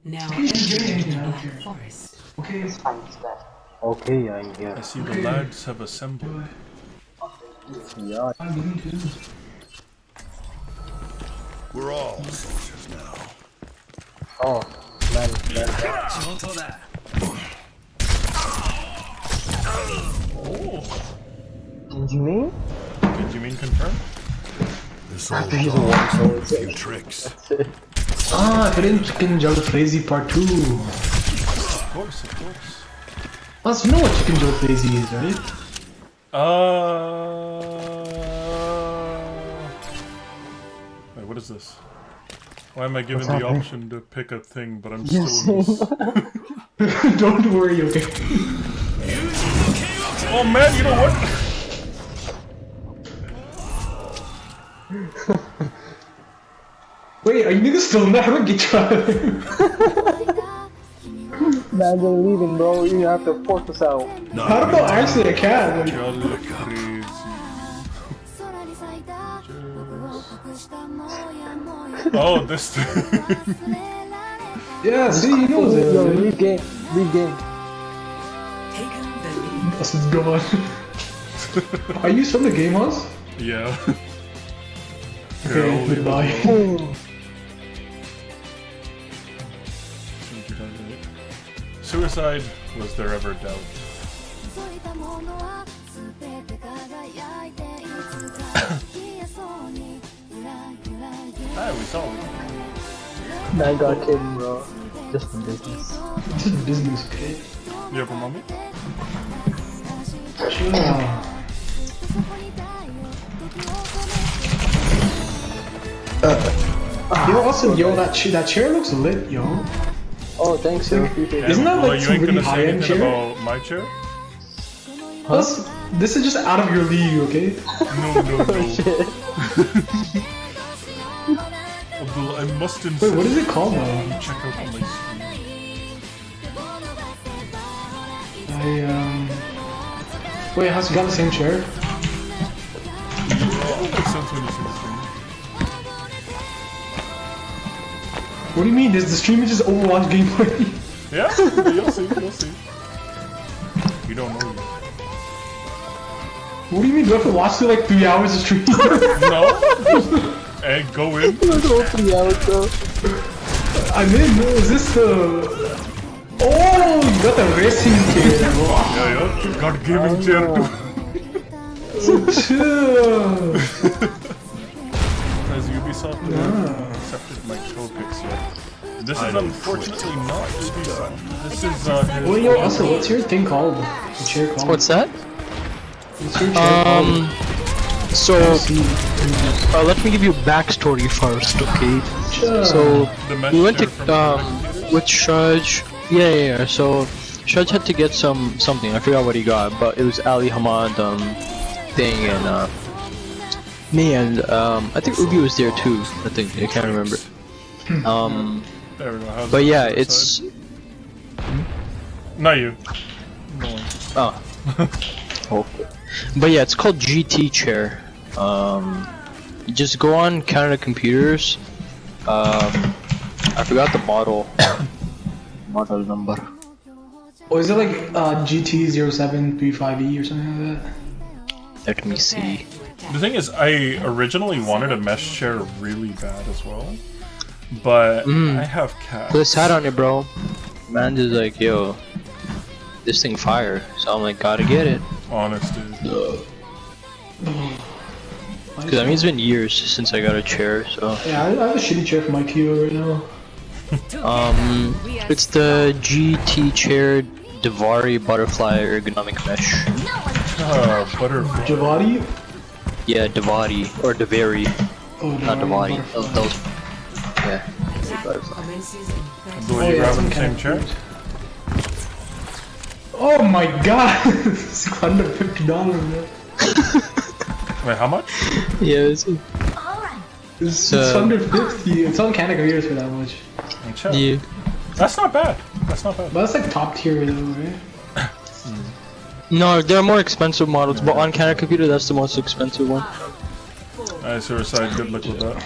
Now entering the Black Forest. Okay. Okay, I'm here. I see the lads have assembled. Yeah. I'm getting to. We're all soldiers now. Oh, man. Oh! Did you mean? Did you mean confirm? This After old he's dog one, has so a it's few it. tricks. That's it. Ah, if I didn't Chicken Joe Crazy Part 2. Of course, of course. Plus, you know what Chicken Joe Crazy is, right? Wait, what is this? Why am I given What's the happening? option to pick a thing, but I'm Yes. still in this? Don't worry, okay? Oh man, you know what? Wait, are you niggas still in there? How do I get you out of there? Man, they're leaving, bro. You have to force us out. How do I actually I can't? Like, Y'all look crazy. Oh, this thing. yeah, see, he knows it. Yo, Right? leave game. Leave game. Taken the lead. This is gone. Are you from the game house? Yeah. Okay, goodbye. Suicide, was there ever doubt? Ah, we saw it. Man got killed, bro. Just for business. This is business, okay? You have a mommy? Sure. Yo, also, yo, that chair looks lit, yo. Oh, thanks, yo. Isn't that well, like you some ain't really gonna say high-end anything chair? about my chair? Plus, this is just out of your league, okay? No, no, no. Shit. Abdul, I must insist. Wait, what is it called though? you check out my stream. Wait, has you got the same chair? It makes sense when you see the stream. What do you mean? Is the stream is just Overwatch gameplay? Yeah, you'll see, you'll see. You don't know yet. What do you mean? Do I have to watch through like 3 hours of stream? No? Hey, go in. Let's go 3 hours, bro. I'm in. Is this the? Oh, you got the racing chair. Yeah, yeah. Got gaming chair too. Chill. As Ubisoft hasn't accepted my toe pics yet. This is unfortunately not Ubisoft. This is his Well, yo, also, what's your thing called? The chair called? What's that? What's your chair called? So, let me give you backstory first, okay? So, the mesh we went chair from with Shaj. Yeah. So, Shaj had to get something. I forgot what he got, but it was Ali Hamad thing, and me and I think Ubi was there too. I think I can't remember. There we go. How's But it yeah, outside? it's Not you. No one. oh. Okay. But yeah, it's called GT chair. You just go on Canada Computers. I forgot the model number. Oh, is it like GT0735E or something like that? Let me see. The thing is, I originally wanted a mesh chair really bad as well, but I have cats. Put a hat on it, bro. Man is like, yo, this thing fire. So I'm like, gotta get it. Honest, dude. Cause I mean, it's been years since I got a chair, so. Yeah, I have a shitty chair from IKEA right now. It's the GT chair Davari butterfly ergonomic mesh. Butterfly. Javati? Yeah, Davari or Davari, Oh, not Davari. butterfly. Those. Yeah. Butterfly. Do you grab the same chair? Oh my god! $650, man. Wait, how much? Yeah, it's It's 650. It's on Canada Computers for that much. yeah. That's not bad. That's not bad. But that's like top tier though, right? No, there are more expensive models, but on Canada Computer, that's the most expensive one. Alright, Suicide, good luck with that.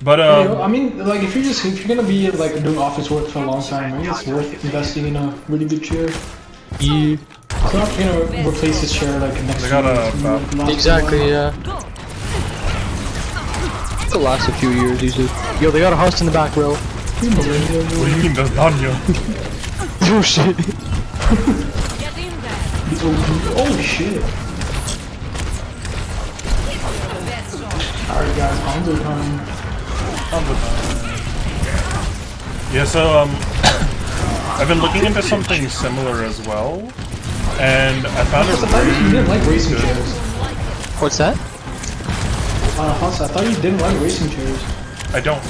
But I mean, like if you're gonna be like doing office work for a long time, I mean, it's worth investing in a really good chair. Yeah. It's not gonna replace this chair like next They got year. a Exactly, yeah. It'll last a few years easily. Yo, they got a house in the back, bro. what do you mean that's Danya? Oh shit. Oh shit. Alright guys, Hanzo time. Yeah, so I've been looking into something similar as well, and I found it I thought you really didn't like racing good. chairs. What's that? Hans, I thought you didn't like racing chairs. I don't.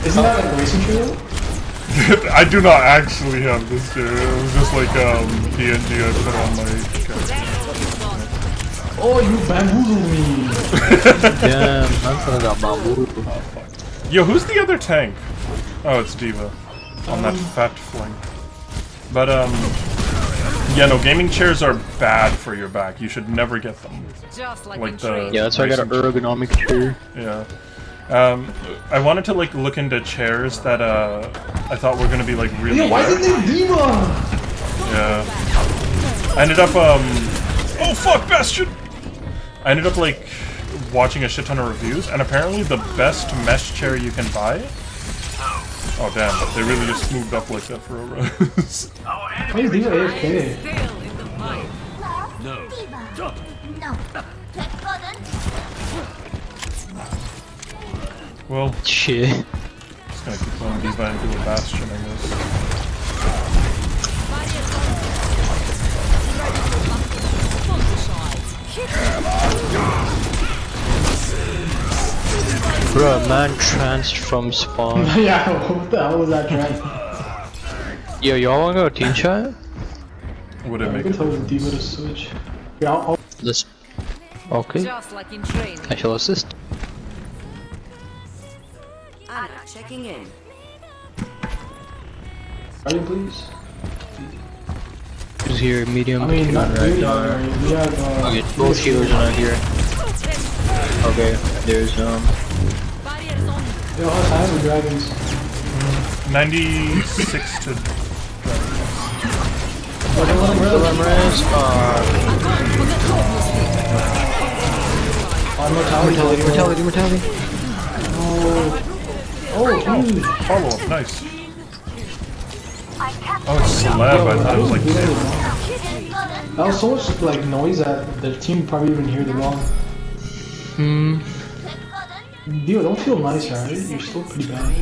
Isn't that like a racing chair? I do not actually have this chair. It was just like PNG I put on my couch. Oh, you bamboozled me! Damn, I'm gonna got bamboo. Yo, who's the other tank? Oh, it's Diva. On that fat fling. But yeah, no, gaming chairs are bad for your back. You should never get them. Just like Like in the trade. Yeah, that's why I got an ergonomic chair. Yeah. I wanted to like look into chairs that I thought were gonna be like really Yeah, why rare. did they Diva? Yeah. I ended up oh fuck, Bastion! I ended up like watching a shit ton of reviews, and apparently the best mesh chair you can buy. Oh damn, they really just moved up like that for a rose. Why is Diva AFK? Still in the fight. Well, Shit. just gonna keep playing Diva and do a Bastion, I guess. Bro, man tranced from spawn. Yeah, what the hell was that track? Yo, y'all wanna go team chat? Would it I make can it? tell the Diva to switch. Yeah, I'll Let's. Okay. Just like in training. I shall assist. Anna checking in. are you please? Who's here? Medium. I mean, not right really, now. we have, Okay, both healers are not here. Okay, there's Barriers on. Yo, Hans, I have the dragons. 96 to. Mortality. Oh, dude. Follow up, nice. Oh, it's Celeb, I thought it was like That was so much like noise that the team probably even hear the wrong. Dio, don't feel nice, alright? You're still pretty bad.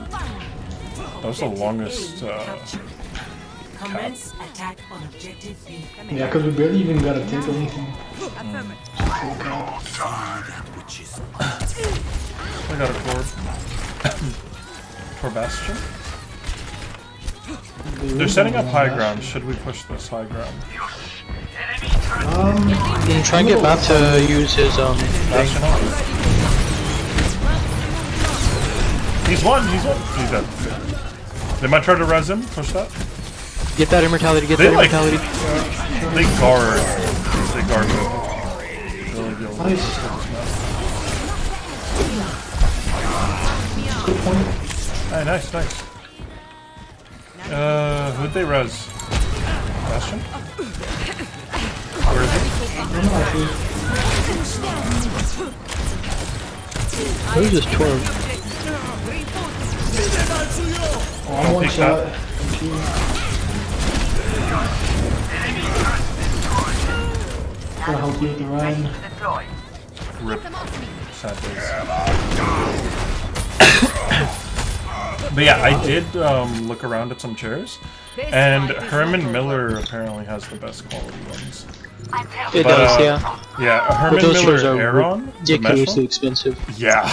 that was the longest. Commence attack on objective B. Yeah, because we barely even got to take anything. I got a cord. For Bastion. They're setting up high ground. Should we push this high ground? Try and get Matt to use his Bastion thing. up. He's one. He's dead. They might try to res him. Push that. Get that immortality. Get They that like- immortality. They guard. They guard. Really good. Nice. Good point. Hey, nice. Who'd they res? Bastion? Where is he? What is this 12? Oh, I'm one Take shot. that. Gonna help you with the run. Rip. Sad days. But yeah, I did look around at some chairs, and Herman Miller apparently has the best quality ones. It But, does, yeah. Yeah, But Herman those chairs Miller are Aeron, the mesh ridiculously one? expensive. Yeah.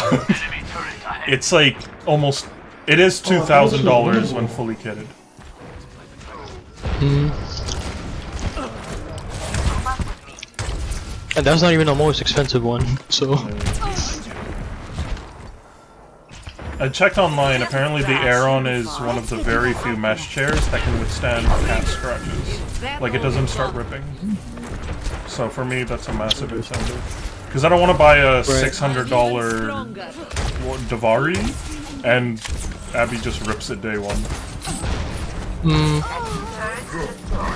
It's like almost. It is $2,000 when fully kitted. And that's not even the most expensive one, so. I checked online. Apparently, the Aeron is one of the very few mesh chairs that can withstand cat scratches. Like it doesn't start ripping. So for me, that's a massive incentive. Because I don't want to buy a $600 Davari, and Abby just rips it day one.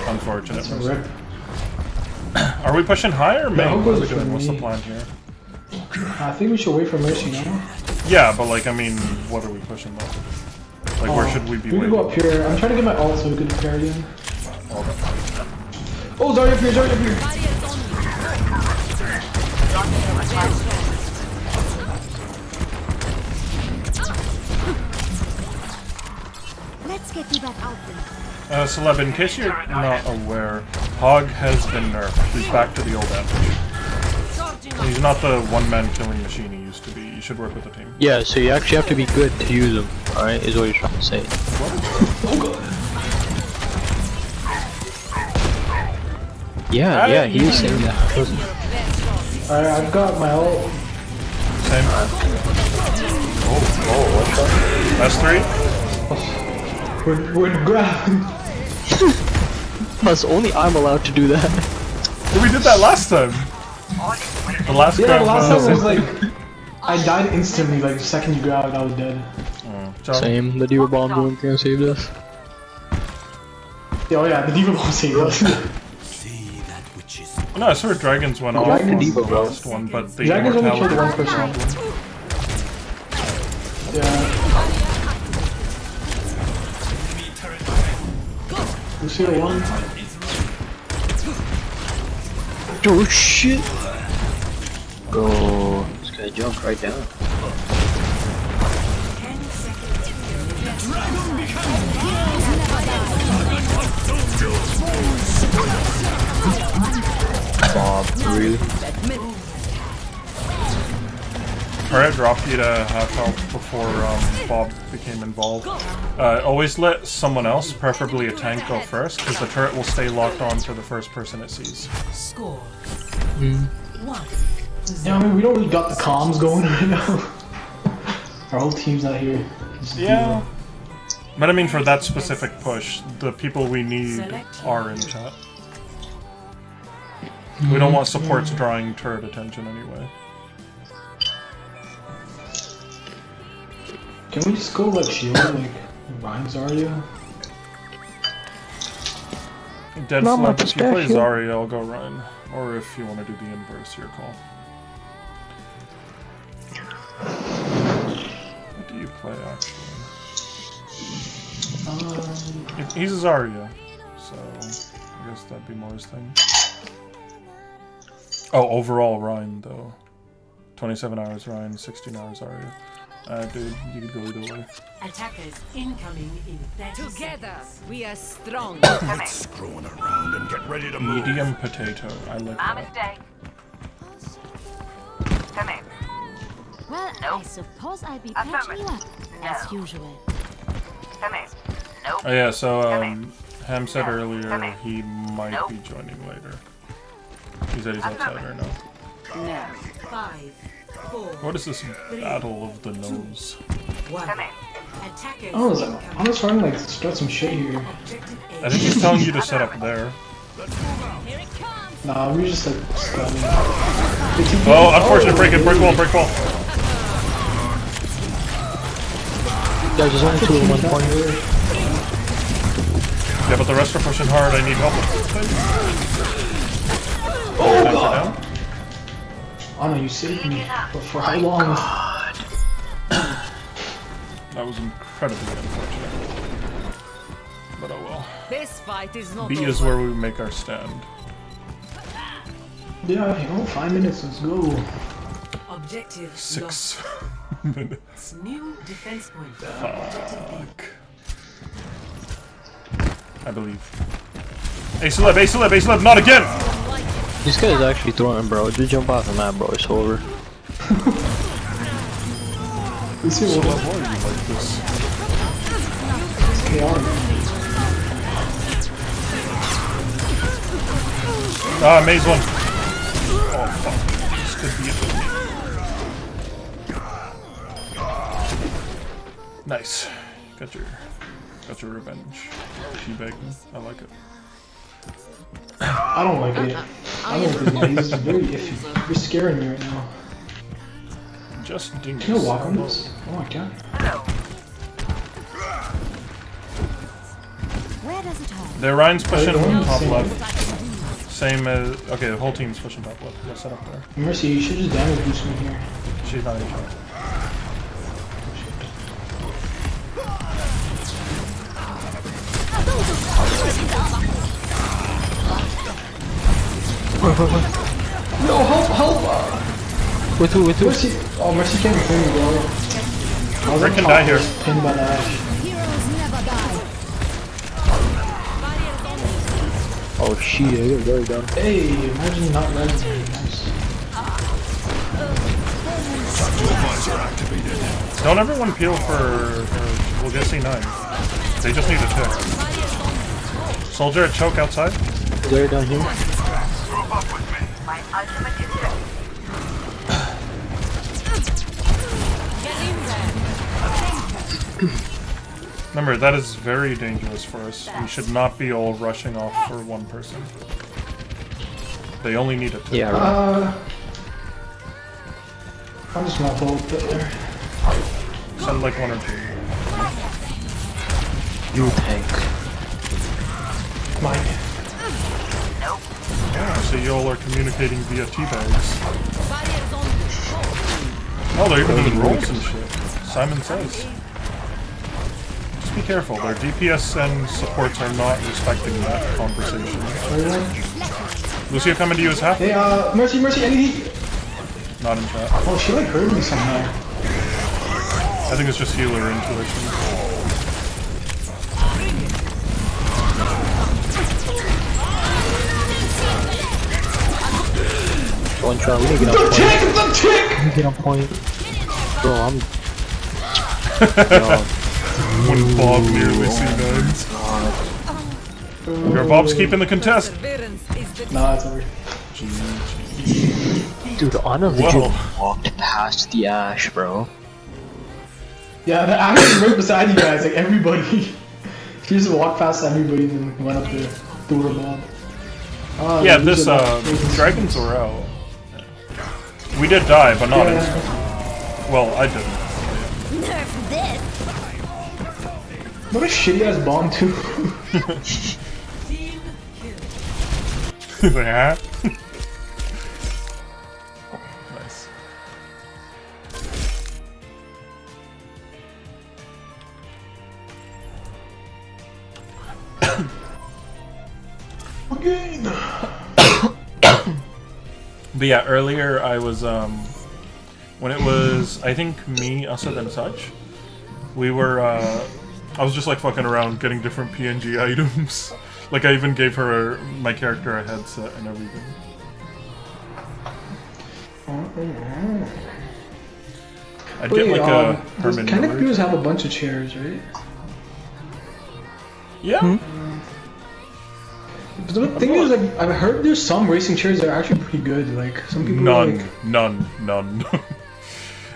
Unfortunate. Rip. Are we pushing high or main? I'll What go are we for doing? What's the me. plan here? I think we should wait for Mercy now. Yeah, but like, I mean, what are we pushing though? Like, where should we be We can waiting? go up here. I'm trying to get my ult so we can parry him. Hold on. Oh, Zarya up here, Zarya up here. Let's get you back out there. Celeb, in case you're not aware, Hog has been nerfed. He's back to the old adage. He's not the one-man killing machine he used to be. You should work with a team. Yeah, so you actually have to be good to use them, alright, is what you're trying to say. Yeah, he was saying that. Alright, I've got my ult. Same. Oh, what's that? S3? We're grabbing. Plus, only I'm allowed to do that. Well, we did that last time. The last Yeah, grab, the last time was like... I died instantly, like the second you grabbed, I was dead. so, Same, the Diva Bomb doing can save us. Oh yeah, the Diva Bomb saved us. no, I swear dragons went off Dragon on the Diva, bro. last one, but the Dragons only killed one immortality... person. Yeah. Lucio won. Oh shit! Bro, this guy jumped right down. Bob, really? Turret dropped you to half health before Bob became involved. Always let someone else, preferably a tank, go first, because the turret will stay locked on for the first person it sees. Score. 1. Yeah, I mean, we don't really got the comms going right now. Our whole team's not here. Yeah. But I mean, for that specific push, the people we need are in chat. We don't want supports drawing turret attention anyway. Can we just go like shield, like Ryan Zarya? Dead Not my Slap, if you play pistachio. Zarya, I'll go Ryan. Or if you want to do the inverse, your call. What do you play actually? He's a Zarya, so I guess that'd be more his thing. Oh, overall Ryan though. 27 hours Ryan, 16 hours Zarya. Dude, you could go either way. Attackers incoming in 30 Together, we are strong. Quit screwing around and get ready to move. Medium potato, I like that. Well, I suppose I'll be patching you up, as usual. Oh yeah, so Ham said earlier he might be joining later. He said he's outside right now. Now, 5, 4, What is this battle of the nose? 1. Attackers Oh, incoming. I'm just trying to like start some shit here. Objective A. I think he's telling you to set up there. Nah, we just like scamming. Oh, unfortunate break it, break wall, break wall. Guys, there's only 2 in 1 point. Yeah, but the rest are pushing hard, I need help. Oh Down. god! Oh no, you saved me. But for how long? That was incredibly unfortunate. But oh well. This fight is not B over. is where we make our stand. Yeah, you know, 5 minutes, let's go. Objective 6 minutes. lost. New defense point. Objective B. Fuck. I believe. Ace 11, Ace 11, Ace 11, not again! This guy's actually throwing, bro. Just jump off the map, bro. It's over. Let's see what Why are you like this? KR. Ah, maze one. Oh fuck. This could be it. Nice. Got your revenge. Teabagging. I like it. I don't like it. I don't like this guy. He's very iffy. You're scaring me right now. Just dingus. Can you walk on this? Oh my god. Where does it hurt? The Ryan's pushing going top insane. left. Same as... Okay, the whole team's pushing top left. Let's set up there. Mercy, you should just damage boost me here. She's not even sure. No, help! With who? Mercy! Oh, Mercy can't be me, bro. I was Rick on can top, die here. pinned by the Ash. Heroes never die. Oh shit, you're very down. Hey, imagine not resonating. Nice. Advisor activated. Don't everyone peel for we'll get C9. They just need a tick. Soldier at choke outside. They're down here. Group up with me. Remember, that is very dangerous for us. We should not be all rushing off for one person. They only need a tick. Yeah, right. I just want to hold it there. Send like one or two. You tank. Mine. Yeah, so you all are communicating via teabags. Oh, they're even doing rolls and shit. Simon says. Just be careful, their DPS and supports are not respecting that conversation. Lucia coming to you as half? Hey, Mercy, anything? Not in chat. Oh, she like heard me somehow. I think it's just healer intuition. One try, we need to get on point. The tick! We need to get on point. Bro, I'm... When Bob nearly C9s. Your Bob's keeping the contest. Nah, it's over. Dude, Anna Whoa. legit walked past the Ash, bro. Yeah, the Ash is right beside you guys, like everybody. She just walked past everybody and then went up there. Threw her bomb. Yeah, this, dragons were out. We did die, but not instantly. Well, I didn't. Nerf this. What a shitty ass bomb, too. Yeah. Nice. Again. But yeah, earlier I was, when it was, I think, me, Asad, and such, we were, I was just like fucking around getting different PNG items. Like I even gave her, my character, a headset and everything. I'd get like a Herman Kinetic Miller. Viewers have a bunch of chairs, right? Yeah. But the thing is, like, I've heard there's some racing chairs that are actually pretty good. Like some people are like, None.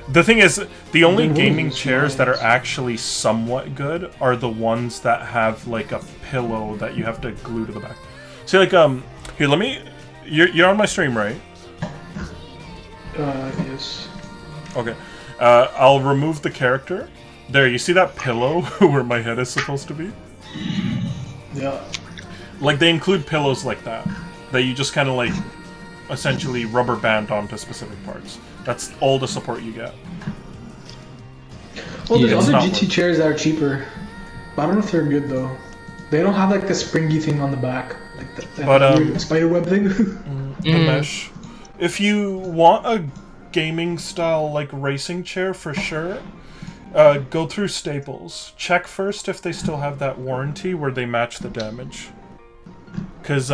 The thing is, the only Then what gaming is chairs that are nice? actually somewhat good are the ones that have like a pillow that you have to glue to the back. See, like, here, let me. You're on my stream, right? yes. Okay. I'll remove the character. There, you see that pillow where my head is supposed to be? Yeah. Like, they include pillows like that you just kind of like essentially rubber band onto specific parts. That's all the support you get. Well, there's Yeah, it's other not GT chairs that are cheaper, but I don't know if they're good though. They don't have like the springy thing on the back, like the weird spider web thing. The mesh. If you want a gaming style like racing chair for sure, go through Staples. Check first if they still have that warranty where they match the damage. Because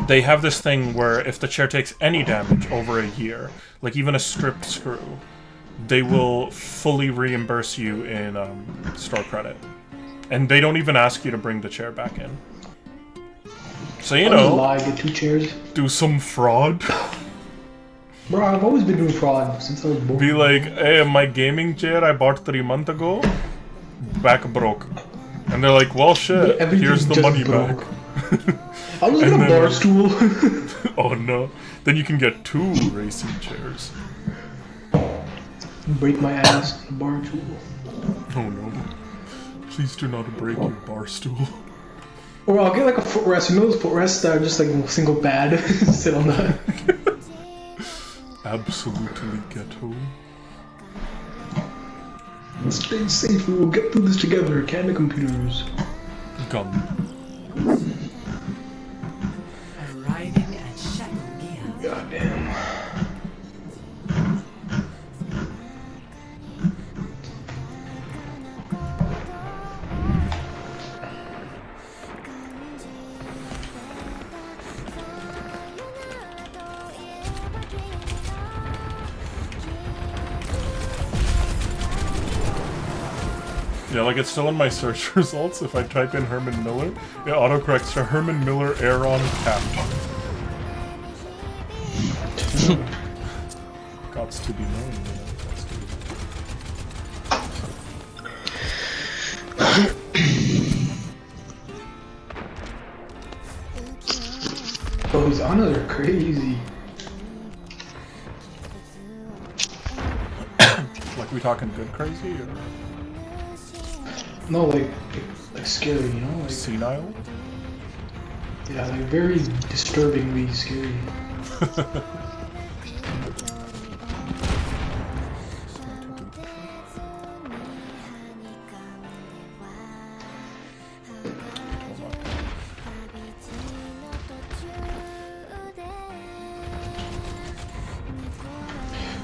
they have this thing where if the chair takes any damage over a year, like even a stripped screw, they will fully reimburse you in store credit. And they don't even ask you to bring the chair back in. So, you know, Lie, get 2 chairs. do some fraud. Bro, I've always been doing fraud since I was born. Be like, hey, my gaming chair I bought 3 months ago, back broke. And they're like, well shit, Everything's here's the just money broke. back. I was And gonna then- bar stool. Oh no. Then you can get 2 racing chairs. Break my ass on the bar stool. Oh no. Please do not break your bar stool. Or I'll get like a footrest. You know those footrests that are just like a single pad? Sit on that. Absolutely ghetto. Stay safe. We will get through this together. Can the computers? Gun. Arriving at Shadow Gear. Goddamn. Yeah, like it's still in my search results. If I type in Herman Miller, it autocorrects to Herman Miller Aeron Capped. Gots to be known, you know. Gots to be Oh, these honors are crazy. Like, we talking good crazy or No, like scary, you know? Like, senile? yeah, like very disturbingly scary.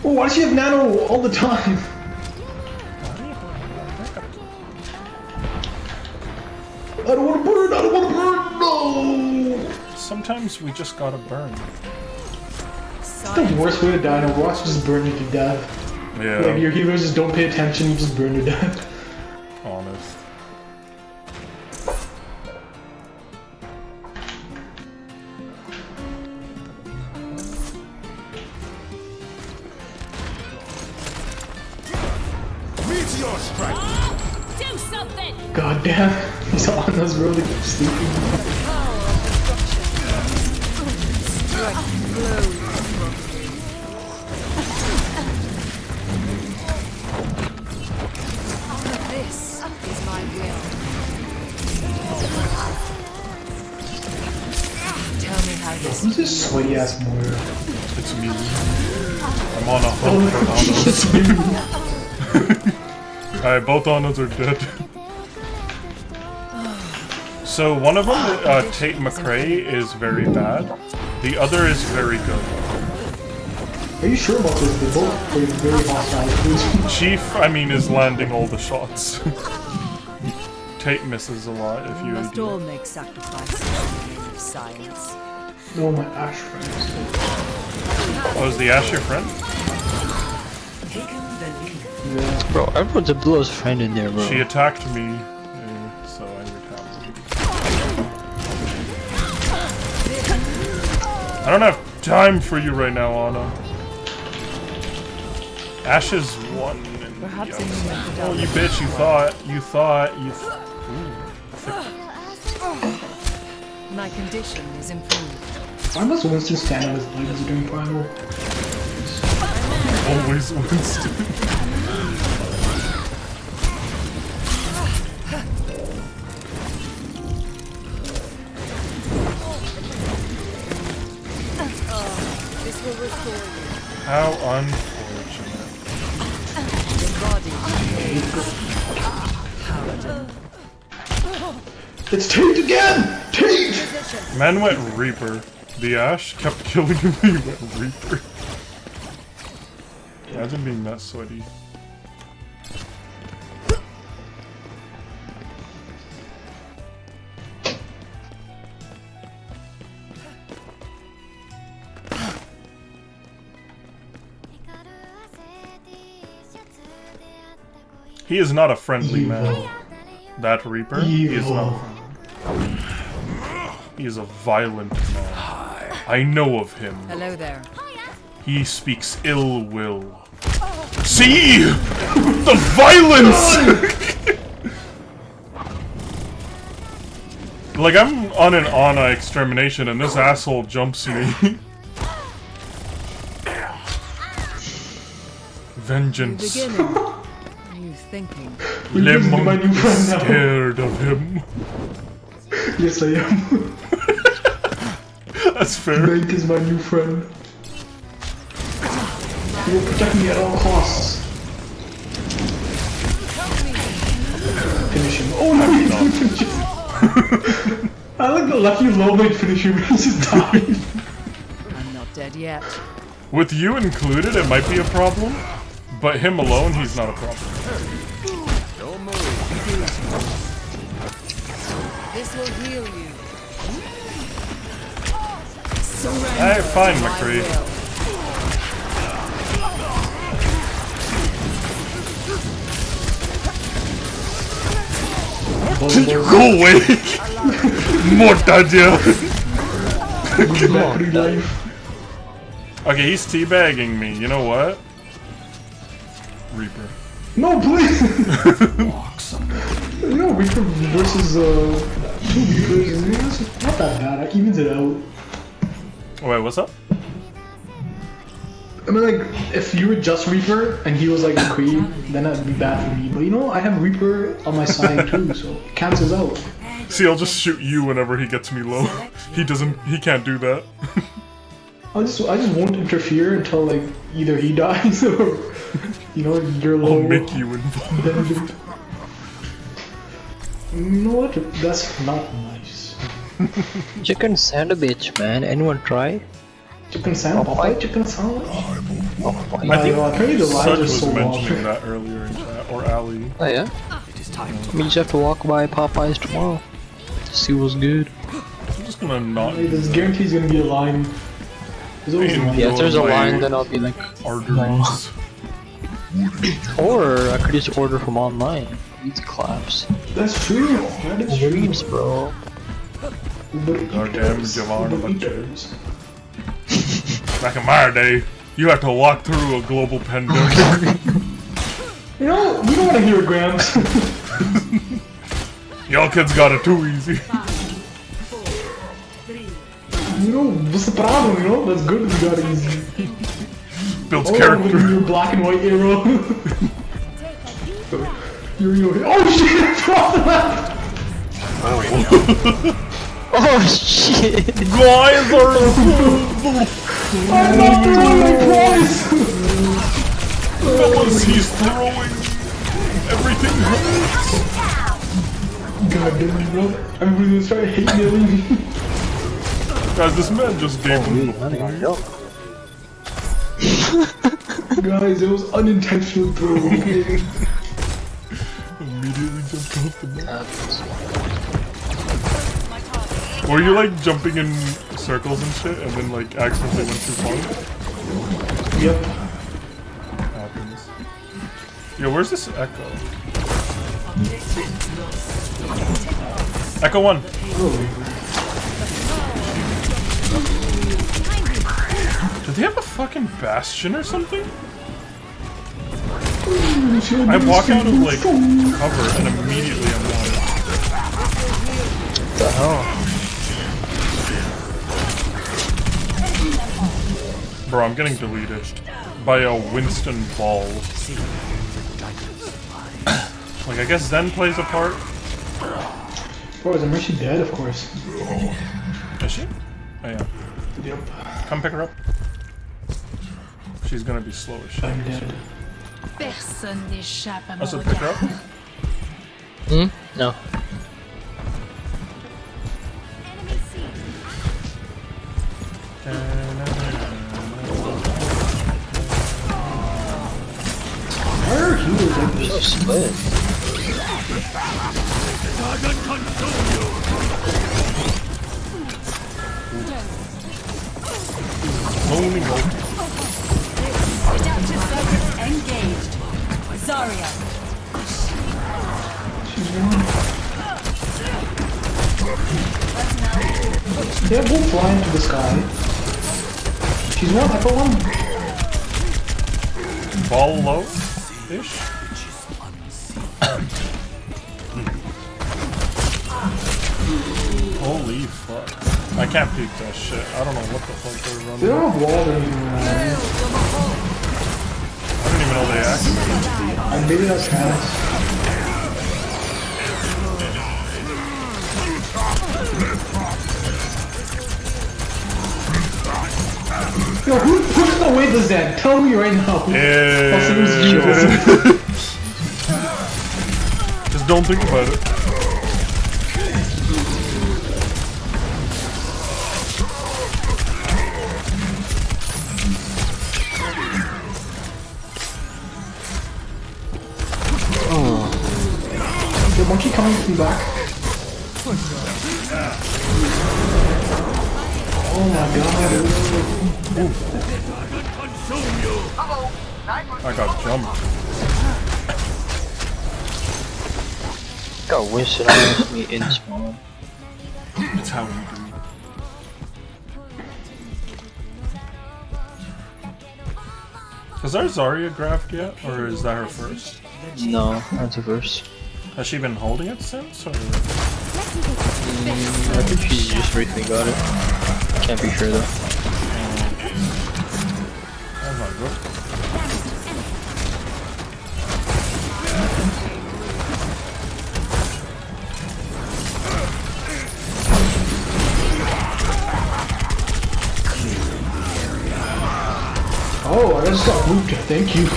Oh, why does she have nano all the time? I don't want to burn! I don't want to burn! No! Sometimes we just gotta burn. The worst way to die in Overwatch is just burn you to death. Yeah, Like your heroes just don't pay attention, you just burn to death. honest. Meteor strike! Do something! God damn, he's on us, bro, they keep sleeping. This is my will. Tell me how this Who's this sweaty ass Moira? It's me. I'm on a hunt for Anos. Alright, both Anos are dead. So one of them, Tate McRae, is very bad. The other is very good. Are you sure about this? They're both like, very hostile. Chief, I mean, is landing all the shots. Tate misses a lot if you must AD. all make sacrifices in the name of science. No, my Ash friends. Oh, is the Ash your friend? Taken the lead. Yeah. Bro, everyone's a Blow's friend in there, bro. She attacked me, so I retaliated. I don't have time for you right now, Anna. Ash is one. And Perhaps the in the other- end, Oh, you bitch! You thought. my condition is improved. Why must Winston stand on his legs during Primal? Always Winston. This will restore you. How unfortunate. It's Tate again! Tate! Man went Reaper. The Ash kept killing him. He went Reaper. Imagine being that sweaty. He is not a friendly man. That Reaper, he is not a friendly. He is a violent man. I know of him. Hello there. He speaks ill will. See? The violence! Like, I'm on an Ana extermination and this asshole jumps me. Vengeance. You thinking? Lemon my new friend now. Scared of him. Yes, I am. That's fair. Mate is my new friend. He will protect me at all costs. Finish him. Oh no, he didn't finish him. I like the lucky low mate finish him. He just died. I'm not dead yet. With you included, it might be a problem, but him alone, he's not a problem. This will heal you. Alright, fine, McCree. Go away! Mortadia! Okay, he's teabagging me. You know what? Reaper. No, please! You know, Reaper versus 2 Reapers, it's not that bad. I evens it out. Wait, what's up? I mean, like, if you were just Reaper and he was like a Creed, then that'd be bad for me. But you know, I have Reaper on my side too, so it cancels out. See, I'll just shoot you whenever he gets me low. He can't do that. I just won't interfere until like either he dies or you know you're low. I'll make you involved. You know what? That's not nice. Chicken sandwich, man. Anyone try? Chicken sandwich? Popeye chicken sandwich? I think apparently the lines Sud are was so long. mentioning that earlier in chat, or Ali. Oh yeah? Means you have to walk by Popeyes tomorrow. See what's good. I'm just gonna not. There's guarantees gonna be a line. There's always a line. Yeah, if there's a line, then I'll be like, arteries. or I could just order from online. These claps. That's true. That is true. Dreams, bro. Goddamn Javon Butchers. Back in my day, you had to walk through a global pandemic. You know what I hear, Grams. Y'all kids got it too easy. You know, what's the problem, you know? That's good that you got it easy. Builds character. Your black and white arrow. Oh shit, I dropped the map! Oh shit! Guys are I'm not throwing my prize! fellas, he's throwing everything hurts. God damn it, bro. Everybody's trying to hate me. Guys, this man just gave him Guys, it was unintentional throwing. Immediately jumped off the map. Were you like jumping in circles and shit and then like accidentally went too far? Yep. Happens. Yo, where's this Echo? Echo 1! Do they have a fucking bastion or something? I walk out of like cover and immediately I'm on. What the hell? Bro, I'm getting deleted by a Winston Ball. Like, I guess Zen plays a part. Bro, is Mercy dead? Of course. Is she? Oh yeah. Yep. Come pick her up. She's gonna be slow as shit. I'm dead. Personne n'échappe à I mon said pick her up. Hmm? No. Why are healers like this? So split. Holy moly. Engaged. Zarya. Yeah, we'll fly into the sky. She's one, Echo 1. Ball low-ish? I can't peek that shit. I don't know what the fuck they're running. They don't have wall or anything around. I didn't even know they activated. And maybe that's Travis. Yo, who pushed away the Zen? Tell me right now. I'll say it was you. Just don't think about it. The monkey coming from back. Oh my god. I got jumped. Got Winston on me in spawn. It's how we do. Has our Zarya graphed yet? Or is that her first? No, that's the first. Has she been holding it since? Or? I think she just recently got it. Can't be sure though. That's not good. Oh, I just got moved. Thank you.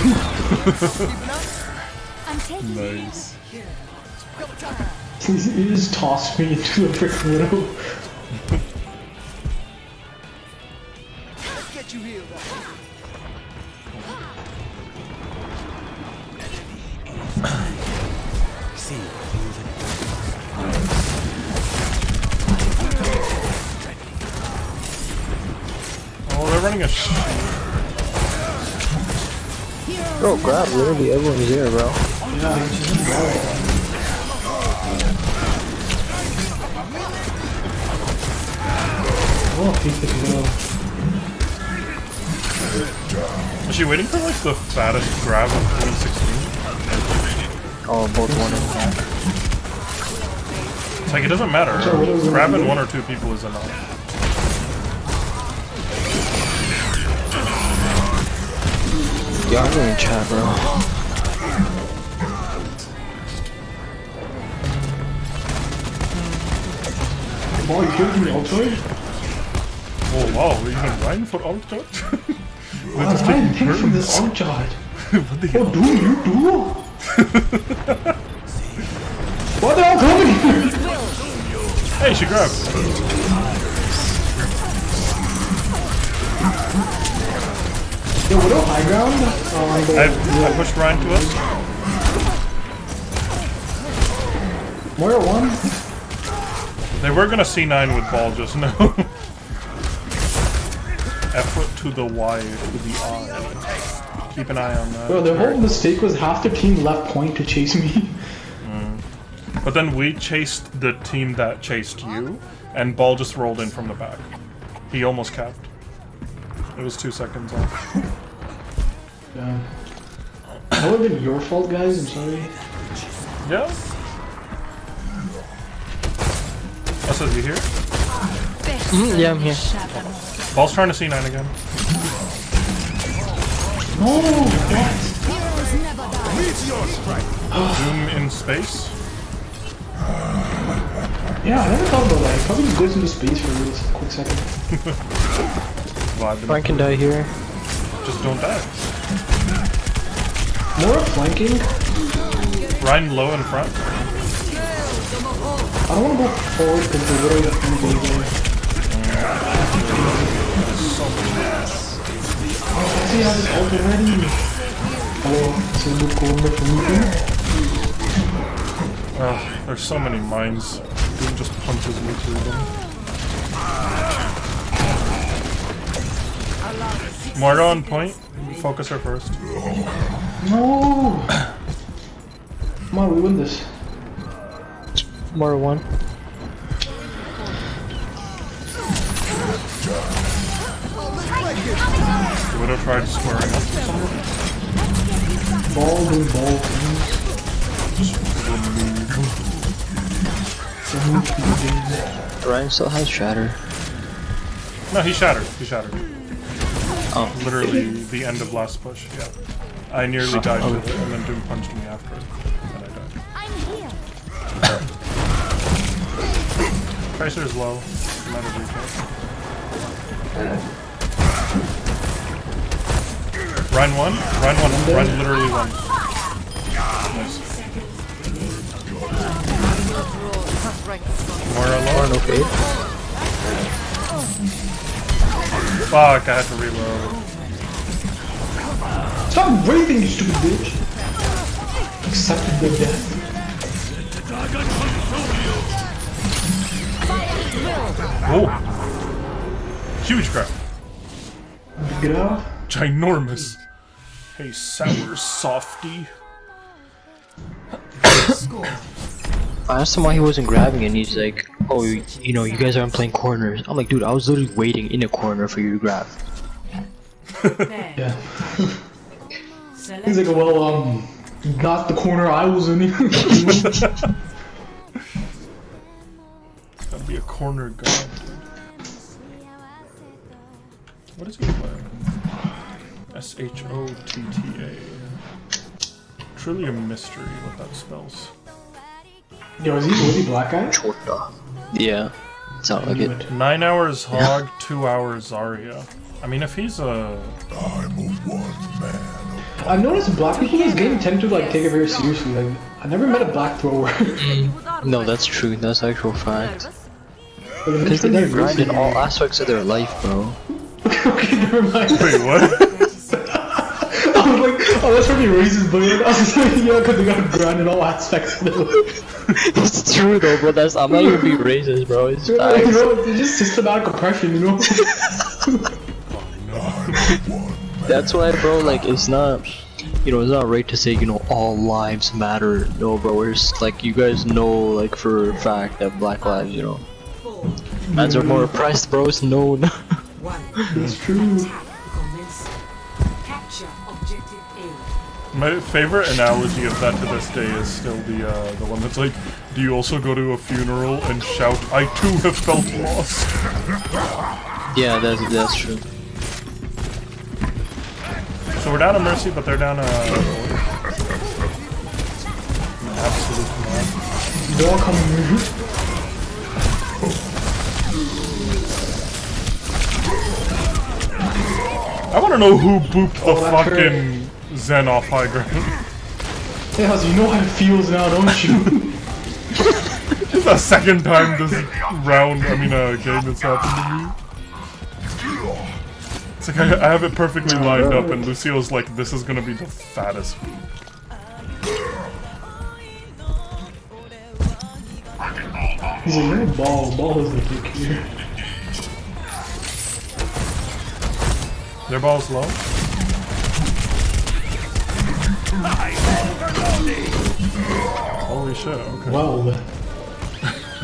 I'm taking Nice. He just tossed me into the brick window. Oh, they're running a Bro, grab literally everyone's here, bro. Yeah, she's in the Oh, peek the girl. Is she waiting for like the fattest grab of 2016? Oh, both one and one. It's like it doesn't matter. Grabbing one or two people is enough. Yeah, I'm going to chat, bro. Oh, you killed me, Altoid? Oh wow, we're even riding for Ultra? I'm trying to take from this Altoid. What the hell? Oh, do you do? What the hell coming? Hey, she grabbed. Yo, what up, high ground? I pushed Ryan to us. Moira 1? They were gonna C9 with ball just now. F to the Y to the I. Keep an eye on that. Bro, the whole mistake was half the team left point to chase me. But then we chased the team that chased you, and ball just rolled in from the back. He almost capped. It was 2 seconds off. Yeah. That would have been your fault, guys. I'm sorry. Yeah? I said, you here? Yeah, I'm here. Ball's trying to C9 again. No! What? Zoom in space. Yeah, I never thought about that. He probably just goes into space for a little quick second. Vibing. Frank can die here. Just don't die. More flanking. Ryan low in front. I don't want to go forward because the widow is going to be there. Oh, I see how this ult already. Oh, so look over for me. There's so many mines. Doom just punches me through them. Moira on point. Focus her first. No! Come on, we win this. More one. You would have tried squaring up to someone. Ball, do ball. Just remove. Ryan still has shatter. No, he shattered. He shattered. Oh. Literally the end of last push. Yeah. I nearly died with it, and then Doom punched me after it, and I died. I'm here. Tracer is low. Not a replay. Run one. Run one. Run literally one. Nice. More alone. Okay. Fuck, I had to reload. Stop raving, you stupid bitch! Accepted the death. Oh! Huge crap. Get out. Ginormous. Hey, sour softy. I asked him why he wasn't grabbing it, and he's like, oh, you know, you guys aren't playing corners. I'm like, dude, I was literally waiting in a corner for you to grab. Yeah. He's like, well, not the corner I was in. Gotta be a corner god. What is he playing? SHOTTA. Truly a mystery what that spells. Yo, was he black guy? Chorta. Yeah. Sound like it. 9 hours Hog, 2 hours Zarya. I mean, if he's a... I'm a one-man. I've noticed black people in this game tend to like take it very seriously. Like, I never met a black thrower. No, that's true. That's actual fact. Because Because they grind in all aspects of their life, bro. Okay, never mind. Wait, what? I was like, oh, that's probably racist, but I was like, yeah, because they got grind in all aspects of their life. It's true though, bro. That's I'm not even being racist, bro. It's You facts. know, it's just systematic oppression, you know? That's why, bro. Like, it's not, you know, it's not right to say, you know, all lives matter. No, bro. It's like you guys know, like for a fact that Black lives, you know, mans are more oppressed, bro. It's known. It's true. Capture objective A. My favorite analogy of that to this day is still the one that's like, do you also go to a funeral and shout, I too have felt lost? Yeah, that's true. So we're down to Mercy, but they're down to... Absolute command. They're all coming. I wanna know who booped the Oh, that's fucking Zen off high ground. Hey, House, you know how it feels now, don't you? It's the second time this round, I mean game that's happened to me. It's like I have it perfectly lined up and Lucio's like, this is gonna be the fattest boop. He's like, you're a ball. Ball is the dick here. Their ball's low. Holy shit, okay. Wow. What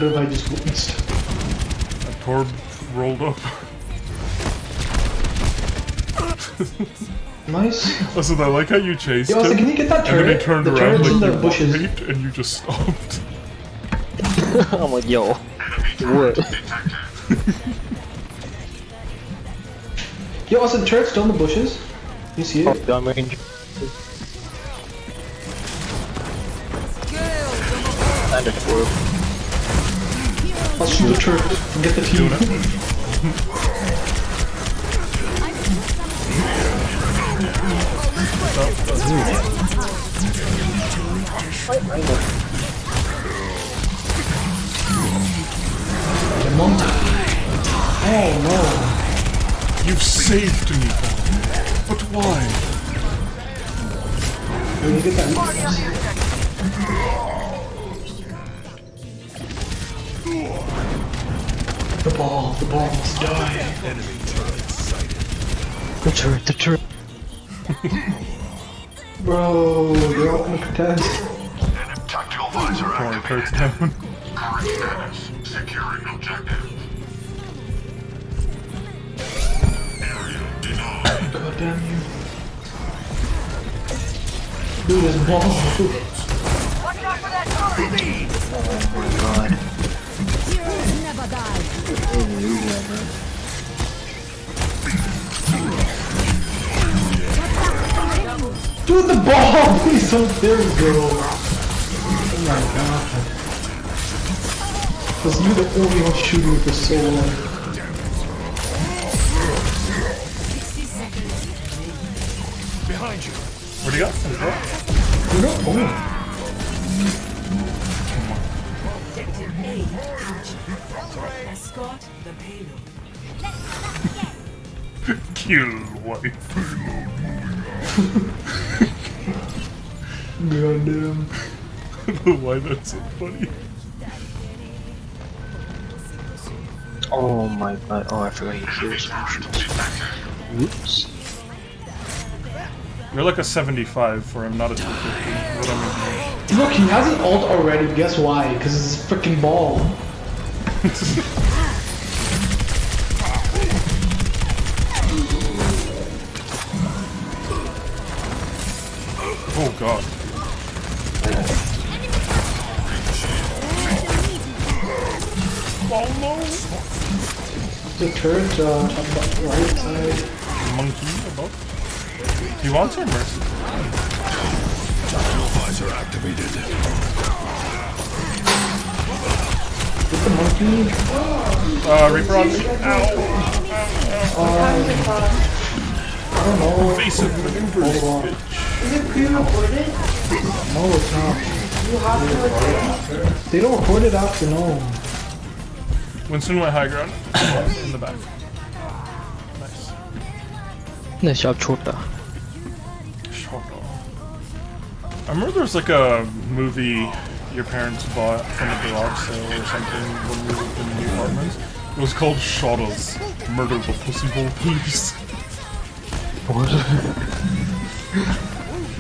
have I just witnessed? That Torb rolled up. Nice. Listen, I like how you chased Yo, also, him, can you get that and then turret? he turned The around turret's like in the you bushes. wait, and you just stopped. I'm like, yo, what? Yo, also, the turret's still in the bushes. You see it? Oh, gun range. And a Torb. I'll shoot the turret and get the team. The monk. Oh no. You've saved me, but why? When you get that the ball must die. The turret. Bro, they're all gonna contest. Tactical visor Come on, activated. turret's down. Current status. Securing objective. Area denied. God damn you. Dude, this ball. Oh my god. Heroes never die. Oh, man. Dude, the ball! Please don't. There we go. Oh my god. Because you're the only one shooting me for so long. 60 seconds. Behind you. Where'd he go? You don't own it. Objective A captured. Escort the payload. Kill wife. Goddamn. I don't know why that's so funny. Oh my god. Oh, I forgot he heals motions. Oops. You're like a 75 for him, not a 250. What I mean. Look, he has an ult already. Guess why? Because it's his freaking ball. Oh god. Oh no! The turret, right side. Monkey above. He wants our mercy. Tactical visor activated. Get the monkey. Reaper on me. Ow! I don't know. Face of the inverse, Hold on. bitch. Is it pre-recorded? No, it's not. You have to record it. They don't record it after, no. Winston went high ground. In the back. Nice. Nice job, Chota. I remember there was like a movie your parents bought from a garage sale or something when we lived in the apartments. It was called Shottles. Murder the Pussy Hole Police. What?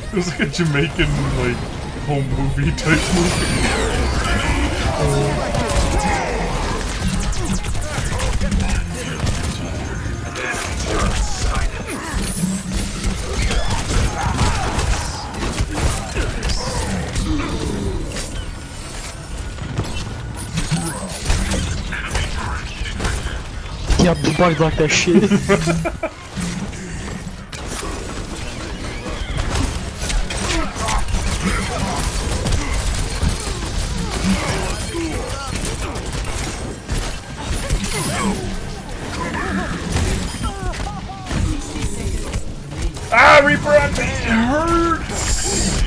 It was like a Jamaican like home movie type movie. Yeah, bug like that shit. Ah, Reaper on me! It hurts!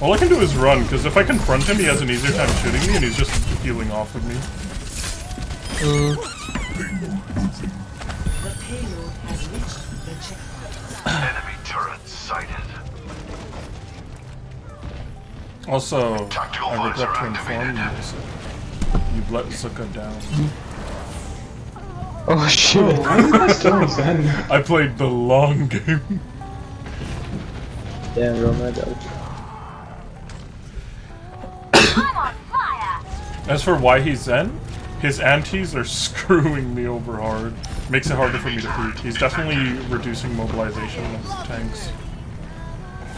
All I can do is run, because if I confront him, he has an easier time shooting me, and he's just healing off of me. The payload has reached the checkpoint. Enemy turret sighted. Also, Tactical I regret to visor inform you, activated. you've let Zuka down. Oh shit. Why is my still Zen? I played the long game. Damn, real mad dog. As for why he's Zen, his antis are screwing me over hard. Makes it harder for me to peek. He's definitely reducing mobilization of tanks.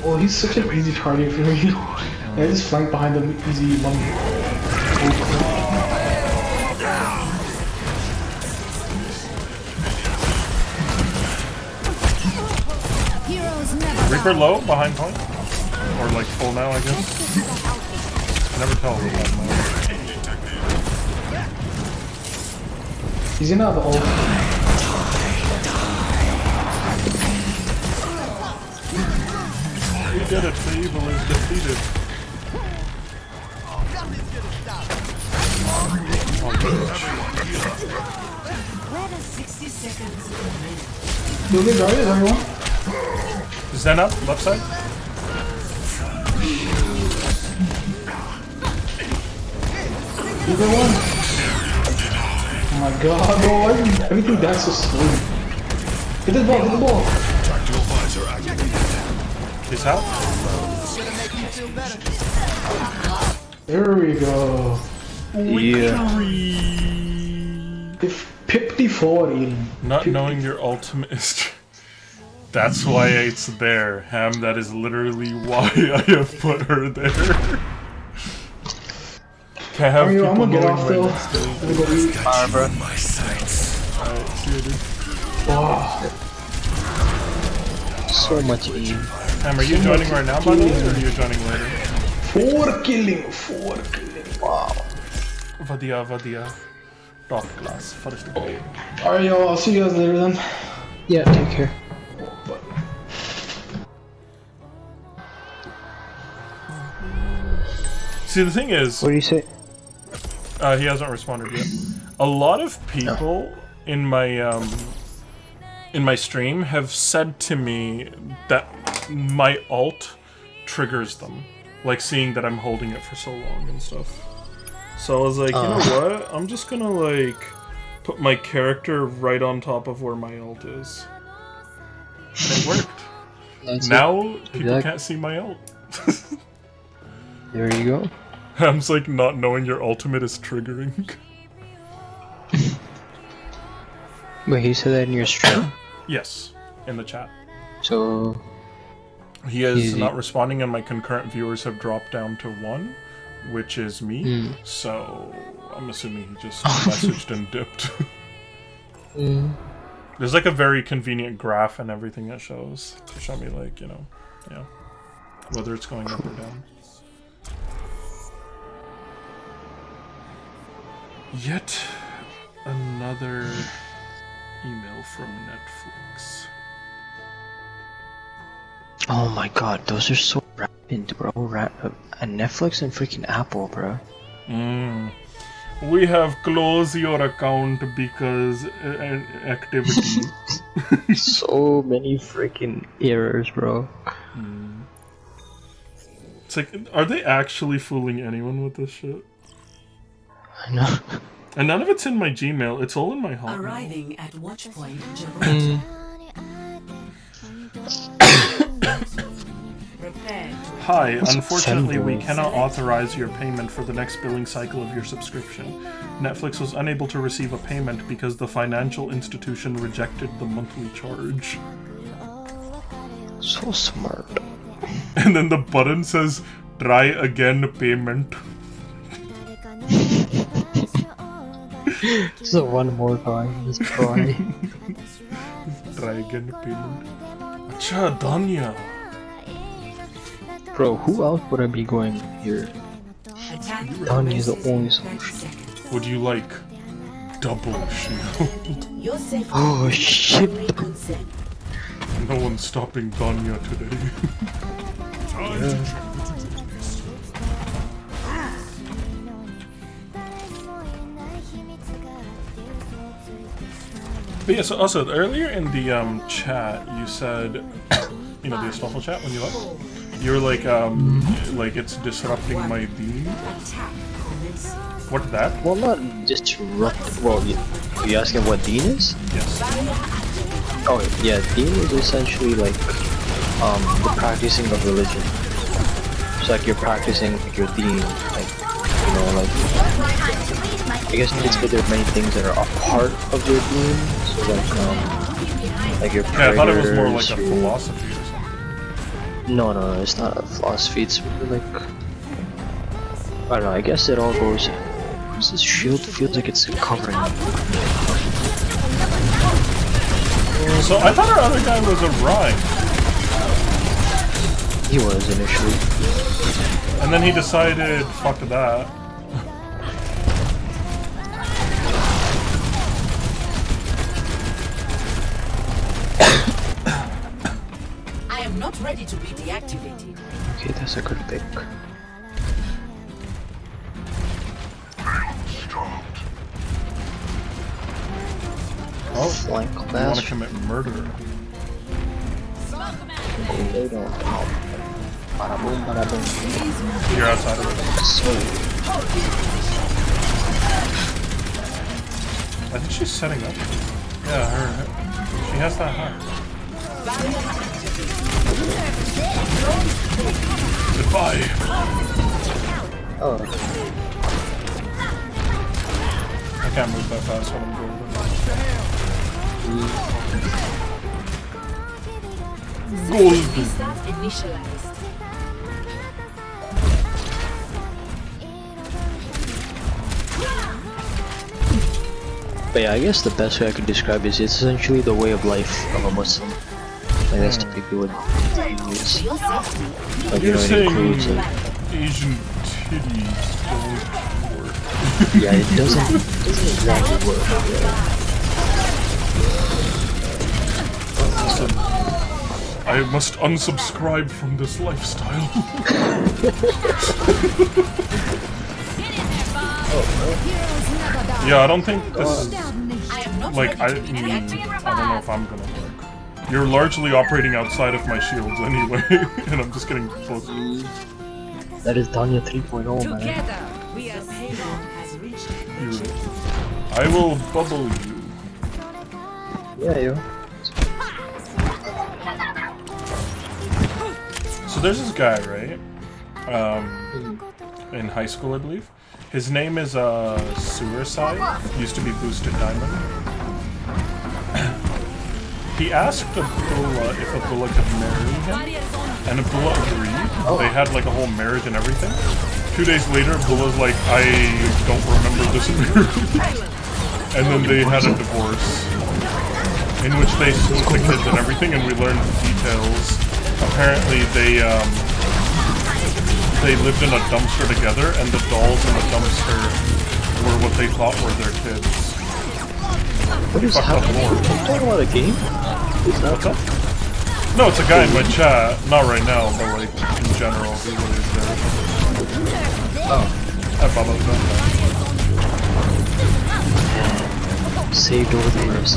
Well, he's such an easy target for me. I just flank behind him, easy monkey. Reaper low, behind point. Or like full now, I guess. Never tell with that much. He's gonna have the ult. We did it, the evil is defeated. Where does 60 seconds remain? Do they guard it, everyone? Zen up, left side. Either one. Oh my god, bro, why is everything that's so slow? Get the ball, get the ball. Tactical visor activated. He's out. There we go. Yeah. If 54 Eden. Not knowing your ultimate is... That's why it's there, Ham. That is literally why I have put her there. Can't have people I'm gonna get knowing off my though. mistakes. I'm gonna go eat. Alright, bro. My sights. Alright, see you, dude. Wow. so much aim. Am, are you joining right now, by the way, or are you joining later? 4 killing. Wow. Vadia. Top class. First grade. Alright, y'all. I'll see you guys later then. Yeah, take care. See, the thing is, What do you say? he hasn't responded yet. A lot of people in my stream have said to me that my ult triggers them, like seeing that I'm holding it for so long and stuff. So I was like, you know what? I'm just gonna like put my character right on top of where my ult is. And it worked. Now people can't see my ult. There you go. I'm just like not knowing your ultimate is triggering. Wait, he said that in your stream? Yes, in the chat. So... He is not responding and my concurrent viewers have dropped down to 1, which is me. So I'm assuming he just messaged and dipped. There's like a very convenient graph and everything that shows to show me like, you know, yeah, whether it's going up or down. Yet another email from Netflix. Oh my god, those are so rapid, bro. And Netflix and freaking Apple, bro. We have closed your account because activity. So many freaking errors, bro. It's like, are they actually fooling anyone with this shit? I know. And none of it's in my Gmail, it's all in my Hotmail. Arriving at Watchpoint Gibraltar. Hi, unfortunately we cannot authorize your payment for the next billing cycle of your subscription. Netflix was unable to receive a payment because the financial institution rejected the monthly charge. So smart. And then the button says, try again payment. So one more time, just try. Try again payment. Acha, Danya. Bro, who else would I be going here? Donnie is the only solution. Would you like double shield? Oh shit! No one's stopping Danya today. But yeah, so also earlier in the chat, you said, you know, the Astolfo chat when you left, you were like it's disrupting my beam. What's that? Well, not disrupt. Well, you asking what Dean is? Yes. Oh yeah, Dean is essentially like the practicing of religion. It's like you're practicing your Dean, like you know, like I guess it's because there are many things that are a part of your Dean. So like your prayers, yeah, I thought it was more like a philosophy or something. No, it's not a philosophy. It's like I don't know. I guess it all goes. This shield feels like it's covering. So I thought our other guy was a rhyme. He was initially. And then he decided, fuck that. I am not ready to be deactivated. Okay, that's a good pick. Oh, flank You want to class. commit murder. They don't. Bada boom, bada boom. You're outside of it. I think she's setting up. Yeah, she has that high. Goodbye. Oh, I can't move that fast when I'm golden. Golden. but yeah, I guess the best way I could describe it is it's essentially the way of life of a Muslim. Like that's typically what you use. Like, you You're know, it saying includes like, Asian titties don't work. yeah, it doesn't exactly work. Listen, I must unsubscribe from this lifestyle. Yeah, I don't think this is like I don't know if I'm gonna work. You're largely operating outside of my shields anyway, and I'm just getting close. That is Tanya 3.0, man. Together, we are payload has reached the I will bubble you. Yeah, yo. So there's this guy, right? In high school, I believe. His name is Suicide. Used to be Boosted Diamond. He asked Abdullah if Abdullah could marry him, and Abdullah agreed. They had like a whole marriage and everything. 2 days later, Abdullah's like, I don't remember this marriage. And then they had a divorce, in which they split the kids and everything, and we learned the details. Apparently, they lived in a dumpster together, and the dolls in the dumpster were what they thought were their kids. What is happening? Are you talking about a game? What's up? No, it's a guy in my chat. Not right now, but like in general, he really is there. Oh, hi Bubba. Saved over the years.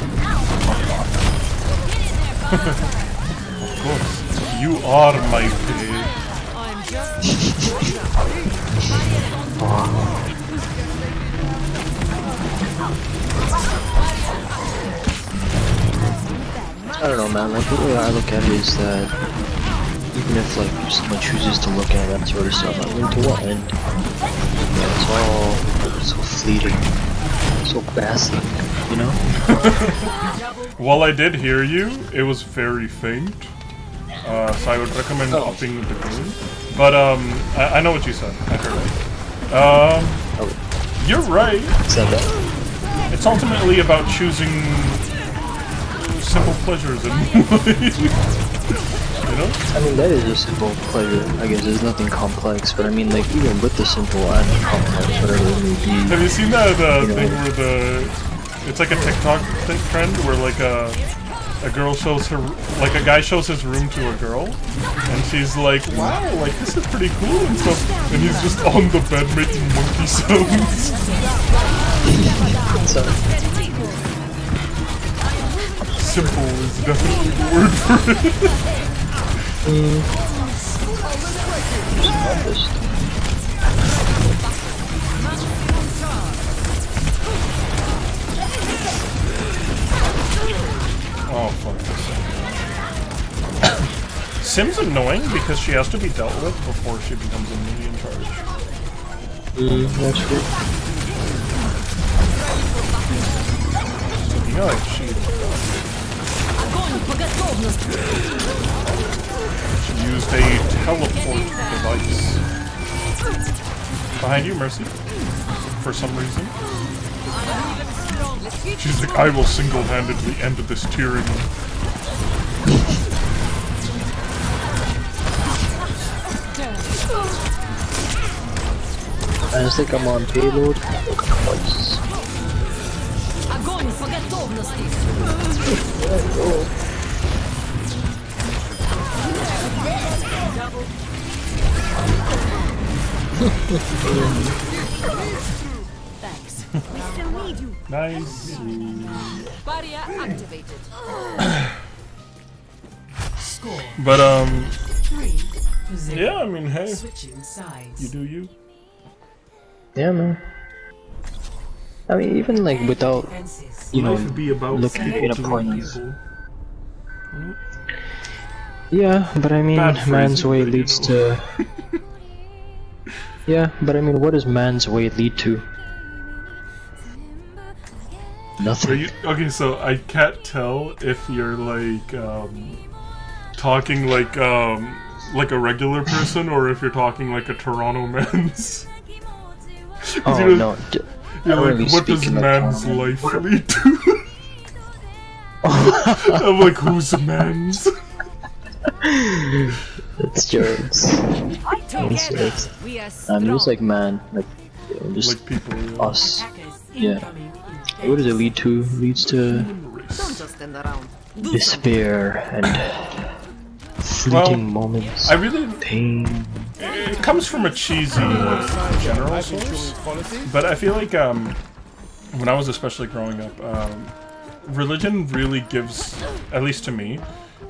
Of course, you are my pig. I don't know, man. Like the way I look at it is that even if like someone chooses to look at that sort of stuff, I mean, to what end? Yeah, it's all so fleeting, so passing, you know? While I did hear you, it was very faint. So I would recommend upping the gain. But I know what you said. I heard it. You're right. Said that. It's ultimately about choosing simple pleasures in life. You know? I mean, that is a simple pleasure. I guess there's nothing complex, but I mean, like even with the simple and complex, whatever it may be. Have you seen that thing where it's like a TikTok trend where like a girl shows her, like a guy shows his room to a girl, and she's like, wow, like this is pretty cool and stuff, and he's just on the bed making monkey sounds. Simple is definitely the word for it. Oh, fuck this. Sim's annoying because she has to be dealt with before she becomes a mini in charge. That's true. Yeah, like she used a teleport device. Behind you, Mercy. For some reason. She's like, I will single-handedly end this tyranny. I just think I'm on payload. Thanks. We still need you. Nice. barrier activated. But, 3 to 0. yeah, I mean, hey, Switching sides. you do you. Yeah, man. I mean, even like without, you know, be about looking in a point of... people. Yeah, but I mean, Bad man's phrasing, way but you leads know. to... Yeah, but I mean, what does man's way lead to? Nothing. Okay, so I can't tell if you're like talking like a regular person or if you're talking like a Toronto man's. Oh you're, no, you're like, really what does speaking like man's Toronto. life lead to? I'm like, who's a man's? It's jokes. It's jokes. We are I'm just strong. like man, like just Like people. us. Attackers Yeah. incoming in What does it lead to? Leads to Don't just stand around. Do despair and fleeting moments, I really. pain. It comes from a cheesy general source, but I feel like when I was especially growing up, religion really gives, at least to me,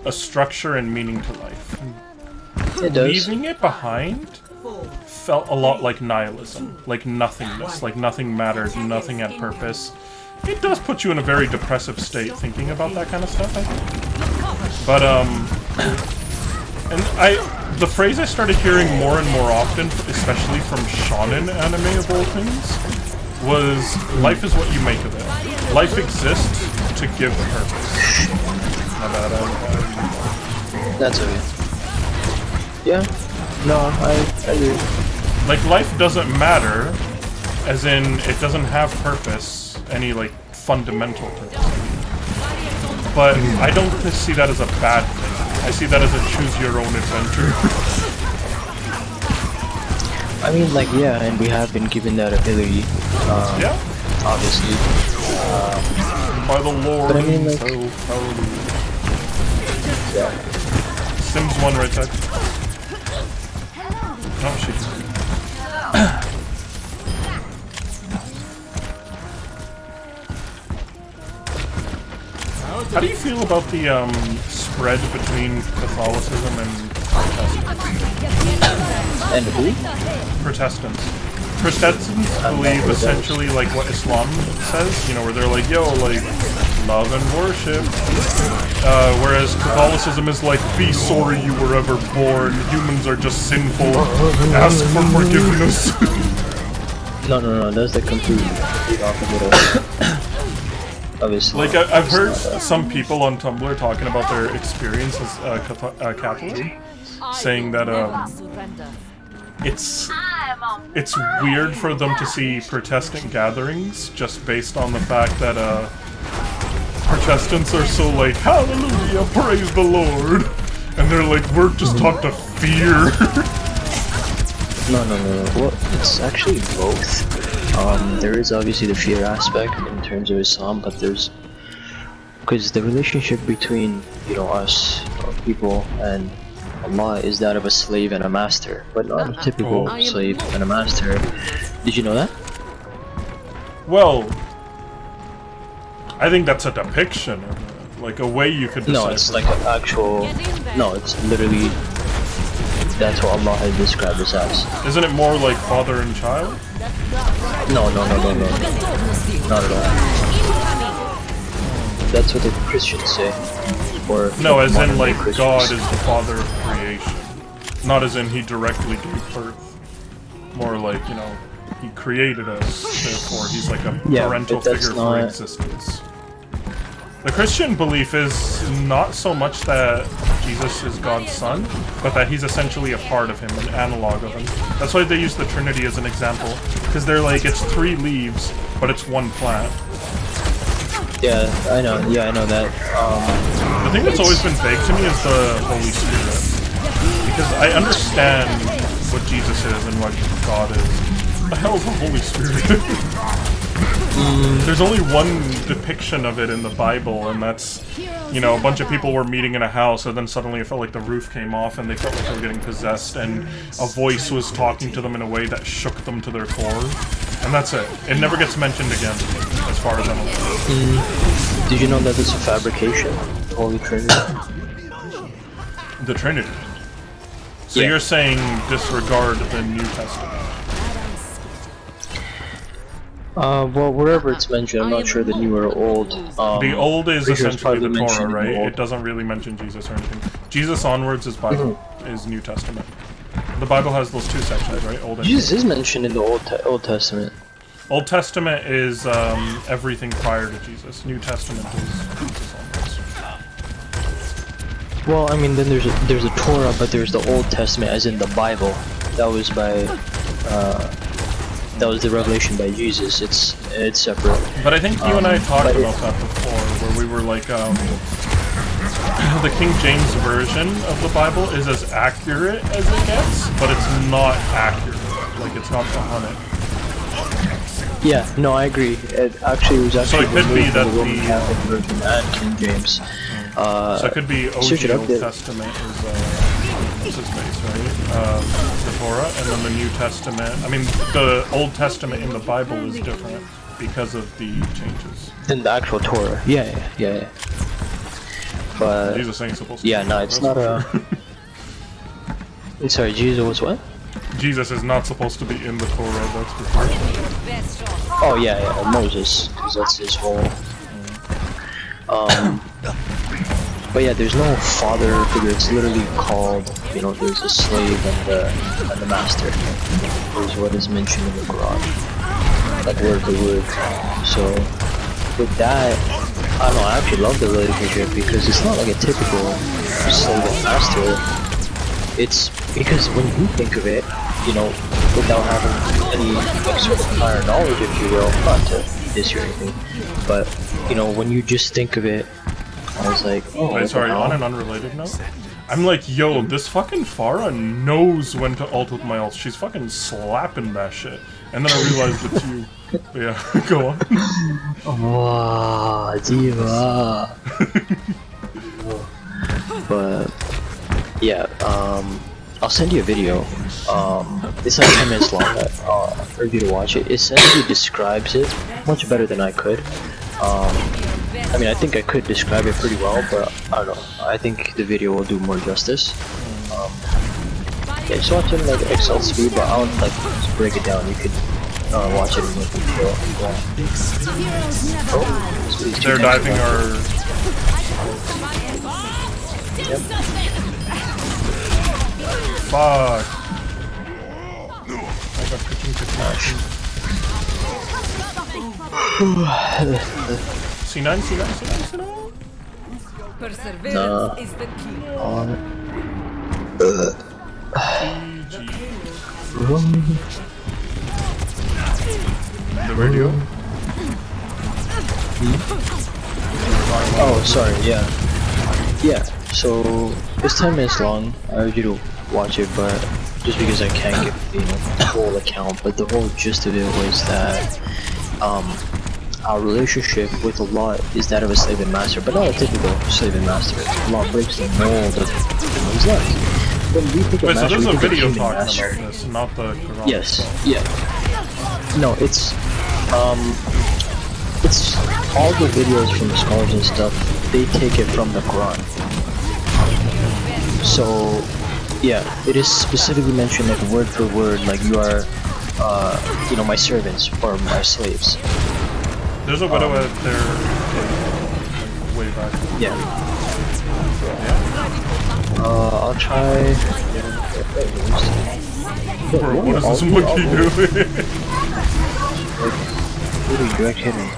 a structure and meaning to life. It does. Leaving it behind felt a lot like nihilism, like nothingness, like nothing mattered, nothing had purpose. It does put you in a very depressive state thinking about that kind of stuff, I think. But and the phrase I started hearing more and more often, especially from shonen anime of all things, was life is what you make of it. Life exists to give purpose. My bad, That's okay. Yeah. No, I agree. like life doesn't matter, as in it doesn't have purpose, any like fundamental purpose. But I don't see that as a bad thing. I see that as a choose your own adventure. I mean, like, yeah, and we have been given that ability, Yeah, obviously. by the Lord. But I mean, like- so holy. Yeah. Sims 1 right side. Oh, shit. How do you feel about the spread between Catholicism and Protestants? And who? Protestants. Protestants believe essentially like what Islam says, you know, where they're like, yo, like, love and worship. Whereas Catholicism is like, be sorry you were ever born, humans are just sinful, ask for forgiveness. No, that's the complete opposite of obviously. Like, I've heard some people on Tumblr talking about their experience as Catholic, saying that surrender. it's weird for them to see Protestant gatherings just based on the fact that Protestants are so like, hallelujah, praise the Lord, and they're like, we're just taught to fear. No. Well, it's actually both. There is obviously the fear aspect in terms of Islam, but there's because the relationship between us people and Allah is that of a slave and a master, but not a typical slave and a master. Did you know that? Well, I think that's a depiction of it, like a way you could decipher. No, it's like an actual. No, it's literally. That's what Allah has described us as. Isn't it more like father and child? No. Not at all. That's what the Christians say. Or No, as in modern-day like Christians. God is the father of creation. Not as in he directly gave birth. More like, he created us, therefore he's like a Yeah, parental but that's figure for not- existence. The Christian belief is not so much that Jesus is God's son, but that he's essentially a part of him, an analog of him. That's why they use the Trinity as an example, because they're like, it's 3 leaves, but it's 1 plant. Yeah, I know. Yeah, I know that. The thing that's always been vague to me is the Holy Spirit. Because I understand what Jesus is and what God is. What the hell is the Holy Spirit? There's only one depiction of it in the Bible, and that's, a bunch of people were meeting in a house, and then suddenly it felt like the roof came off, and they felt like they were getting possessed, and a voice was talking to them in a way that shook them to their core. And that's it. It never gets mentioned again, as far as I'm aware. Did you know that it's a fabrication? The Holy Trinity. The Trinity. So Yeah. you're saying disregard the New Testament? Well, wherever it's mentioned, I'm not sure the new or old. The Old is pretty sure it's essentially the probably Torah, mentioned in the right? Old. It doesn't really mention Jesus or anything. Jesus onwards is Bible, is New Testament. The Bible has those 2 sections, right? Old and Jesus is mentioned in the Old Testament. Old Testament is everything prior to Jesus. New Testament is Jesus onwards. Well, I mean, then there's a Torah, but there's the Old Testament, as in the Bible. That was the revelation by Jesus. It's separate. But I think you and I talked about that before, where we were like, the King James version of the Bible is as accurate as it gets, but it's not accurate. Like, it's not 100. Yeah, no, I agree. It actually was actually So it could be that Roman Catholic version and King James. So it could be search it OG up Old there. Testament is what's his face, right? The Torah, and then the New Testament. I mean, the Old Testament in the Bible is different because of the changes. Than the actual Torah. Yeah. But Jesus ain't supposed to. yeah, no, it's not a. Sorry, Jesus was what? Jesus is not supposed to be in the Torah. That's for sure. Oh yeah, Moses, because that's his whole. But yeah, there's no father figure. It's literally called, you know, there's a slave and the master. Is what is mentioned in the Quran, like word for word. So with that, I don't know. I actually love the relationship because it's not like a typical slave and master. It's because when you think of it, you know, without having any like, sort of prior knowledge, if you will, not to diss you or anything, but you know, when you just think of it, I was like, oh. Wait, sorry, on an unrelated note, I'm like, yo, this fucking Farah knows when to ult with my ult. She's fucking slapping that shit, and then I realized it's you. But yeah, go on. Oh, diva. But yeah, I'll send you a video. It's like 10 minutes long for you to watch it. It essentially describes it much better than I could. I mean, I think I could describe it pretty well, but I don't know. I think the video will do more justice. Yeah, just watch it in like Excel speed, but I'll like just break it down. You could watch it in more detail if you want. Oh, They're diving our. Yep. Fuck. I got C9, C9. Perseverance is the key. The radio? Oh, sorry, yeah. Yeah, so it's 10 minutes long. I urge you to watch it, but just because I can't give the whole account, but the whole gist of it was that our relationship with Allah is that of a slave and master, but not a typical slave and master. Allah breaks the mold of one's life. When we think of Wait, so master, there's we a think of video human talking master. about this, not the Quran. Yes, yeah. No, it's all the videos from scholars and stuff, they take it from the Quran. So, yeah, it is specifically mentioned like word for word, like you are, you know, my servants or my slaves. There's a widow out there, way back. Yeah. I'll try. Bro, what is this monkey doing? Really direct hitting.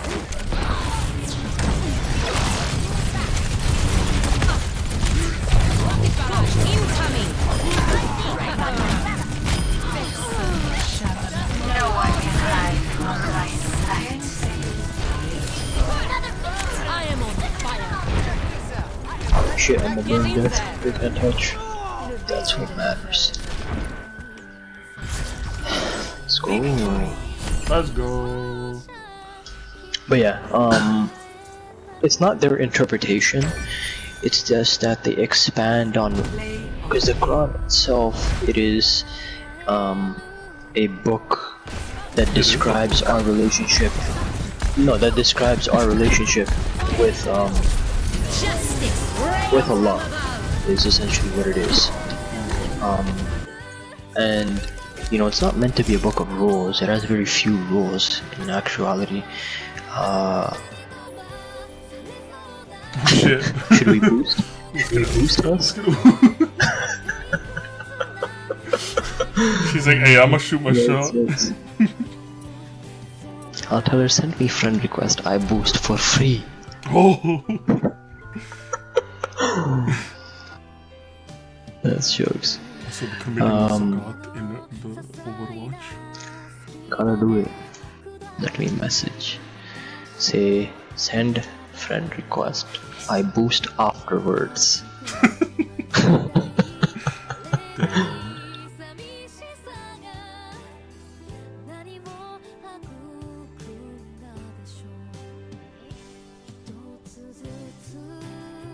Shit, I'm a burn death. They can't touch. That's what matters. Let's go. Let's go. But yeah, it's not their interpretation. It's just that they expand on, because the Quran itself, it is a book that describes our relationship. No, that describes our relationship with Allah. Is essentially what it is. And you know, it's not meant to be a book of rules. It has very few rules in actuality. Shit. Should we boost? Should we boost us? She's like, hey, I'ma shoot my shot. Yes. I'll tell her, send me friend request. I boost for free. Oh. That's jokes. So the comedian was a god in the Overwatch. Gotta do it. Let me message. Say, send Friend request. I boost afterwards.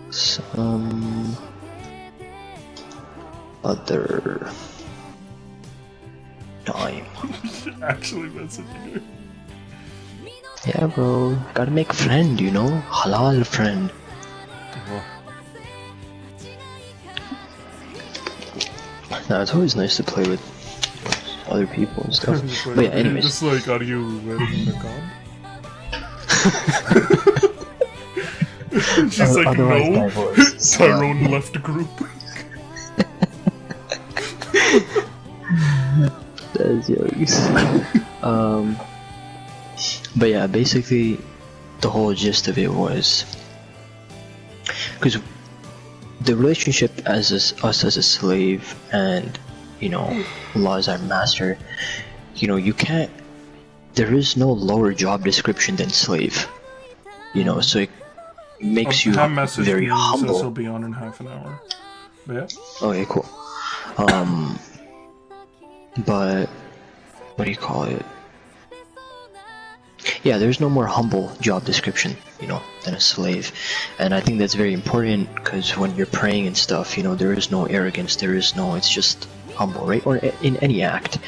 Some other time. Actually messaging her. Yeah, bro. Gotta make a friend, you know? Halal friend. Nah, it's always nice to play with other people and stuff. But yeah, anyways. Just like, are you wearing a gun? She's like, no. Tyrone left group. That's jokes. But yeah, basically, the whole gist of it was because the relationship as us as a slave and Allah as our master, you can't. There is no lower job description than slave. So it makes you very humble. This will be on in half an hour. But yeah. Okay, cool. But what do you call it? Yeah, there's no more humble job description, than a slave. And I think that's very important because when you're praying and stuff, there is no arrogance, it's just humble, right? Or in any act,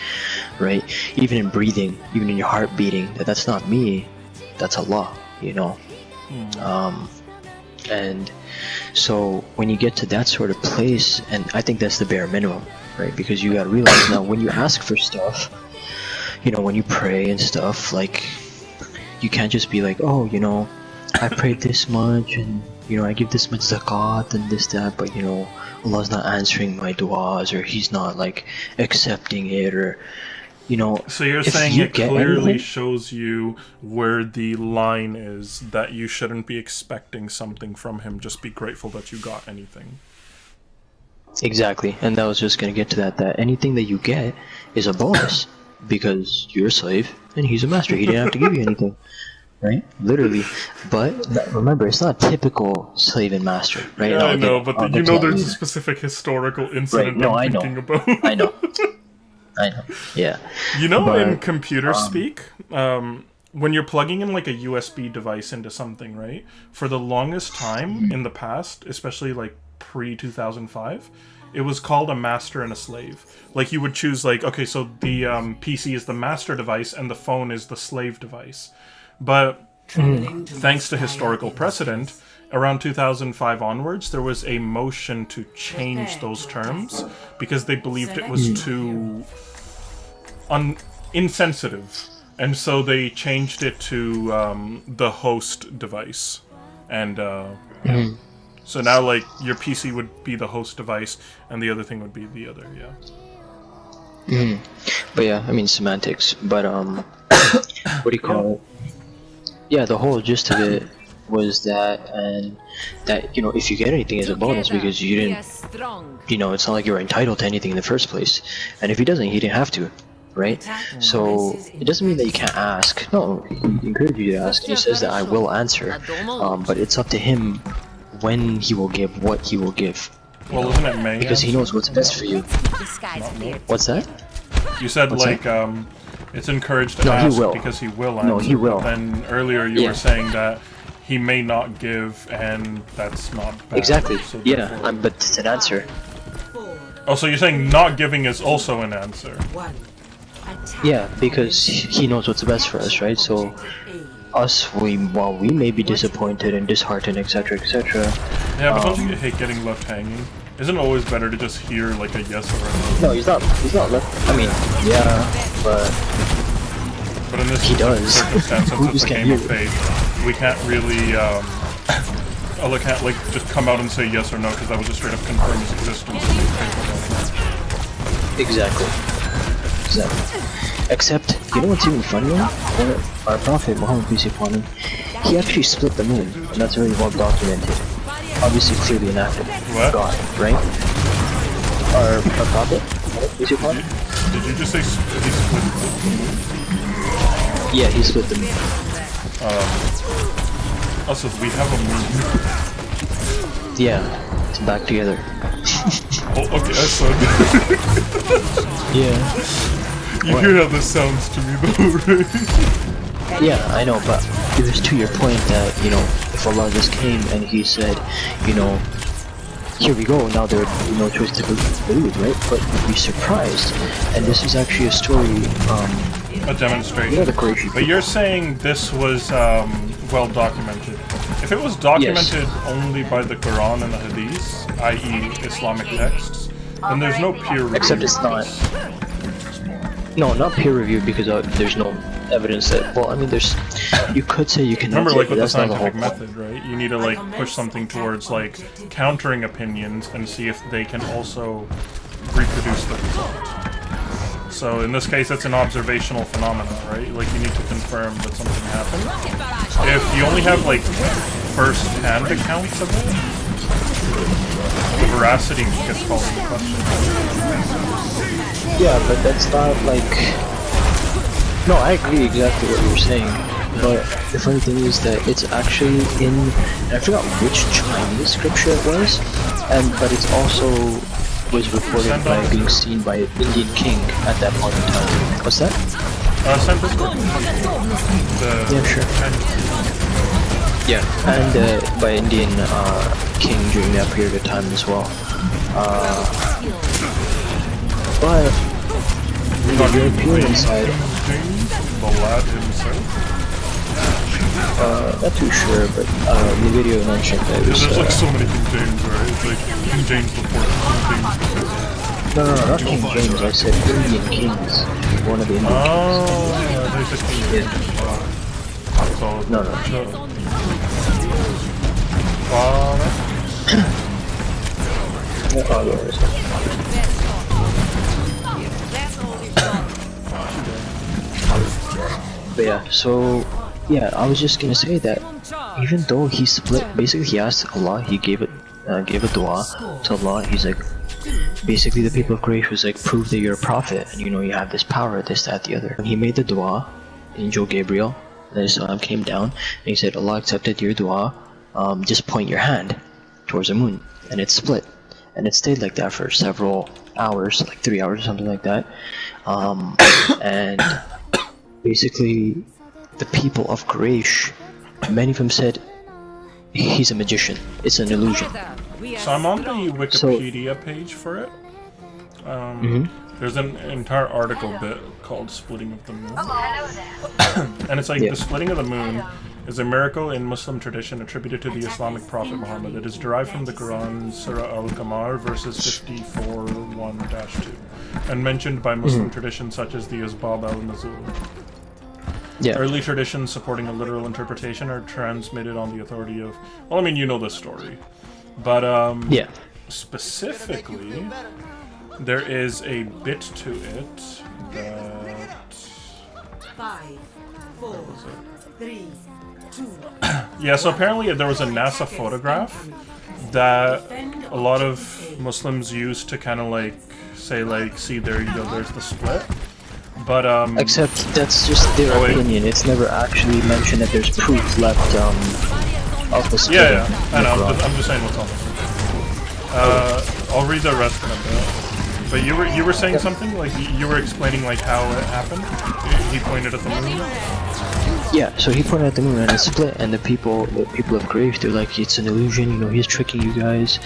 right? Even in breathing, even in your heart beating, that's not me, that's Allah, And so when you get to that sort of place, and I think that's the bare minimum, right? Because you gotta realize now when you ask for stuff, when you pray and stuff, like, you can't just be like, oh, I prayed this much and I give this much zakat and this, that, but Allah's not answering my du'as, or He's not like accepting it, or So you're saying it clearly shows you where the line is that you shouldn't be expecting something from Him, just be grateful that you got anything. Exactly, and that was just gonna get to that anything that you get is a bonus because you're a slave and He's a master. He didn't have to give you anything, right? Literally. But remember, it's not typical slave and master, right? Yeah, I know, but there's a specific historical incident I'm thinking about. I know. Yeah. In computer speak, when you're plugging in like a USB device into something, right? For the longest time in the past, especially like pre-2005, it was called a master and a slave. Like you would choose like, okay, so the PC is the master device and the phone is the slave device. But thanks to historical precedent, around 2005 onwards, there was a motion to change those terms because they believed it was too insensitive. And so they changed it to the host device. And so now, like, your PC would be the host device, and the other thing would be the other, yeah. But yeah, I mean, semantics. But, what do you call it? Yeah, the whole gist of it was that, and that, if you get anything as a bonus because you didn't, it's not like you're entitled to anything in the first place. And if he doesn't, he didn't have to, right? So, it doesn't mean that you can't ask. No, he encourages you to ask. He says that I will answer, but it's up to him when he will give, what he will give. Well, isn't it May? Because he knows what's best for you. What's that? You said, it's encouraged to ask because he will answer. No, he will. But then earlier you were saying that he may not give, and that's not bad. Exactly. So but it's an answer. Oh, so you're saying not giving is also an answer? Yeah, because he knows what's best for us, right? So, while we may be disappointed and disheartened, etc., etc. Yeah, but don't you hate getting left hanging? Isn't it always better to just hear like a yes or a no? No, he's not left. I mean, yeah, but in this circumstance, since it's a game of fate, we can't really Allah can't like just come out and say yes or no, because that would just straight up confirm his existence. Exactly. Except, you know what's even funnier? Our Prophet Muhammad, peace be upon him, he actually split the moon, and that's very well documented. Obviously, clearly enacted. God, right? Our Prophet, peace be upon him. Did you just say he split the moon? Yeah, he split the moon. Also, we have a moon. Yeah, it's back together. Oh, okay, I saw it. Yeah. You hear how this sounds to me though, right? Yeah, I know, but it was to your point that, you know, if Allah just came and he said, you know, here we go, now there would be no choice to believe, right? But you'd be surprised. And this is actually a story, A demonstration. you know, the Quraysh. But you're saying this was well documented. If it was documented only by the Quran and the Hadith, i.e. Islamic texts, then there's no peer review. Except it's not. No, not peer reviewed because there's no evidence that. Well, I mean, there's. You could say you can. Remember, like with the that's not the whole scientific point. method, right? You need to like push something towards like countering opinions and see if they can also reproduce the result. So in this case, it's an observational phenomenon, right? Like you need to confirm that something happened. If you only have like first-hand accounts of it, the veracity gets called into question. Yeah, but that's not like. No, I agree exactly what you're saying. But the funny thing is that it's actually in. I forgot which Chinese scripture it was, but it's also was reported by being seen by an Indian king at that point in time. What's that? Send this quick. Yeah, sure. Yeah, and by Indian king during that period of time as well. But the European side, The lad himself. not too sure, but the video mentioned that it was. There's like so many King James, right? It's like King James the Fourth, King James the Fifth. No, not King James. I said Indian kings. One of the Indian kings. Oh, there's a King James. So, No. But yeah, so yeah, I was just gonna say that even though he split, basically he asked Allah, he gave a dua to Allah. He's like, basically the people of Quraysh was like, prove that you're a prophet and you know you have this power, this, that, the other. When he made the dua, Angel Gabriel, came down and he said, Allah accepted your dua. Just point your hand towards the moon, and it split, and it stayed like that for several hours, like 3 hours or something like that. And basically, the people of Quraysh, many of them said, he's a magician, it's an illusion. So I'm on the Wikipedia page for it. There's an entire article bit called Splitting of the Moon. And it's like, the splitting of the moon is a miracle in Muslim tradition attributed to the Islamic prophet Muhammad. It is derived from the Quran, Surah Al-Qamar, verses 54:1-2, and mentioned by Muslim traditions such as the Asbab al-Nuzul. Yeah. Early traditions supporting a literal interpretation are transmitted on the authority of... Well, I mean, you know the story. But, Yeah. specifically, there is a bit to it that... 5, 4, 3, 2. Yeah, so apparently there was a NASA photograph that a lot of Muslims used to kind of like say like, see, there you go, there's the split. But Except that's just their opinion. It's never actually mentioned that there's proof left of the split. yeah, I know. I'm just saying what's on it. I'll read the rest in a bit. But you were saying something, like you were explaining like how it happened. He pointed at the moon. Yeah, so he pointed at the moon and it split, and the people of Quraysh, they're like, it's an illusion, you know, he's tricking you guys.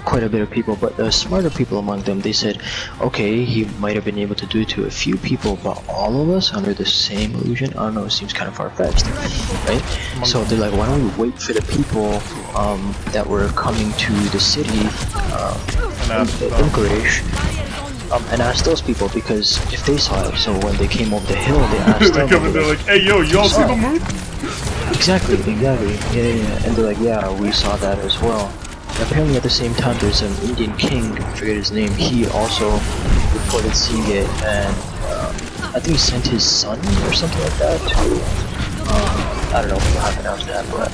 Quite a bit of people, but the smarter people among them, they said, okay, he might have been able to do it to a few people, but all of us under the same illusion? I don't know, it seems kind of far-fetched, right? So they're like, why don't we wait for the people that were coming to the city in Quraysh, and ask those people, because if they saw it, so when they came over the hill, they asked them. They come and they're like, hey yo, you all see the moon? Exactly, yeah. And they're like, yeah, we saw that as well. And apparently at the same time, there's an Indian king, I forget his name, he also reported seeing it, and I think he sent his son or something like that to, I don't know how to pronounce that, but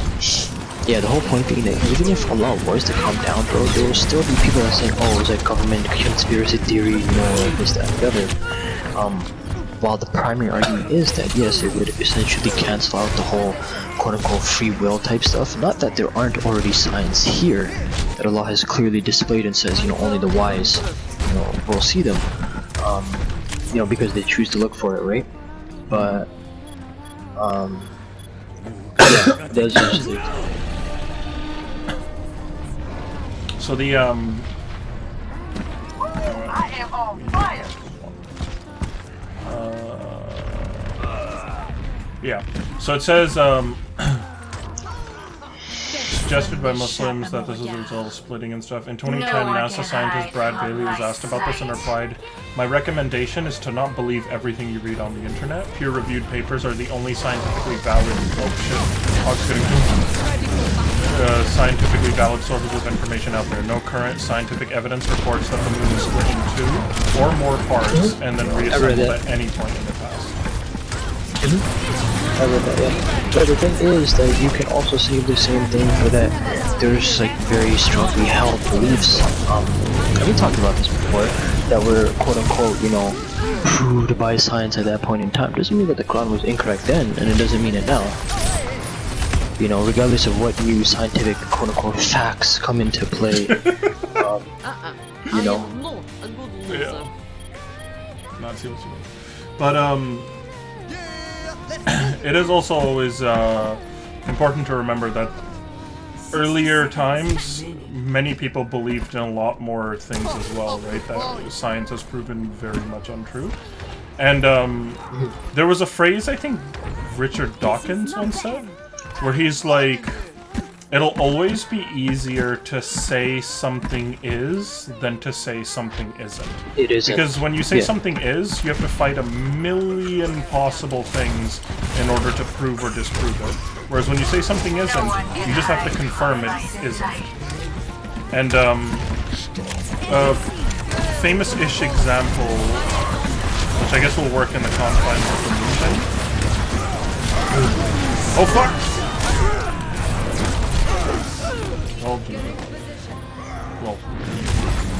yeah, the whole point being that even if Allah was to come down, bro, there will still be people that say, oh, it's like government conspiracy theory, you know, this, that, and the other. while the primary argument is that yes, it would essentially cancel out the whole quote-unquote free will type stuff, not that there aren't already signs here that Allah has clearly displayed and says, you know, only the wise, you know, will see them, you know, because they choose to look for it, right? But yeah, that's just it. So the I am on fire. yeah. So it says suggested by Muslims that this is a result of splitting and stuff. In 2010, NASA scientist Brad Bailey was asked about this and replied, "My recommendation is to not believe everything you read on the internet. Peer-reviewed papers are the only scientifically valid scientifically valid sources of information out there. No current scientific evidence reports that the moon is split in two or more parts and then reassembled at any point in the past." I read that, yeah. But the thing is that you can also say the same thing for that there's like very strongly held beliefs, and we talked about this before, that were quote unquote, you know, proved by science at that point in time. Doesn't mean that the Quran was incorrect then, and it doesn't mean it now. You know, regardless of what new scientific quote unquote facts come into play, you know. Yeah. Not see what you mean. But it is also always important to remember that earlier times, many people believed in a lot more things as well, right? That science has proven very much untrue. And there was a phrase I think Richard Dawkins once said, where he's like, it'll always be easier to say something is than to say something isn't. It isn't. Because when you say something is, you have to fight a million possible things in order to prove or disprove it. Whereas when you say something isn't, you just have to confirm it isn't. And a famous-ish example, which I guess will work in the confines of the moon thing. Oh fuck! Well,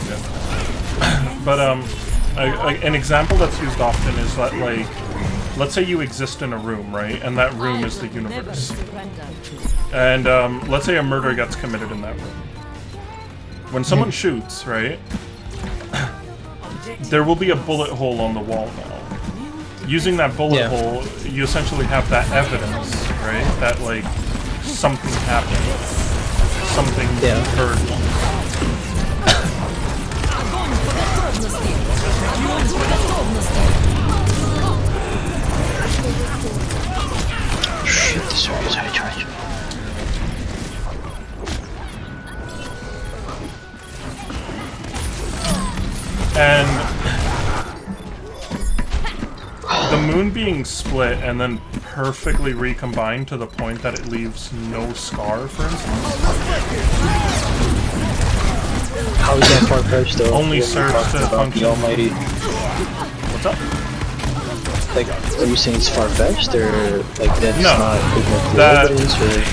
yeah. But an example that's used often is that, like, let's say you exist in a room, right? And that room is the universe. And let's say a murder gets committed in that room. When someone shoots, right? There will be a bullet hole on the wall now. Using that bullet hole, you essentially have that evidence, right? That, like, something happened. Something occurred. Shit, sorry, charge. And the moon being split and then perfectly recombined to the point that it leaves no scar, for instance. How is that far-fetched though? Only serves to function. The Almighty. What's up? Like, are you saying it's far-fetched, or like that's not that evidence, or?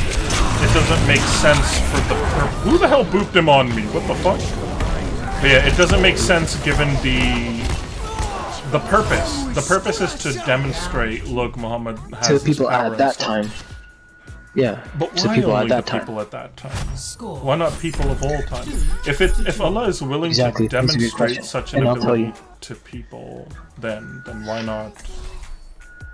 It doesn't make sense for the who the hell booped him on me? What the fuck? But yeah, it doesn't make sense given the purpose. The purpose is to demonstrate, look, Muhammad has to people power at that stuff. time. Yeah. But to why people only at that the time. people at that time? Why not people of all time? If Allah is willing to demonstrate such an ability to people, then why not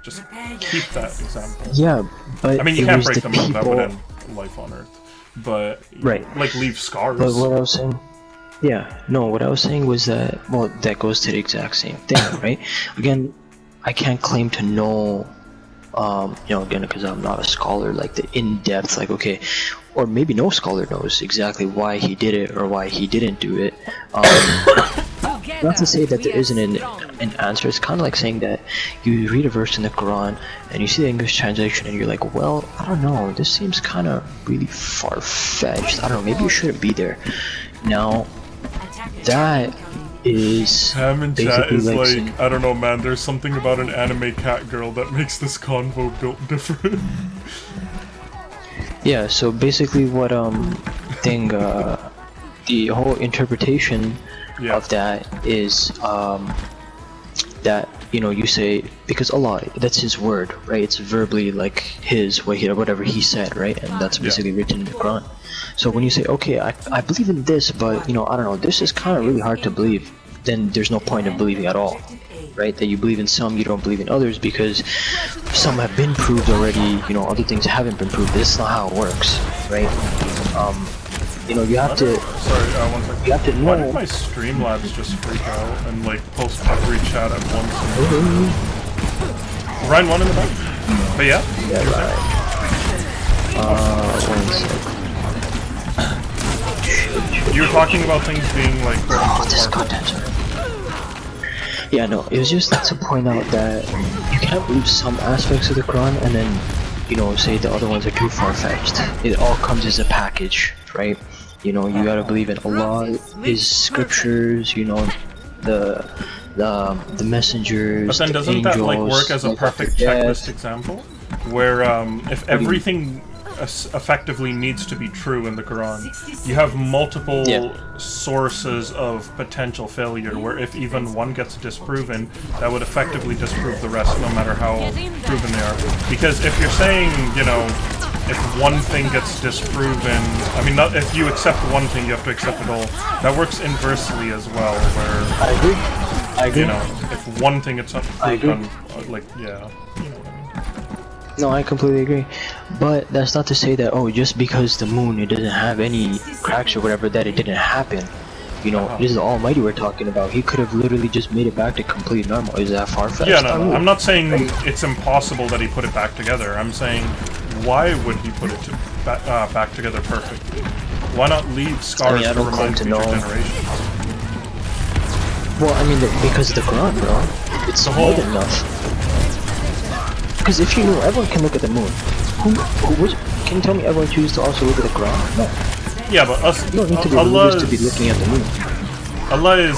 just keep that example? Yeah, but I mean, you can't break them up. That would end life on Earth. But like leave scars. But what I was saying. Yeah, no, what I was saying was that, well, that goes to the exact same thing, right? Again, I can't claim to know, you know, again, because I'm not a scholar, like the in-depth, like, okay, or maybe no scholar knows exactly why he did it or why he didn't do it. Not to say that there isn't an answer, it's kind of like saying that you read a verse in the Quran and you see the English translation and you're like, well, I don't know, this seems kind of really far-fetched, I don't know, maybe you shouldn't be there. Now, that is Ham in chat is like like, I don't know, man, there's something about an anime Catgirl that makes this convo built different. Yeah, so basically what the whole interpretation of that is that, you know, you say, because Allah, that's his word, right? It's verbally like his, whatever he said, right? And that's basically written in the Quran. So when you say, okay, I believe in this, but, you know, I don't know, this is kind of really hard to believe, then there's no point in believing at all, right? That you believe in some, you don't believe in others, because some have been proved already, you know, other things haven't been proved. This is not how it works, right? You know, you have to... Sorry, 1 second. You have to know... Why did my Streamlabs just freak out and, like, post every chat at once? Ryan 1 in the back? But yeah? Yeah, right. 1 sec. You were talking about things being, like, this content. Yeah, no, it was just to point out that you can't believe some aspects of the Quran and then, you know, say the other ones are too far-fetched. It all comes as a package, right? You know, you gotta believe in Allah, His scriptures, you know, the messengers, but then doesn't angels, that, like, work as a perfect checklist example? Where, if everything effectively needs to be true in the Quran, you have multiple sources of potential failure, where if even one gets disproven, that would effectively disprove the rest, no matter how proven they are. Because if you're saying, you know, if one thing gets disproven, I mean, not if you accept one thing, you have to accept it all. That works inversely as well, where I agree. You know, if one thing gets proven, like, yeah, you know what I mean. No, I completely agree. But that's not to say that, oh, just because the moon, it doesn't have any cracks or whatever, that it didn't happen. You know, this is the Almighty we're talking about. He could have literally just made it back to complete normal. Is that far-fetched? Yeah, no, I'm not saying it's impossible that he put it back together. I'm saying, why would he put it back together perfectly? Why not leave scars to remind future generations? Well, I mean, because of the Quran, bro. It's more than enough. Because if you knew, everyone can look at the moon. Can you tell me everyone chooses to also look at the Quran? No. Yeah, but us, you don't need to be religious to be looking at the moon. Allah is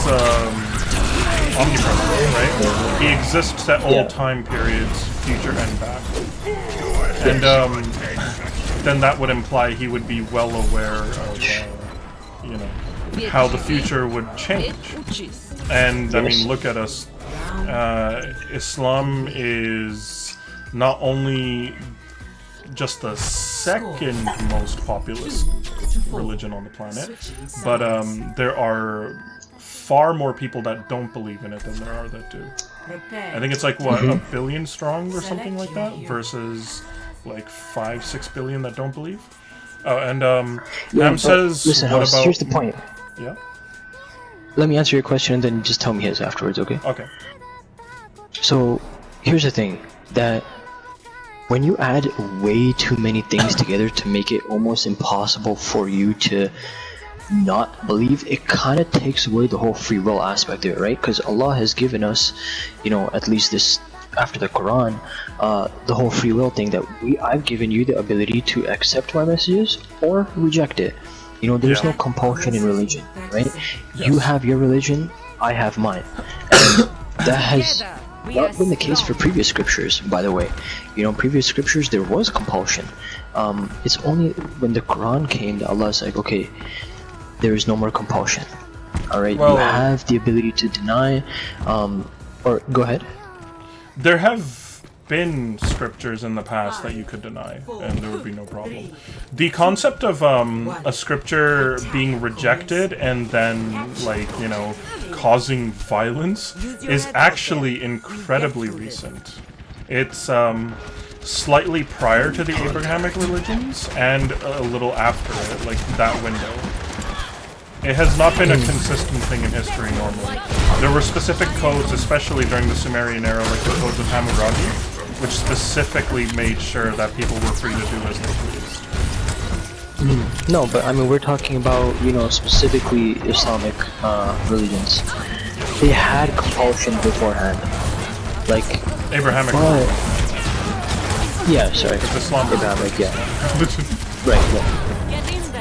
omnipresent, right? He exists at all time periods, future and back. And then that would imply he would be well aware of, you know, how the future would change. And I mean, look at us. Islam is not only just the second most populous religion on the planet, but there are far more people that don't believe in it than there are that do. I think it's like, what, a billion strong or something like that, versus like 5-6 billion that don't believe. Oh, and Ham says, listen, what about... here's the point. Yeah? Let me answer your question and then just tell me his afterwards, okay? Okay. So, here's the thing, that when you add way too many things together to make it almost impossible for you to not believe, it kind of takes away the whole free will aspect of it, right? Because Allah has given us, you know, at least this, after the Quran, the whole free will thing, that I've given you the ability to accept my messages or reject it. You know, there's no compulsion in religion, right? You have your religion, I have mine. And that has not been the case for previous scriptures, by the way. You know, previous scriptures, there was compulsion. It's only when the Quran came that Allah's like, okay, there is no more compulsion. Alright, you have the ability to deny, or go ahead. There have been scriptures in the past that you could deny, and there would be no problem. The concept of a scripture being rejected and then, like, you know, causing violence is actually incredibly recent. It's slightly prior to the Abrahamic religions and a little after it, like that window. It has not been a consistent thing in history normally. There were specific codes, especially during the Sumerian era, like the codes of Hammurabi, which specifically made sure that people were free to do as they pleased. No, but I mean, we're talking about, you know, specifically Islamic religions. They had compulsion beforehand. Like, Abrahamic. Yeah, sorry. It's Islam. Abrahamic, yeah.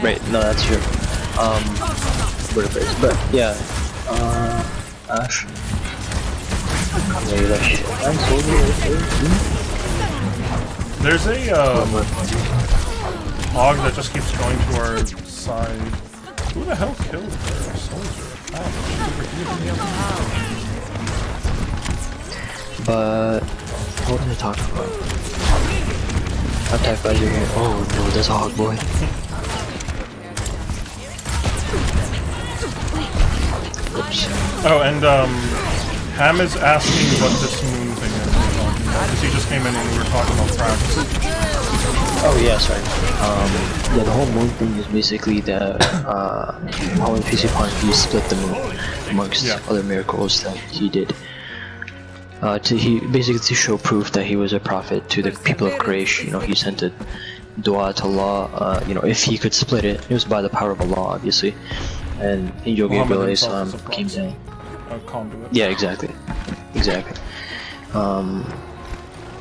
Right, no, that's true. But yeah, Ash. There's a hog that just keeps going to our side. Who the hell killed their soldier? But what was I talking about? Attack by here. Oh no, that's a hog boy. Oops. Oh, and Ham is asking what this moon thing is we're talking about, because he just came in and we were talking about cracks. Oh yeah, sorry. Yeah, the whole moon thing is basically that how in PC Punk he split the moon amongst other miracles that he did. He basically to show proof that he was a prophet to the people of Quraysh. You know, he sent a dua to Allah. You know, if he could split it, it was by the power of Allah, obviously. And Angel Gabriel came down. Conduit. Yeah, exactly.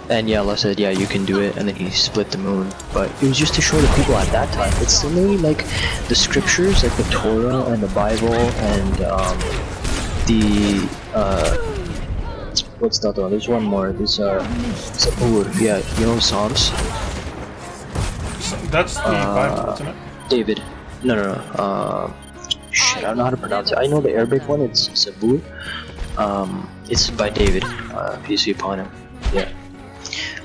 And yeah, Allah said, yeah, you can do it, and then he split the moon. But it was just to show the people at that time. It's similarly like the scriptures, like the Torah and the Bible, and what's the other one? There's one more. There's Zabur. Yeah, you know Psalms? So that's the Bible, isn't it? David. No. Shit, I don't know how to pronounce it. I know the Arabic one. It's Zabur. It's by David. Peace be upon him. Yeah.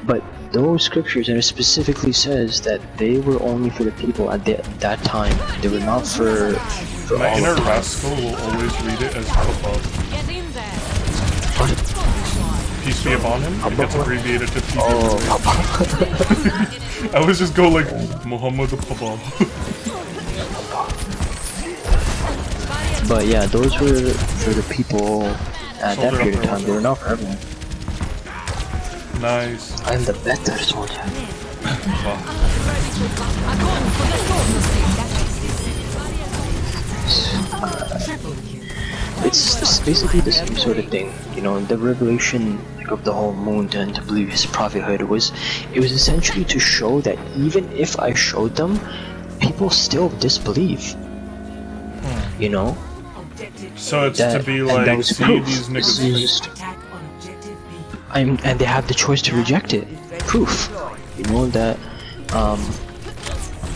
But those scriptures, and it specifically says that they were only for the people at that time. They were not for My all inner of time. rascal will always read it as Pabab. What? Peace be upon him. It gets abbreviated to PB. Oh, I always just go like Muhammad Pabab. But yeah, those were for the people at that period of time. They were not for everyone. Nice. I'm the better soldier. It's basically the same sort of thing, you know. The revelation of the whole moon and to believe his prophethood was essentially to show that even if I showed them, people still disbelieve. You know. So it's to be like, see proof. these niggas. And they have the choice to reject it. Proof. You know that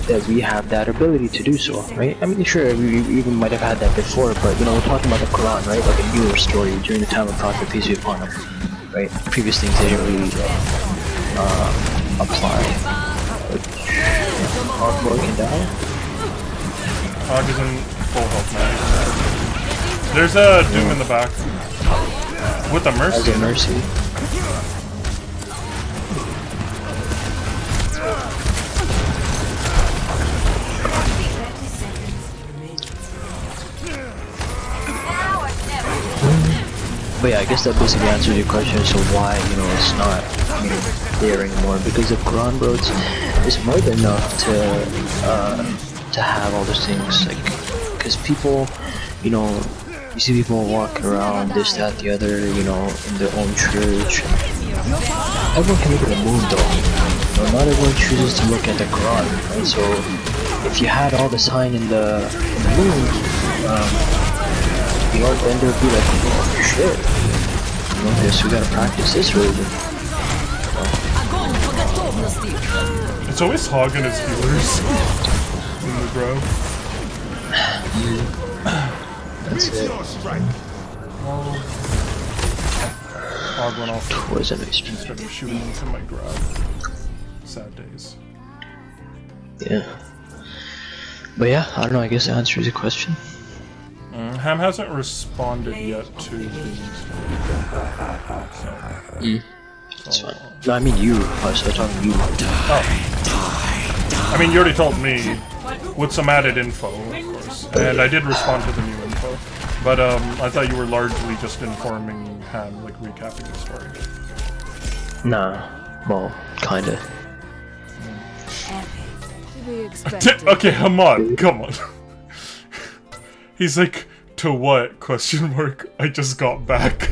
that we have that ability to do so, right? I mean, sure, we even might have had that before, but you know, we're talking about the Quran, right? Like a newer story during the time of Prophet peace be upon him, right? Previous things they didn't really apply. Hog boy can die. Hog is in full health, man. There's a Doom in the back with a mercy. As a mercy. But yeah, I guess that basically answers your question. So why, you know, it's not, you know, there anymore? Because the Quran, bro, it's more than enough to have all those things. Like, because people, you know, you see people walking around this, that, the other, you know, in their own church. Everyone can look at the moon, though. You know, not everyone chooses to look at the Quran, right? So if you had all the sign in the moon, you know, then they'll be like, oh shit, you know, this, we gotta practice this religion. It's always Hog and his healers in the bro. That's it. Hog went off Towards an extreme. instead of shooting into my grab. Sad days. Yeah. But yeah, I don't know, I guess that answers the question. Ham hasn't responded yet to these. That's fine. No, I mean you. I was talking to you. Oh. I mean, you already told me with some added info, of course. And I did respond to the new info. But I thought you were largely just informing Ham, like recapping the story. Nah. Well, kinda. Okay, Hamad, come on. He's like, to what? Question mark. I just got back.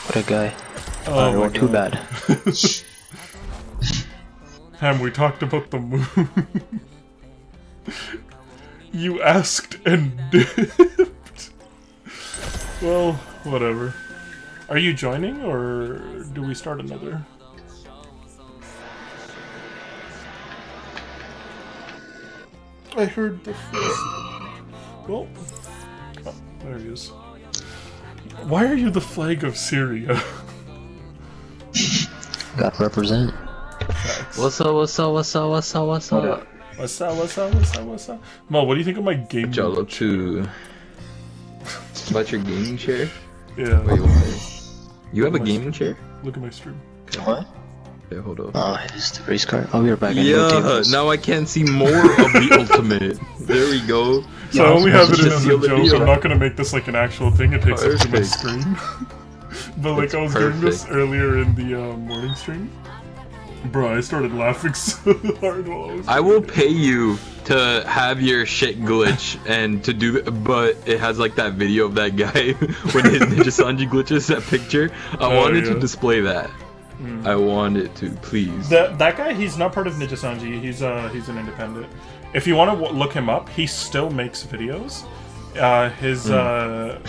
What a guy. Oh my well, too God. bad. Ham, we talked about the moon. You asked and dipped. Well, whatever. Are you joining, or do we start another? I heard the first. Well, oh, there he is. Why are you the flag of Syria? Gotta represent. What's up? What's up? What's up? Mo, what do you think of my game? Y'all up to? About your gaming chair? Yeah. Wait, what? You have a gaming chair? Look at my stream. What? Yeah, hold up. Oh, it's the race car. Oh, we're back. Yeah, now I can see more of the ultimate. There we go. So I only have it in Just as a seal the joke. deal. I'm not gonna make this like an actual thing. It takes up too much Perfect. screen. But like It's I was doing this perfect. earlier in the morning stream. Bro, I started laughing so hard while I was. I will pay you to have your shit glitch and to do but it has like that video of that guy when his Ninja Sanji glitches that picture. I wanted to display that. I want it to, please. That guy, he's not part of Ninja Sanji. He's an independent. If you want to look him up, he still makes videos. His I'm not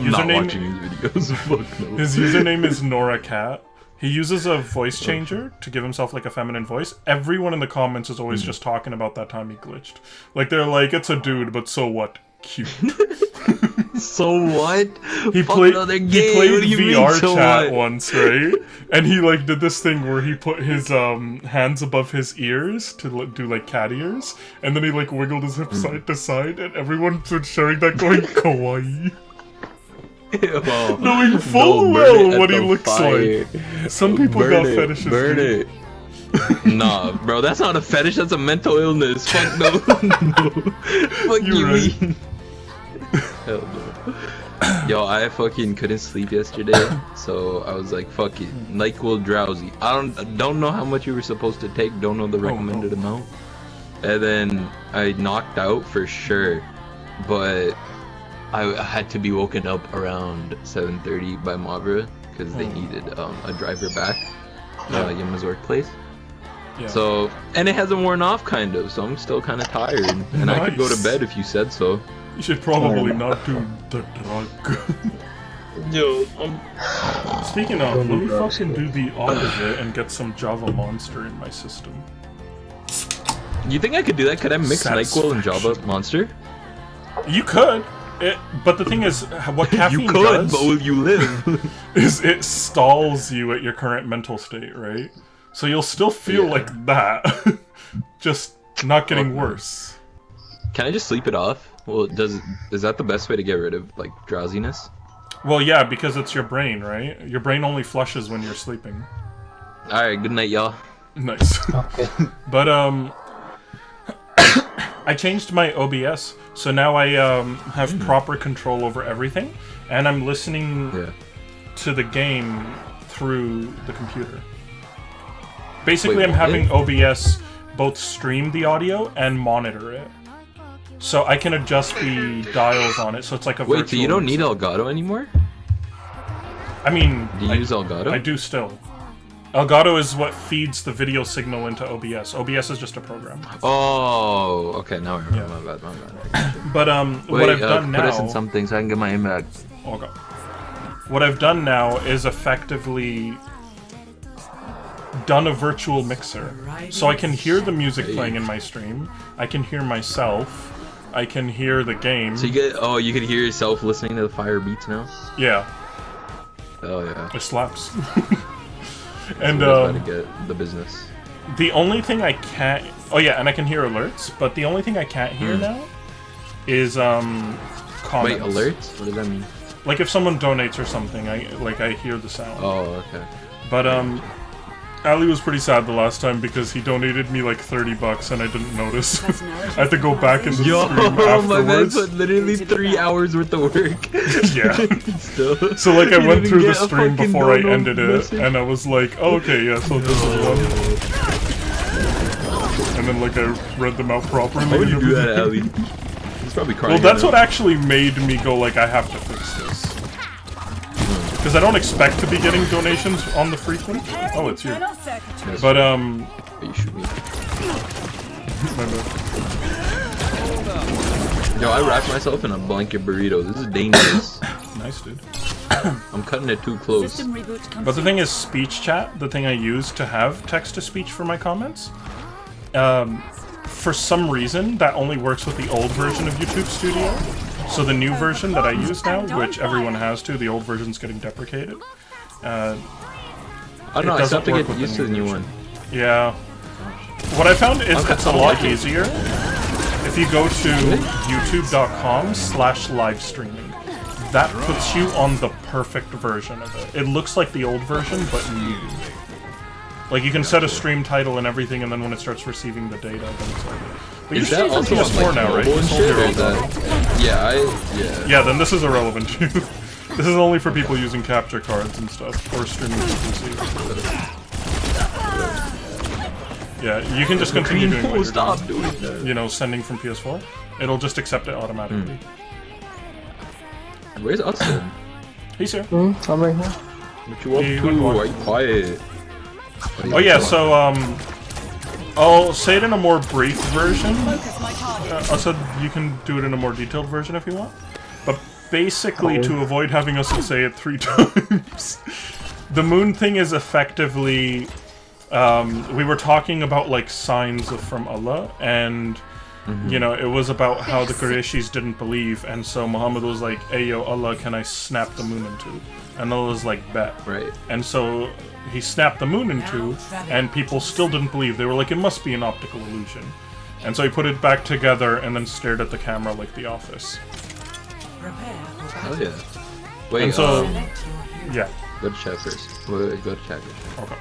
username- watching his videos. Fuck no. His username is Nora Cat. He uses a voice changer to give himself like a feminine voice. Everyone in the comments is always just talking about that time he glitched. Like they're like, it's a dude, but so what? Cute. So what? He Fuck played another he game. played What do you mean, VR so chat what? once, right? And he like did this thing where he put his hands above his ears to do like cat ears, and then he like wiggled his hips side to side, and everyone was sharing that going kawaii. Well, Knowing full no, burn well it at what he the looks fire. like. Some people got fetishes. Burn dude. it. Nah, bro, that's not a fetish. That's a mental illness. Fuck no. No. Fuck You're you right. mean? Hell no. Yo, I fucking couldn't sleep yesterday, so I was like, fuck it. NyQuil drowsy. I don't know how much you were supposed to take. Don't know the recommended amount. And then I knocked out for sure, but I had to be woken up around 7:30 by Mavra because they needed a driver back Yama's workplace. Yeah. So, and it hasn't worn off kind of, so I'm still kind of tired. And I could go to Nice. bed if you said so. You should probably not do the drug. Yo, Speaking of, let me fucking do the opposite and get some Java Monster in my system. you think I could do that? Could I mix NyQuil and Satisfaction. Java Monster? You could, but the thing is, what caffeine You could, does but will you live? is it stalls you at your current mental state, right? So you'll still feel like that, just not getting worse. Can I just sleep it off? Well, is that the best way to get rid of like drowsiness? Well, yeah, because it's your brain, right? Your brain only flushes when you're sleeping. All right, good night, y'all. Nice. But I changed my OBS, so now I have proper control over everything, and I'm listening to the game through the computer. Basically, Wait, I'm having what? OBS both stream the audio and monitor it. So I can adjust the dials on it, so it's like a Wait, virtual so you don't need mixer. Elgato anymore? I mean, Do you use Elgato? I do still. Elgato is what feeds the video signal into OBS. OBS is just a program. Oh, okay, now I remember. Yeah. My bad. But Wait, what I've done put now... us in something so I can get my impact. Oh god. What I've done now is effectively done a virtual mixer. So I can hear the music playing in my stream, I can hear myself, I can hear the game. So you can hear yourself listening to the fire beats now? Yeah, Oh yeah. it slaps. And And to get the business. the only thing I can't... Oh yeah, and I can hear alerts, but the only thing I can't hear now is comments. Wait, alerts? What does that mean? Like if someone donates or something, I hear the sound. Oh, okay. But Ali was pretty sad the last time because he donated me like $30 and I didn't notice. I had to go back in the stream my man afterwards. put literally 3 hours worth of work. Yeah. Still. So like I You went didn't through the get a stream fucking before I dono ended it, message? and I was like, oh, okay, yeah, so this is one. And then like I read them out properly. Why would you and do that, everything. Ali? He's probably crying. Well, that's right what actually made me go like, I have to fix this. Because I don't expect to be getting donations on the frequent. Oh, it's you. But now. You shoot me. my bad. Yo, I wrapped myself in a blanket burrito. This is dangerous. Nice, dude. I'm cutting it too close. But the thing is, speech chat, the thing I use to have text-to-speech for my comments, for some reason, that only works with the old version of YouTube Studio. So the new version that I use now, which everyone has to, the old version's getting deprecated. Oh no, I still have to get used to the new one. Yeah. What I found is it's a lot easier if you go to youtube.com/livestreaming. That puts you on the perfect version of it. It looks like the old version, but new. Like, you can set a stream title and everything, and then when it starts receiving the data, then it's like... But you stream from PS4 now, right? Yeah, then this is irrelevant to you. This is only for people using capture cards and stuff, or streaming to PC. Yeah, you can just continue doing what you're doing. You know, sending from PS4. It'll just accept it automatically. Where's Austin? He's here. I'm right here. What you up to? Why you quiet? Oh yeah, so I'll say it in a more brief version. Also, you can do it in a more detailed version if you want. But basically, to avoid having us say it 3 times, the moon thing is effectively... we were talking about like signs from Allah, and you know, it was about how the Qurayshis didn't believe, and so Muhammad was like, "Hey yo, Allah, can I snap the moon in two?" And Allah was like, "Bet." Right. And so he snapped the moon in two, and people still didn't believe. They were like, "It must be an optical illusion." And so he put it back together and then stared at the camera like The Office. Oh yeah. Wait. And so, yeah. Go to chat first. Wait, go to chat first. Okay.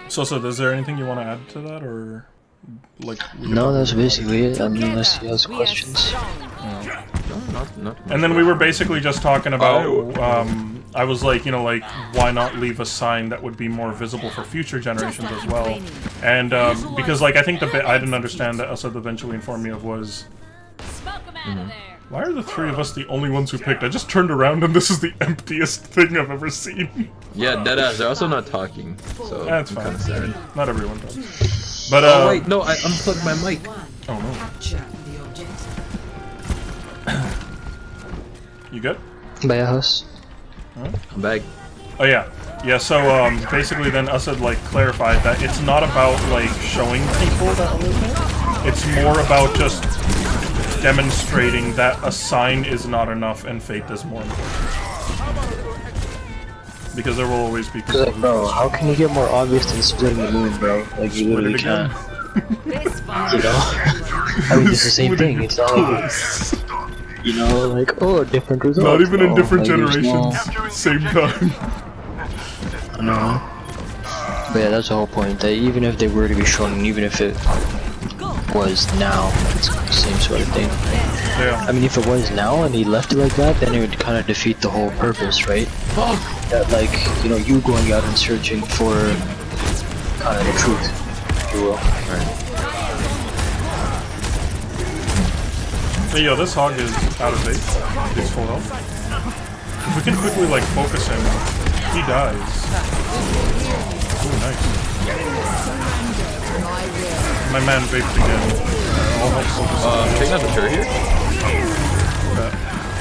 So is there anything you want to add to that, or like? No, that's basically it. I mean, unless he has questions. Not and then we were basically just talking about. I was like, you know, like, why not leave a sign that would be more visible for future generations as well? And because, like, I think the bit I didn't understand that Asad eventually informed me of was. Why are the three of us the only ones who picked? I just turned around and this is the emptiest thing I've ever seen. Yeah, deadass. They're also not talking, so that's fine. Kind of sad. Not everyone does. But oh wait, no, I unplugged my mic. Oh no. You good? By a house. I'm back. Oh yeah. Yeah, so basically then Asad like clarified that it's not about like showing people that live there. It's more about just demonstrating that a sign is not enough and faith is more important. Because there will always be people like, bro, how can you get more obvious than splitting the moon, bro? Like, you literally can't. You know? I mean, it's the same thing. It's not like, you know, like, oh, different results. Not even in different like, generations. Same time. I know. But yeah, that's the whole point. That even if they were to be shown, even if it was now, it's the same sort of thing. Yeah. I mean, if it was now and he left it like that, then it would kind of defeat the whole purpose, right? That, like, you know, you going out and searching for kind of the truth, if you will. Right. Hey yo, this hog is out of date. He's full health. If we can quickly like focus him, he dies. Ooh, nice. My man vaped again. I'll help focus him. Taking out the turret here?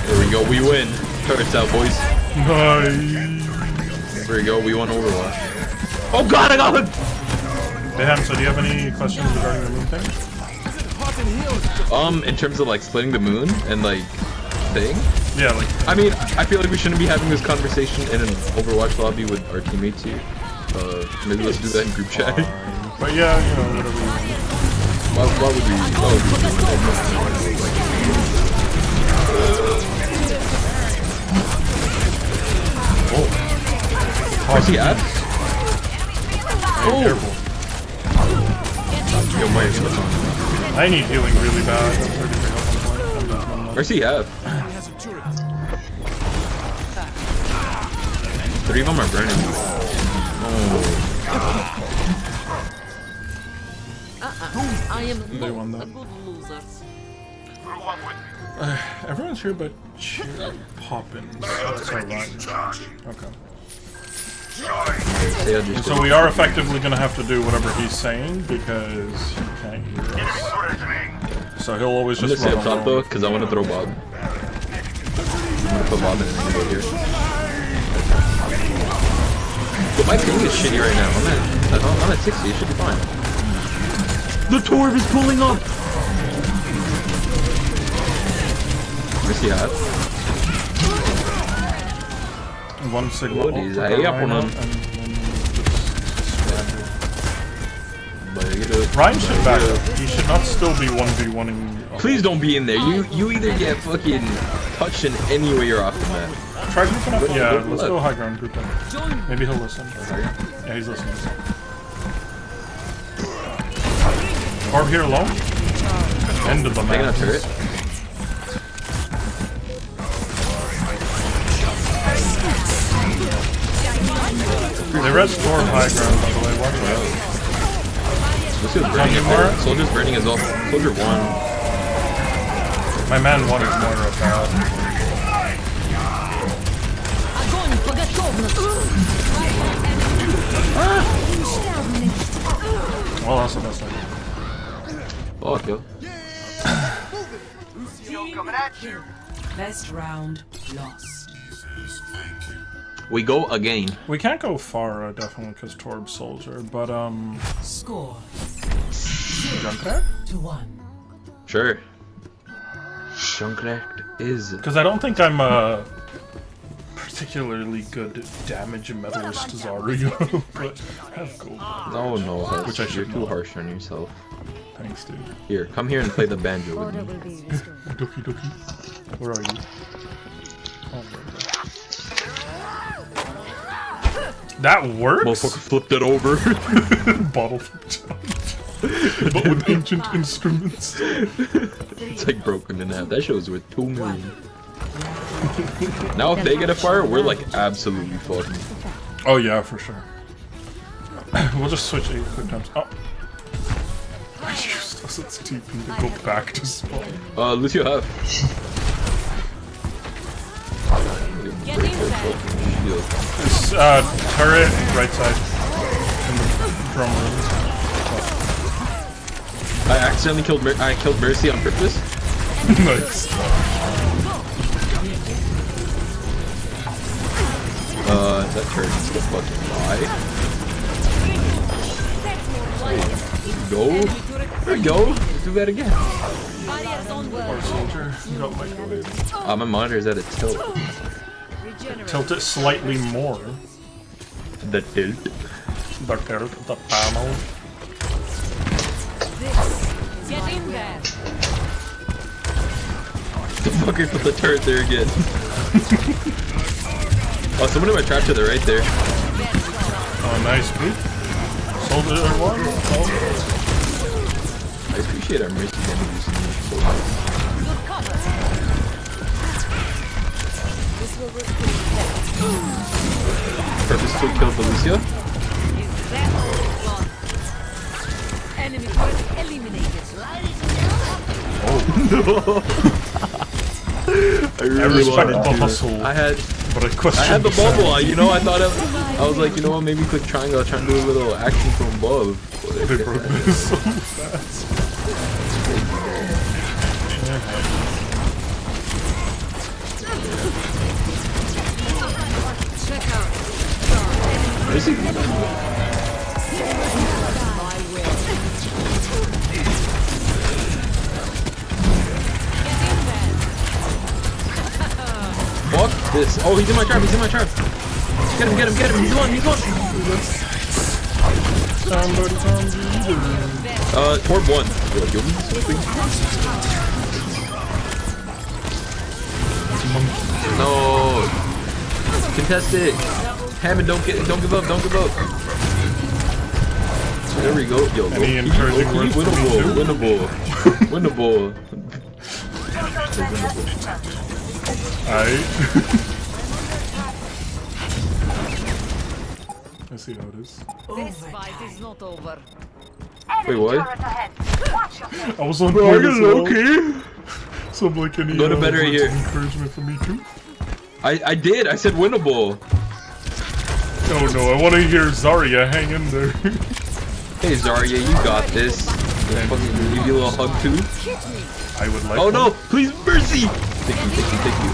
There we go, we win. Turrets out, boys. Nice. There we go, we won Overwatch. Oh god, I got him! Dehan, so do you have any questions regarding the moon thing? In terms of like splitting the moon and like thing? Yeah, like... I mean, I feel like we shouldn't be having this conversation in an Overwatch lobby with our teammates here. Maybe let's do that in group chat. But yeah, you know, whatever you want. Why would we Oh. Where's he at? Oh. Careful. Yo, wait, I need healing really bad. where's he at? 3 of them are burning. Oh. I am They won that. a good loser. Everyone's here but Cherry Poppins. That's our line. Okay. And so we are effectively going to have to do whatever he's saying because he can't hear us. So he'll always I'm just gonna run stay up top though, along. because I want to throw Bob. I'm gonna put Bob in and go here. But my ping is shitty right now. I'm at 60. It should be fine. The Torb is pulling up. Where's he at? One Sigma What ult is to that? Rhino, Yeah, one on. and then just Ryan should back up. He should not still be 1v1ing. Please don't be in there. You either get fucking touched in any way you're off the map. Try grouping up. Yeah, let's go high ground group up. Maybe he'll listen. Yeah, he's listening. Orb here alone. End of the Taking map. a turret. They res Orb high ground, by the way. Watch out. Lucia's burning it there. Soldier's burning as well. Soldier 1. My man wanted more of that. Well, that's the best idea. Fuck, yo. Coming at you. Best round lost. We go again. We can't go far, definitely, because Torb's soldier, but, Score Junkrat? 2-1. Sure. Junkrat is. Because I don't think I'm a particularly good damage metallist Zarya, but I have gold. No, Hush. Which I You're should too know. harsh on yourself. Thanks, dude. Here, come here and play the banjo with Order me. will be restored. Doki doki. Where are you? Oh, there you go. That works? Motherfucker flipped it over. Bottle flip but with ancient instruments. It's like broken in half. That show's worth 2 million. Now if they get a fire, we're like absolutely fucking. Oh yeah, for sure. We'll just switch 8 quick times. Oh. I used us its TP to go back to spawn. Lucio have. This, turret, right side. In the drum room. I accidentally killed Mercy on purpose. Nice. That turret needs to fucking die. There we go. Let's do that again. Poor soldier. Got microwave. My monitor is at a tilt. Tilt it slightly more. The tilt. The tilt, the panel. Get in there. The fucker put the turret there again. Oh, someone in my trap to the right there. Oh, nice boot. Soldier 1. Oh. I appreciate our mercy damages in this so Purpose to kill Felicia. Enemy turret eliminated. I really respect wanted the to. hustle. I had But the bubble. You know, I was like, you know what? Maybe click triangle. Try and do a little action from above. They broke this so fast. Check out. Is he? Fuck this. Oh, he's in my trap. He's in my trap. Get him. He's one. Torb 1. No. Contest it. Hammond, don't give up. There we go. Yo, Any encouraging words for me too? Winnable. Aight. I see how it is. This fight is not over. Wait, what? I was on point as well. So I'm like, any Go to bed right words here. of encouragement for me too? I did. I said winnable. Oh no, I want to hear Zarya. Hang in there. Hey Zarya, you got this. Fucking give you a little hug too. I would like. Oh no! Please, mercy! Thank you.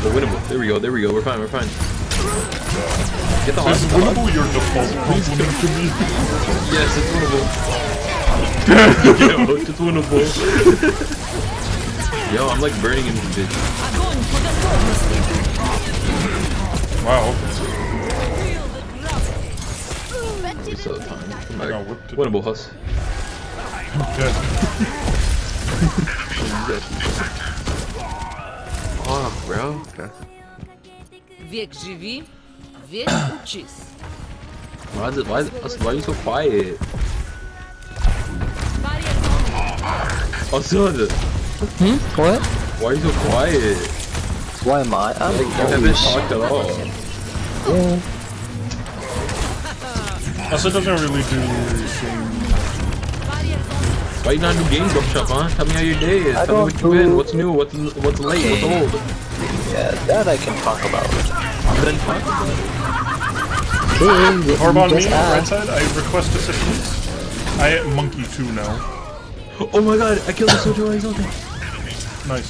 Oh, winnable. There we go. We're fine. Get the Is hot winnable your default compliment to me? Yes, it's winnable. Yo, it's winnable. Yo, I'm like burning in this bitch. Wow. It's so time. I got whipped. Winnable, Huss. Good. Oh, bro. Okay. Век живи, век учись. Why are you so quiet? Oh, son. What? Why are you so quiet? Why am I? I'm You haven't talked at all. Also, doesn't really do anything. Why you not do game workshop, huh? Tell me how your day is. Tell me what you've been. What's new? What's late? What's old? Yeah, that I can talk about. Then talk about it. Orban, me, right side, I request assistance. I am monkey 2 now. Oh my god, I killed the soldier while he's open. Nice.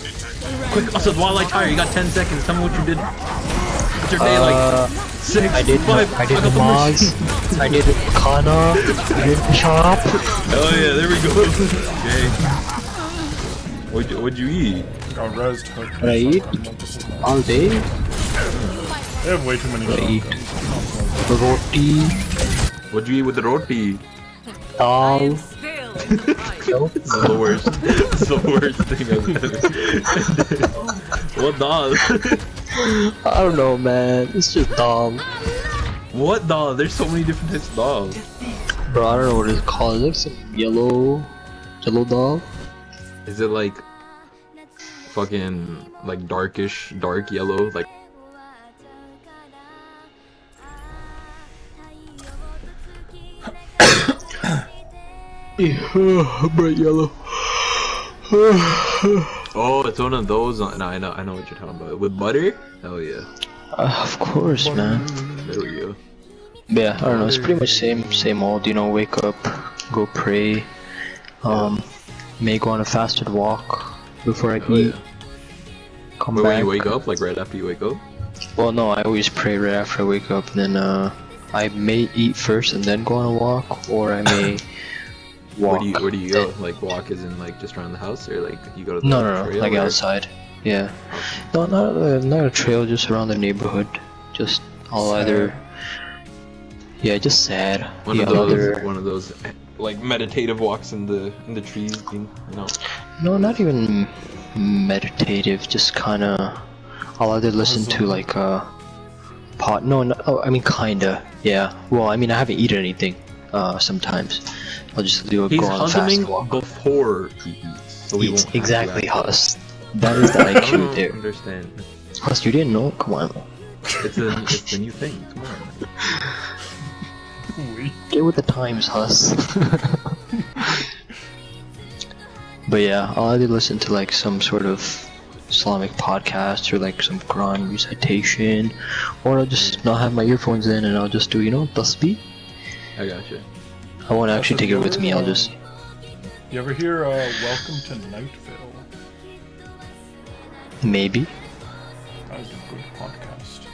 Quick, also, while I tire, you got 10 seconds. Tell me what you did. What's your day like? 6, I did 5, I did got the Maz, I did Kana, I did Chop. Oh yeah, there we go. Okay. What'd you eat? Got rezzed. What I eat? All day? They have way too many I eat shotguns. roti, What'd you eat with the roti? dal. Still in the fight. It's the worst. It's the worst thing I've ever. What dal? I don't know, man. It's just dal. What dal? There's so many different types of dal. Bro, I don't know what it's called. It's like some yellow dal. Is it like fucking like dark yellow? Like bright yellow. oh, it's one of those. No, I know what you're talking about. With butter? Hell yeah. Of course, man. There we go. Yeah, I don't know. It's pretty much same old. You know, wake up, go pray. May go on a fasted walk before I eat. Come Wait, back. when you wake up, like right after you wake up? Well, no, I always pray right after I wake up, and then I may eat first and then go on a walk, or I may walk. Where do you go? Like walk is in like just around the house, or like you go to the No, trail, like or? outside. Yeah. No, not a trail, just around the neighborhood. Just I'll either. Yeah, just sad. One yeah, of those like meditative walks in the trees, you know. No, not even meditative. Just kind of. I'll either listen to like pot. No, I mean kinda. Yeah. Well, I mean I haven't eaten anything. Sometimes I'll just do a He's go on a fast husbanding walk. before he eats, so he won't Exactly, have to Huss. That is the I IQ don't there. understand. Huss, you didn't know? Come on. It's the new thing. Come on. Get with the times, Huss. But yeah, I'll either listen to like some sort of Islamic podcast or like some Quran recitation, or I'll just not have my earphones in and I'll just do, you know, tasbih. I gotcha. I won't actually take it with me, I'll just... You ever hear Welcome to Nightville? Maybe. That is a good podcast.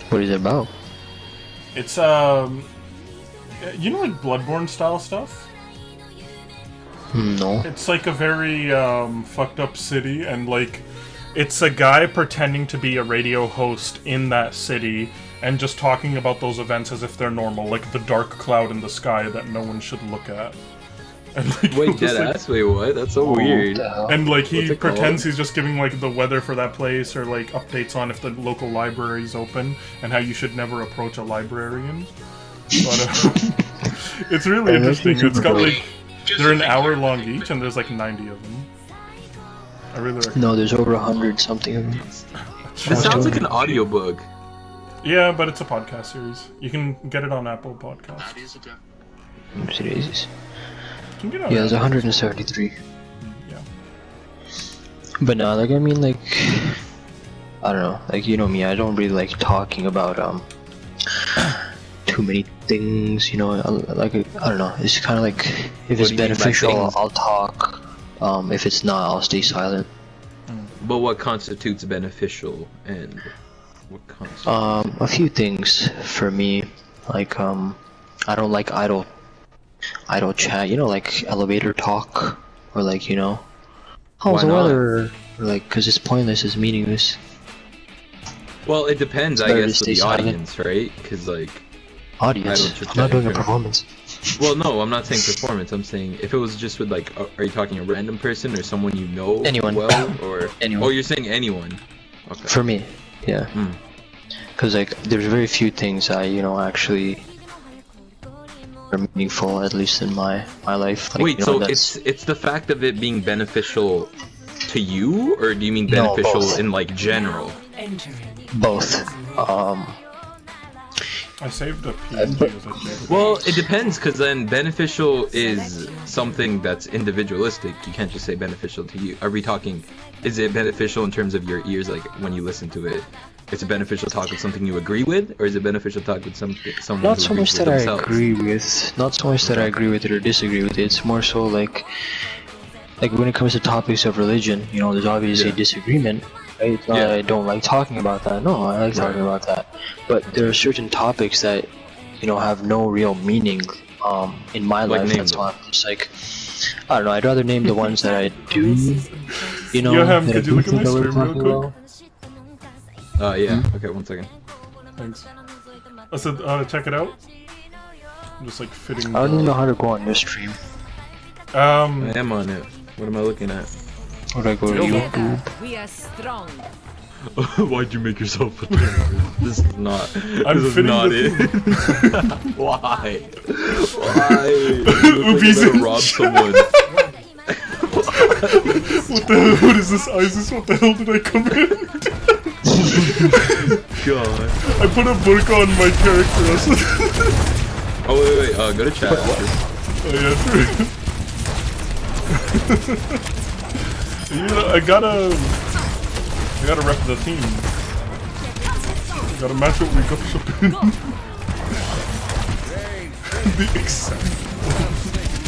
What is it about? It's you know, like Bloodborne style stuff? No. It's like a very fucked up city, and like it's a guy pretending to be a radio host in that city and just talking about those events as if they're normal, like the dark cloud in the sky that no one should look at. And like, Wait, deadass? Wait, what? That's so weird. And like he What's it pretends called? he's just giving like the weather for that place, or like updates on if the local library's open and how you should never approach a librarian. But it's really interesting. It's got like they're an hour long each, and there's like 90 of them. I really recommend. No, there's over 100 something of them. This sounds like an audiobook. Yeah, but it's a podcast series. You can get it on Apple Podcasts. Oopsie daisies. You can get it on Yeah, there's Apple. 173. Yeah. But no, like I mean, like I don't know, like you know me, I don't really like talking about too many things, you know. Like I don't know, it's kind of like if it's do you mean by beneficial, things? I'll talk. If it's not, I'll stay silent. But what constitutes beneficial and What concept? A few things for me, like I don't like idle chat. You know, like elevator talk, or like how's Why the not? weather, or like because it's pointless, it's meaningless. Well, it depends, I better to guess, with stay the silent. audience, right? Because like, Audience, idle I'm not doing a chit-chat, performance. well, no, I'm not saying performance. I'm saying if it was just with like, are you talking a random person or someone you know Anyone. well, or Anyone. Oh, you're saying anyone? Okay. For me, yeah. Mm. Because like there's very few things I actually are meaningful, at least in my life. Like, Wait, so that's... it's the fact of it being beneficial to you, or do you mean No, beneficial both. in like general? Entering. both. I saved a PNG as a joke. Well, it depends, because then beneficial is something that's individualistic. You can't just say beneficial to you. Are we talking, is it beneficial in terms of your ears, like when you listen to it? Is it beneficial to talk with something you agree with, or is it beneficial to talk with someone Not who so much agrees that with I themselves? agree with. Not so much that I agree with it or disagree with it. It's more so like when it comes to topics of religion, there's obviously Yeah. disagreement. Right? It's not Yeah. that I don't like talking about that. No, I like talking about that. But there are certain topics that have no real meaning in my Like life. name That's them. why I'm just like, I don't know. I'd rather name the ones that I do. Yoham, that I could you do look at think my are worth stream real talking quick? about. Yeah. Okay, 1 second. Thanks. I said, check it out. I'm just like fitting. I don't even know how to go on your stream. I am on it. What am I looking at? Would I go to YouTube? Together, we are strong. Why'd you make yourself a terrorist? This is not. I'm This is fitting not the it. Why? Why? You look like Oopie's you're gonna in rob chat. someone. What the hell? What is this, ISIS? What the hell did I come in? God. I put a burqa on my character. Oh wait. Go to chat. Oh yeah, true. I gotta rep the team. Gotta match what we got something. The example.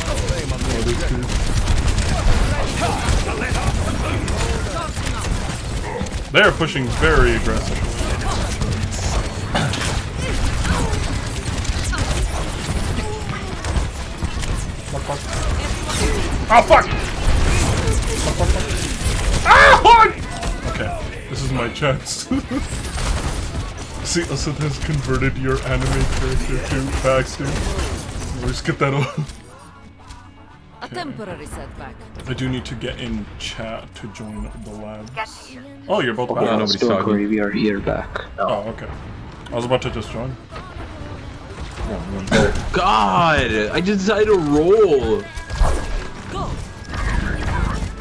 Oh, that's good. They're pushing very aggressively. Oh fuck! Ah! Okay, this is my chance. See, Asad has converted your anime character to Baxter. Let's get that off. A temporary setback. I do need to get in chat to join the labs. Oh, you're both Yeah, back. nobody's Don't talking. worry, we are here back. Oh, okay. I was about to just join. God, I just decided to roll. Go.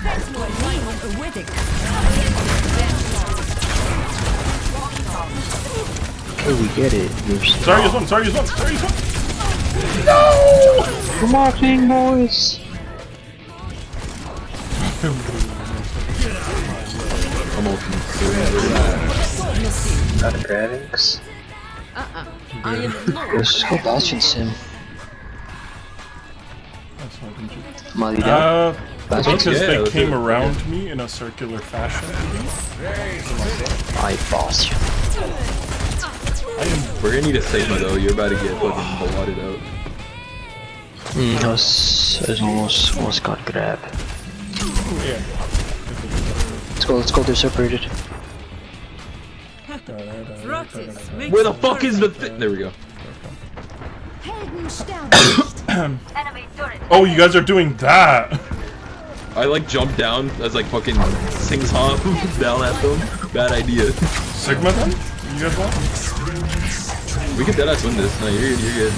That's no line on a wedding. Okay, we get it. You're Sorry, use one. Sorry, use one. Sorry, use one. Good marketing, boys. I'm open. Athletics. I am no. Let's go Bastion Sim. That's why didn't you? Molly down. Because Yeah, they let's came do it. around me in a circular fashion. I Bastion. We're gonna need a Sigma though. You're about to get fucking blotted out. I was almost got grabbed. Yeah. Let's go, they're separated. Where the fuck is the thing? There we go. Enemy turret. Oh, you guys are doing that! I like jumped down as like fucking sing song down at them. Bad idea. Sigma then? You guys want? We can deadass win this. No, you're good.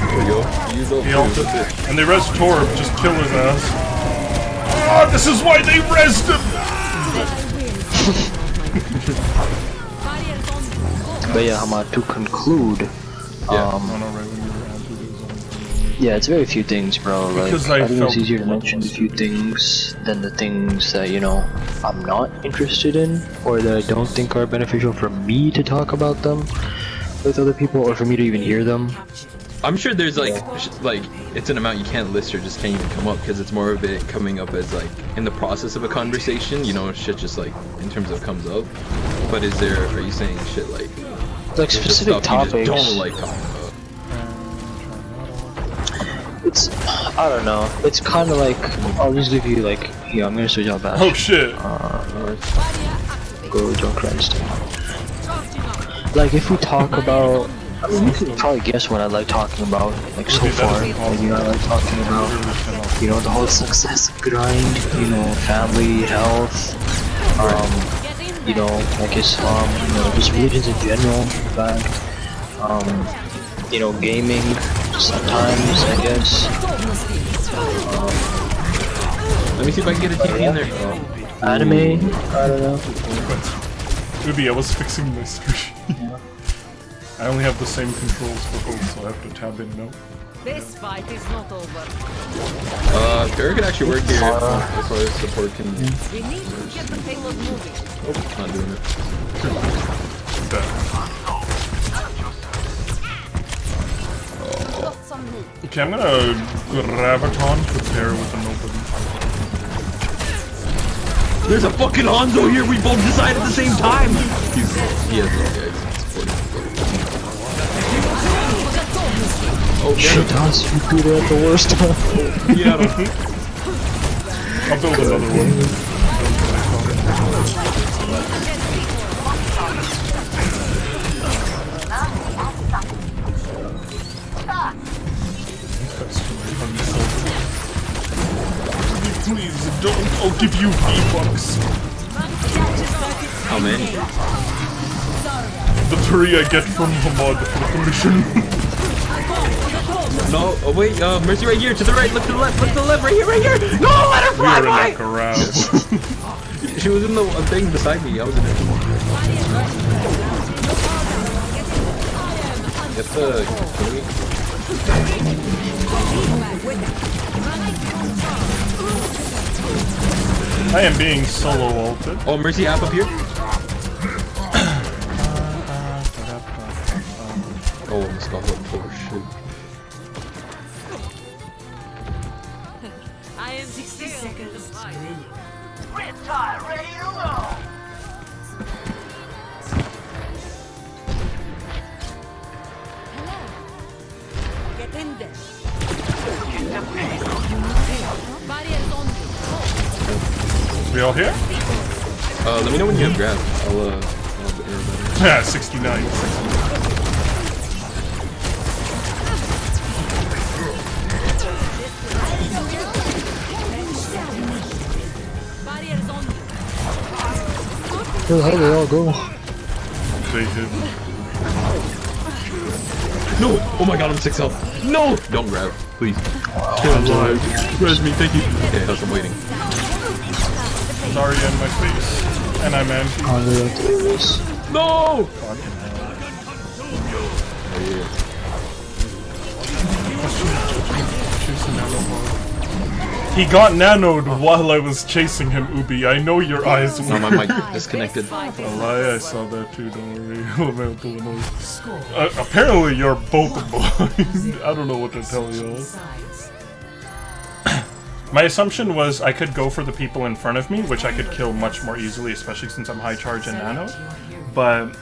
There we go. Use all He three. ulted. That's it. And they res Torb, just kill his ass. Ah, this is why they resed him! But yeah, Hamad, to conclude, Yeah. Oh, no, right when you were anti-this. yeah, it's very few things, bro. Like, Because I I think felt it's easier to blood mention a was few things than the things that, I'm not interested in, or that I don't think are beneficial for me to talk about them with other people, or for me to even hear them. I'm sure there's like it's an amount you can't list or just can't even come up because it's more of it coming up as like in the process of a conversation. Shit just like in terms of comes up. But is there? Are you saying shit like Like just specific stuff you topics. just don't like talking about? It's, I don't know. It's kind of like, I'll just give you like, here, I'm gonna switch out back. Oh shit! Go jump Christ. Like if we talk about, I mean, you can probably guess what I like talking about, like so far. Like, you know, I like talking about, you know, the whole success grind, you know, family, health, you know, like Islam, you know, just religions in general, in fact. You know, gaming, sometimes, I guess. Let me see if I can get a TV in there. Anime, I don't know. Maybe I was fixing my screen. I only have the same controls for both, so I have to tab in now. This fight is not over. Barry can actually work here as far as support can. We need to get the payload moving. Oh, not doing it. Got some meat. Okay, I'm gonna graviton prepare with a nobody. There's a fucking Hanzo here. We both decide at the same time. He has no guys. Oh Shit, Hans, you do that at the worst time. yeah. I'll build another one. Please don't. I'll give you V-Bucks. How many? The 3 I get from Hamad for the mission. No, oh wait, Mercy right here, to the right, look to the left, right here, No, let her We fly are in by! that garage. She was in the thing beside me, I was in it. Get the... I am being solo ulted. Oh, Mercy app up here? Oh, almost got hooked. Oh shit. I am 60 seconds. Red tie ready to roll. Get in there. Barriers on you. We all here? Let me know when you have grab. I'll Yeah, 69. Barriers on you. How did they all go? They hit. No! Oh my god, I'm 6 health. No! Don't grab, please. Res me, thank you. Okay, that's I'm waiting. Sorry in my face. And I'm empty. Oh, they have to do this. No! He got nanoed while I was chasing him, Ubi. I know your eyes No, were. my mic disconnected. I saw that too, don't worry. Apparently you're both blind. I don't know what to tell you. My assumption was I could go for the people in front of me, which I could kill much more easily, especially since I'm high charge and nano. But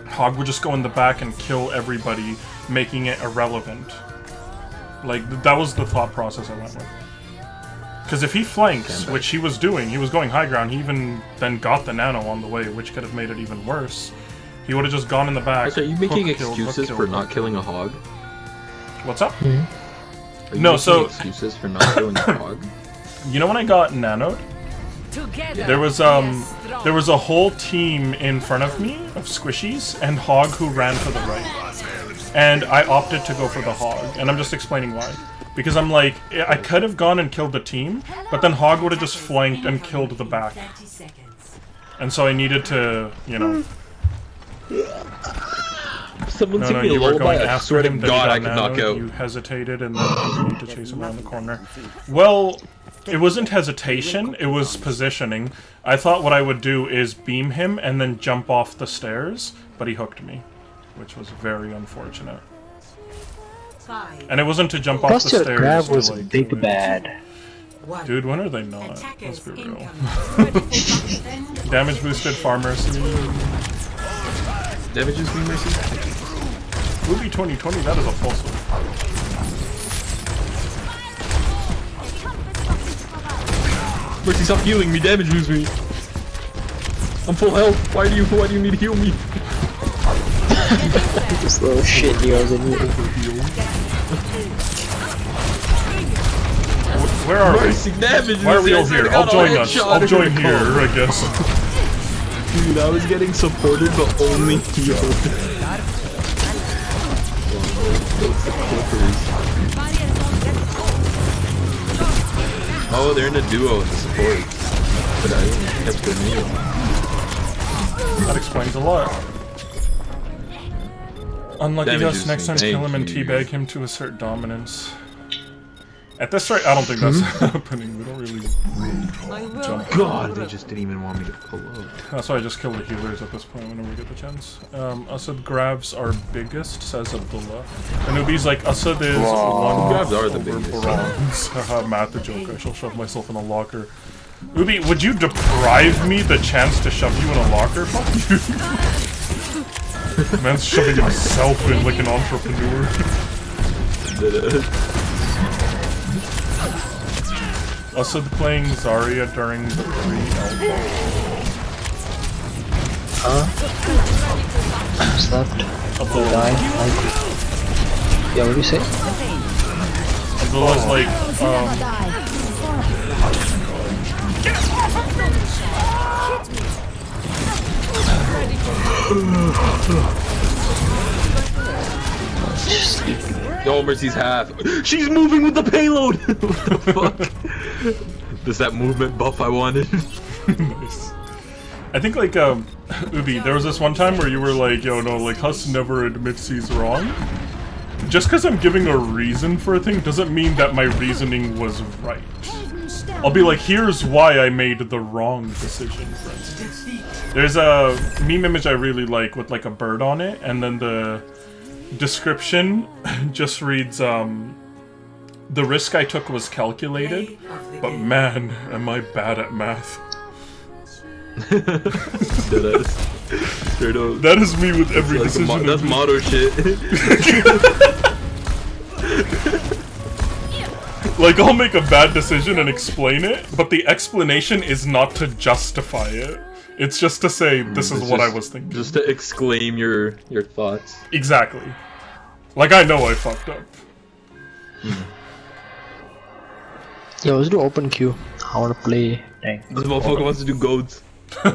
Hog would just go in the back and kill everybody, making it irrelevant. Like, that was the thought process I went with. Because if he flanks, which he was doing, he was going high ground, he even then got the nano on the way, which could have made it even worse. He would have just gone in the back. So are you making hook killed, excuses hook for killed. not killing a hog? What's up? Are you No, making so- excuses for not killing a hog? You know when I got nanoed? Together. There was a whole team in front of me of squishies and Hog who ran to the right. And I opted to go for the Hog, and I'm just explaining why. Because I'm like, I could have gone and killed the team, but then Hog would have just flanked and killed the back. And so I needed to, you know... Someone sing No, me a you were lullaby, going I after swear to him, then God he I got could knock nanoed, out. You hesitated, and then you need to chase him around the corner. Well, it wasn't hesitation, it was positioning. I thought what I would do is beam him and then jump off the stairs, but he hooked me, which was very unfortunate. And it wasn't to jump off the Plus your stairs. grab to, was like, big do it. bad. Dude, when are they not? Let's Attackers be real. incoming. Damage boosted farmers. Damages me, Mercy. Movie 2020, that is a false one. Mercy, stop healing me. Damages me. I'm full health. Why do you need to heal me? This little shit heals and you Where are Mercy, damages. we? Why are we all here? I'll join us. I'll join here, I guess. Dude, I was getting supported, but only healed. Oh, they're in a duo in the support. But I kept the name. That explains a lot. Unlucky Damages us, next me. time kill him and Thank you. teabag him to assert dominance. At this rate, I don't think that's happening. We don't really jump. God, they just didn't even want me to pull up. That's why I just kill the healers at this point whenever we get the chance. Asad grabs are biggest, says Abdullah. And Ubi's like, Asad is one Grabs are the over biggest. bronze. Haha, Matt the joke. I shall shove myself in a locker. Ubi, would you deprive me the chance to shove you in a locker? Fuck you. Man's shoving himself in like an entrepreneur. Asad playing Zarya during the pre-alpha. slept. Abdullah. Died. Yeah, what do you say? Abdullah's like, Yo, Mercy's half. She's moving with the payload! What the fuck? Does that movement buff I wanted? nice. I think like, Ubi, there was this one time where you were like, yo, no, like, Huss never admits he's wrong. Just because I'm giving a reason for a thing doesn't mean that my reasoning was right. I'll be like, here's why I made the wrong decision, for instance. There's a meme image I really like with like a bird on it, and then the description just reads, the risk I took was calculated, but man, am I bad at math. That is me with every Like decision. that's motto shit. Like, I'll make a bad decision and explain it, but the explanation is not to justify it. It's just to say, this is what I was thinking. Just to exclaim your thoughts. Exactly. Like, I know I fucked up. Yeah, let's do open queue. I wanna play tank. This motherfucker wants to do goats.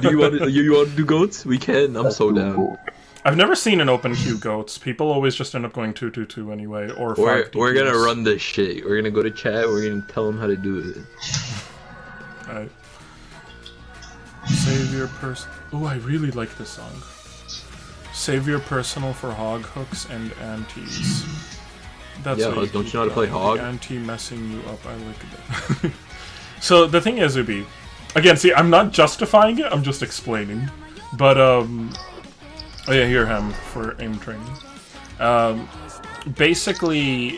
Do you want to do goats? We can. I'm so down. I've never seen an open queue goats. People always just end up going 2-2-2 anyway, or 5 We're gonna DPS. run this shit. We're gonna go to chat. We're gonna tell them how to do it. Alright. Save your person. Ooh, I really like this song. Save your personal for hog hooks and antis. That's Yeah, what don't keep you know how to play that. hog? Anti messing you up. I like it. So the thing is, Ubi. Again, see, I'm not justifying it. I'm just explaining. But oh yeah, here Ham for aim training. Basically,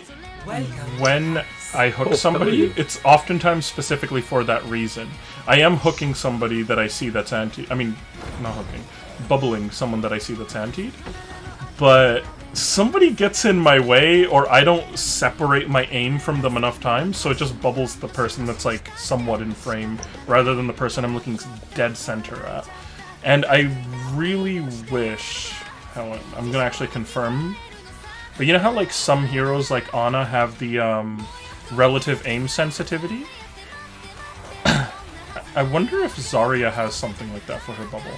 when I hook somebody, it's oftentimes specifically for that reason. I am hooking somebody that I see that's anti. I mean, not hooking, bubbling someone that I see that's anti. But somebody gets in my way, or I don't separate my aim from them enough times, so it just bubbles the person that's like somewhat in frame, rather than the person I'm looking dead center at. And I really wish, I'm gonna actually confirm, but you know how like some heroes like Ana have the relative aim sensitivity? I wonder if Zarya has something like that for her bubble.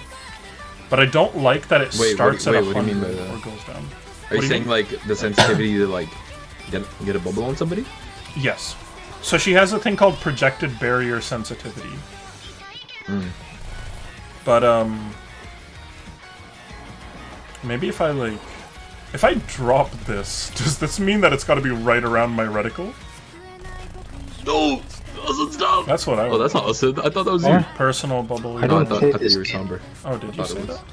But I don't like that it starts at 100 what do you mean by that? or goes down. Are you saying like the sensitivity to like get a bubble on somebody? Yes. So she has a thing called projected barrier sensitivity. But maybe if I drop this, does this mean that it's got to be right around my reticle? No, Asad, stop. That's what I. Oh, that's not Asad. I thought that was you. Personal bubble. I No, I don't thought play you this were game. somber. Oh, did you thought it say was. that?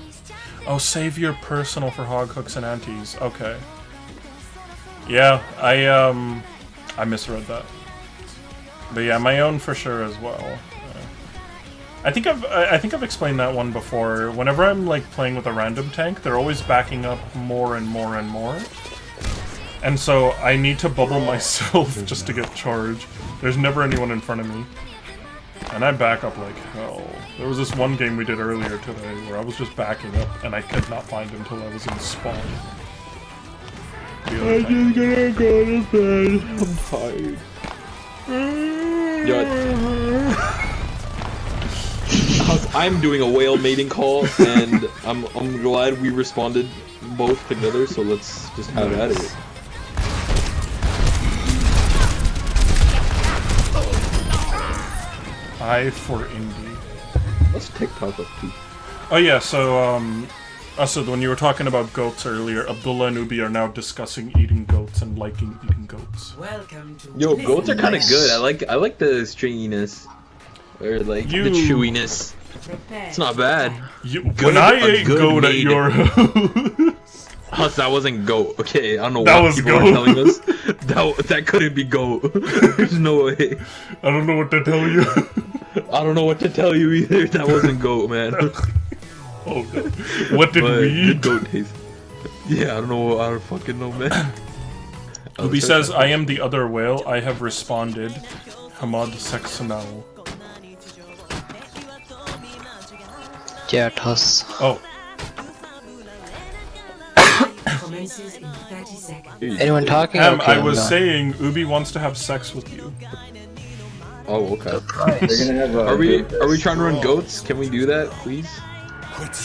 Oh, save your personal for hog hooks and antis. Okay. Yeah, I misread that. But yeah, my own for sure as well. I think I've explained that one before. Whenever I'm like playing with a random tank, they're always backing up more and more and more. And so I need to bubble myself just to get charge. There's never anyone in front of me. And I back up like hell. There was this one game we did earlier today where I was just backing up and I could not find him until I was in spawn. I'm just gonna go to bed. I'm tired. I'm doing a whale mating call, and I'm glad we responded both together. So let's just have at it. I for indie. What's TikTok up to? Oh yeah, so Asad, when you were talking about goats earlier, Abdullah and Ubi are now discussing eating goats and liking eating goats. Welcome to Yo, goats are kind of good. I like the stringiness, or like the chewiness. It's not bad. When I ate goat at your house, Huss, that wasn't goat. Okay, I don't know that what was people goat. are telling us. That couldn't be goat. There's no way. I don't know what to tell you. I don't know what to tell you either. That wasn't goat, man. Oh no. What did we eat? Goat taste. Yeah, I don't know. I don't fucking know, man. Ubi says, I am the other whale. I have responded. Hamad Saxonal. Yeah, toss. Oh. commences in 30 seconds. Anyone talking? I Okay, was I'm saying Ubi wants to have sex with you. Oh, okay. They're gonna have a Are we trying to run goats? Can we do that, please?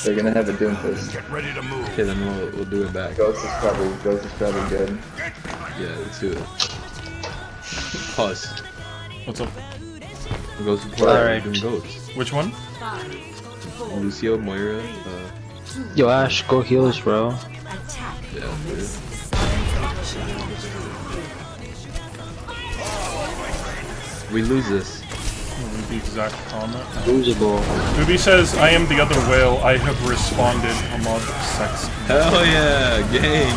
They're gonna have a Doomfist. Get ready to move. Okay, then we'll do it back. Ghost is probably good. Yeah, let's do it. Pause. What's up? Ghost is Alright. doing goats. Which one? Lucio, Moira, Yo, Ash, go heals, bro. yeah, dude. We lose this. The exact comment. Losable. Ubi says, I am the other whale. I have responded. Hamad sex. Hell yeah, gang!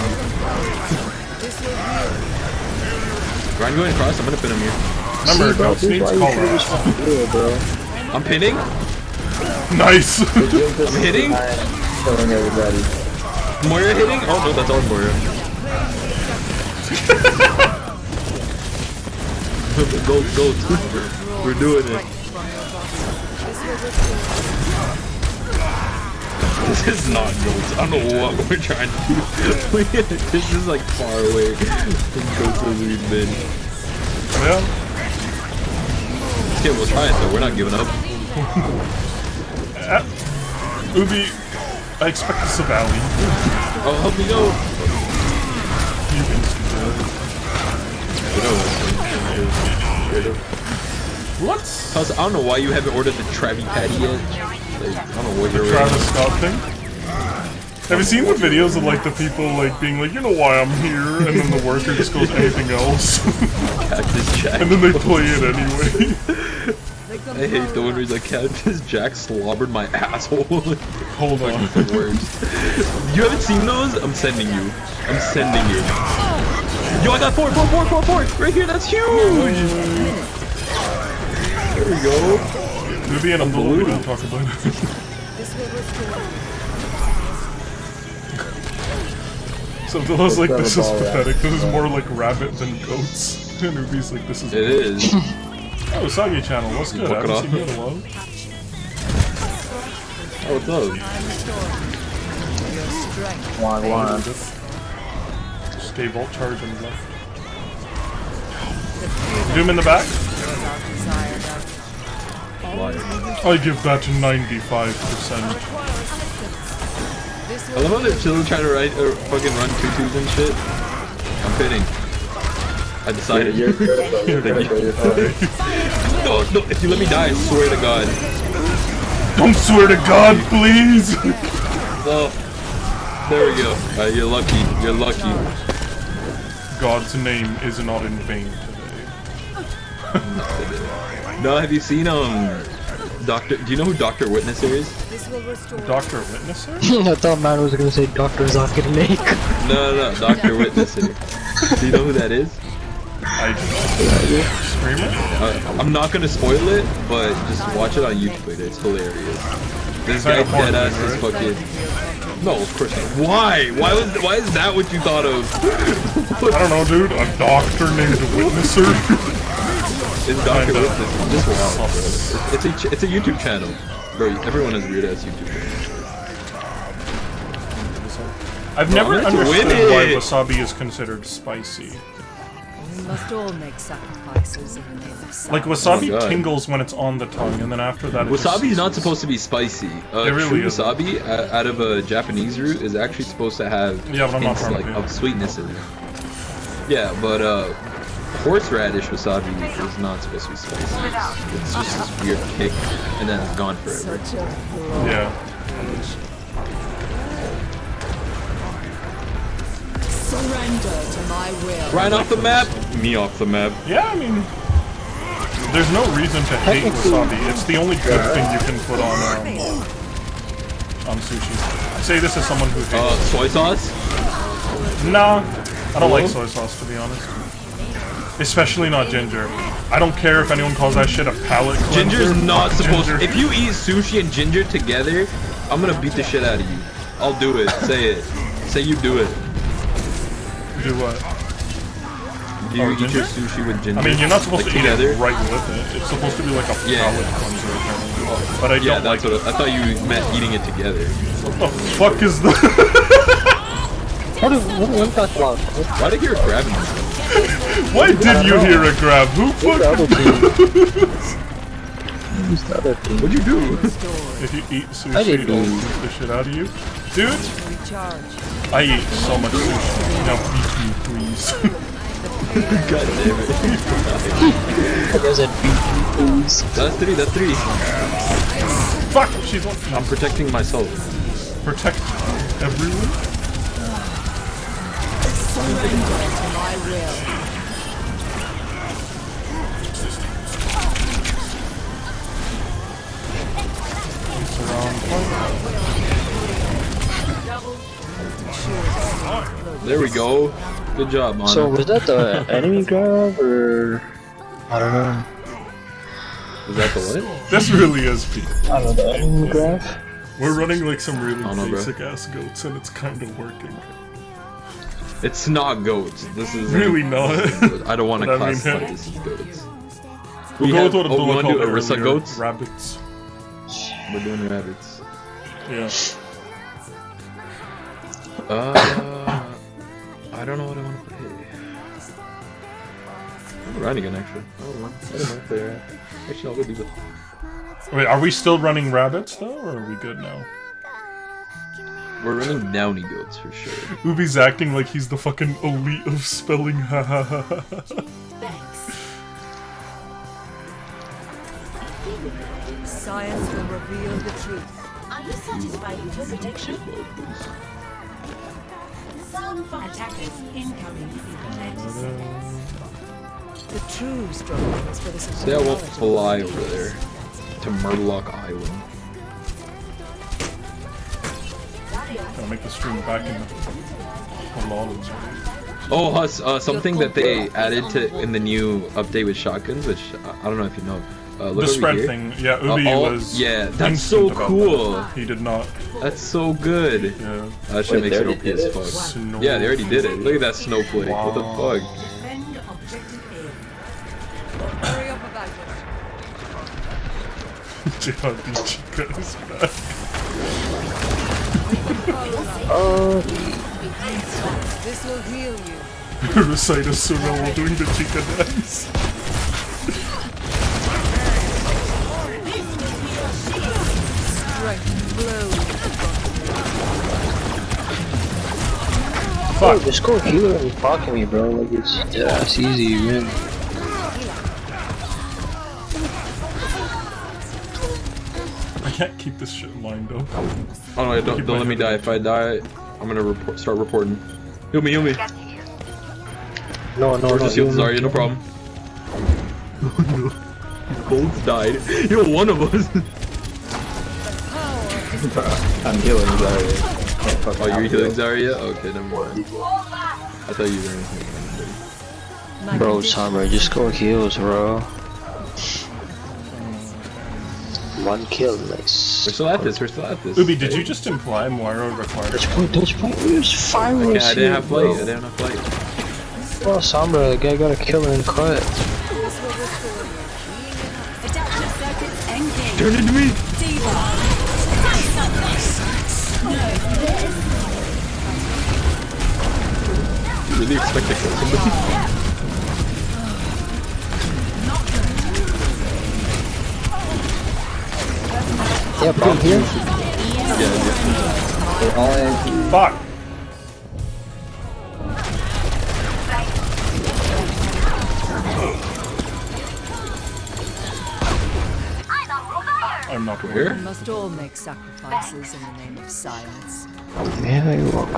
Ryan going across, I'm gonna pin him here. Remember, goats needs color. I'm pinning? Nice! I'm hitting? Killing everybody. Moira hitting? Oh no, that's all Moira. Goat. We're doing it. This is not goats. I don't know what we're trying to do. This is like far away from goats as we've been. Yeah. Okay, we'll try it though. We're not giving up. Ubi, I expect a Savali. Oh, help me go! What? I don't know why you haven't ordered the Travi Patty yet. Like, I don't know what you're Travis Scott thing? Have you seen the videos of like the people like being like, you know why I'm here, and then the worker just goes anything else, Cactus Jack. and then they play it anyway. I hate the one where he's like, Cactus Jack slobbered my asshole. Hold on. The worst. You haven't seen those? I'm sending you. I'm sending you. Yo, I got four! Right here, that's huge! There we go. Ubi and Abdullah, we don't talk about it. So Abdullah's like, this is pathetic. This is more like rabbit than goats. And Ubi's like, this is. It is. Oh, Sagi channel, what's good? I haven't seen you in a while. Oh, what's up? Stay vault charge on the left. Doom in the back? I give that 95%. I love how they're still trying to fucking run tutus and shit. I'm pinning. I decided. You're No, if you let me die, I swear to God. Don't swear to God, please! Oh, there we go. You're lucky. You're lucky. God's name is not in vain today. No, have you seen Doctor? Do you know who Dr. Witnesser is? Dr. Witnesser? I thought man was gonna say Dr. Zakir Naik. No, Dr. Witnesser. Do you know who that is? I do. streamer? I'm not gonna spoil it, but just watch it on YouTube later. It's hilarious. This guy deadass is fucking. No, of course not. Why? Why is that what you thought of? I don't know, dude. A doctor named Witnesser. It's Dr. Witness. Just wow, bro. It's a YouTube channel. Bro, everyone has weird ass YouTube channels. I've never it's understood winning. why wasabi is considered spicy. We must all make sacrifices in the name of science. Like, wasabi Oh my God. tingles when it's on the tongue, and then after that it just Wasabi is not ceases. supposed to be spicy. It really True isn't. wasabi out of a Japanese root is actually supposed to have Yeah, but I'm not hints from like here. of sweetness in it. Yeah, but horseradish wasabi is not supposed to be spicy. It's just this weird kick, and then it's gone forever. Such a blow. Yeah. Surrender to my will. Right off the map. Me off the map. Yeah, I mean, there's no reason to hate wasabi. It's the only good thing you can put on sushi. I say this as someone who hates. Soy sauce. Nah, I don't like soy sauce, to be honest. Especially not ginger. I don't care if anyone calls that shit a palate cleanser. Ginger's not Fuck supposed. ginger. If you eat sushi and ginger together, I'm gonna beat the shit out of you. I'll do it. Say it. Say you do it. Do what? Do you Oh, eat ginger? your sushi with ginger? I mean, you're not supposed Like to eat together? it right with it. It's supposed to be like a Yeah. palate cleanser, apparently. But I Yeah, don't like that's what I thought you meant eating it together. What the fuck is that? What that about? Why did you hear grabbing me? Why did you hear a grab? Who Who's the other fucking... team? Who's the other team? What'd you do? If you eat I sushi, didn't it'll do- beat the shit out of you. Dude, Recharge. I eat so much sushi. Now beat me, please. God damn it. There's a please. That's three. Fuck! She's one. I'm protecting myself. Protect everyone. Surrender to my will. There we go. Good job, Mana. So was that the enemy grab or I don't know. Was that the what? This really is peak. I don't know the enemy grab. We're running like some really I don't know, bro. basic ass goats, and it's kind of working. It's not goats. This is Really not. I don't want to But I mean, classify hey. this as goats. We'll We go have- with what oh, we Abdullah wanna do called Arissa earlier, goats? Rabbits. We're doing rabbits. Yeah. I don't know what I want to play. I'm running an actually. I don't want to play rabbit. Actually, I'll go do that. Wait, are we still running rabbits though, or are we good now? We're running downy goats for sure. Ubi's acting like he's the fucking elite of spelling. Ha ha ha ha. Science will reveal the truth. Are you satisfied with your protection? Attackers incoming in 30 seconds. The true struggle is for the Say I won't fly over there to Murloc Island. Gotta make the stream back in the lawless. Oh, something that they added to in the new update with shotguns, which I don't know if you know. Look The over spread here. thing, yeah, Ubi was. yeah, that's instant so about cool. that. He did not. That's so good. Yeah. That shit Wait, makes they it already OP did as it? fuck. Snow. Yeah, they already did it. Look at that snowflake. What the Wow. fuck? Defend objective A. Hurry up about it. Jihadi Chica is back. This will heal you. Recite a surah while doing the Chica dance. Strength blows. Oh, just go healer and fucking me, bro. Like it's easy, you win. I can't keep this shit in mind though. Oh no, don't let me die. If I die, I'm gonna start reporting. Heal me, heal me. No, Or just heal Zarya, no problem. Bolts died. You're one of us. I'm healing Zarya. Can't fucking Oh, you're outdo healing it. Zarya? Okay, never mind. I thought you were anything. Bro, Summer, just go heals, bro. One kill, nice. We're still at this. We're still at this. Ubi, did you just imply Moira required? Touch point. There's 5 of us I here, didn't have bro. flight. I didn't have flight. Well, Sombra, the guy got a kill and cut. Adaptive circuits engaged. Turn into me. You really expect to kill somebody? Yeah, put him here. Yeah, Fuck! I'm not Where? We must all make sacrifices in the name of science. Yeah, you walk.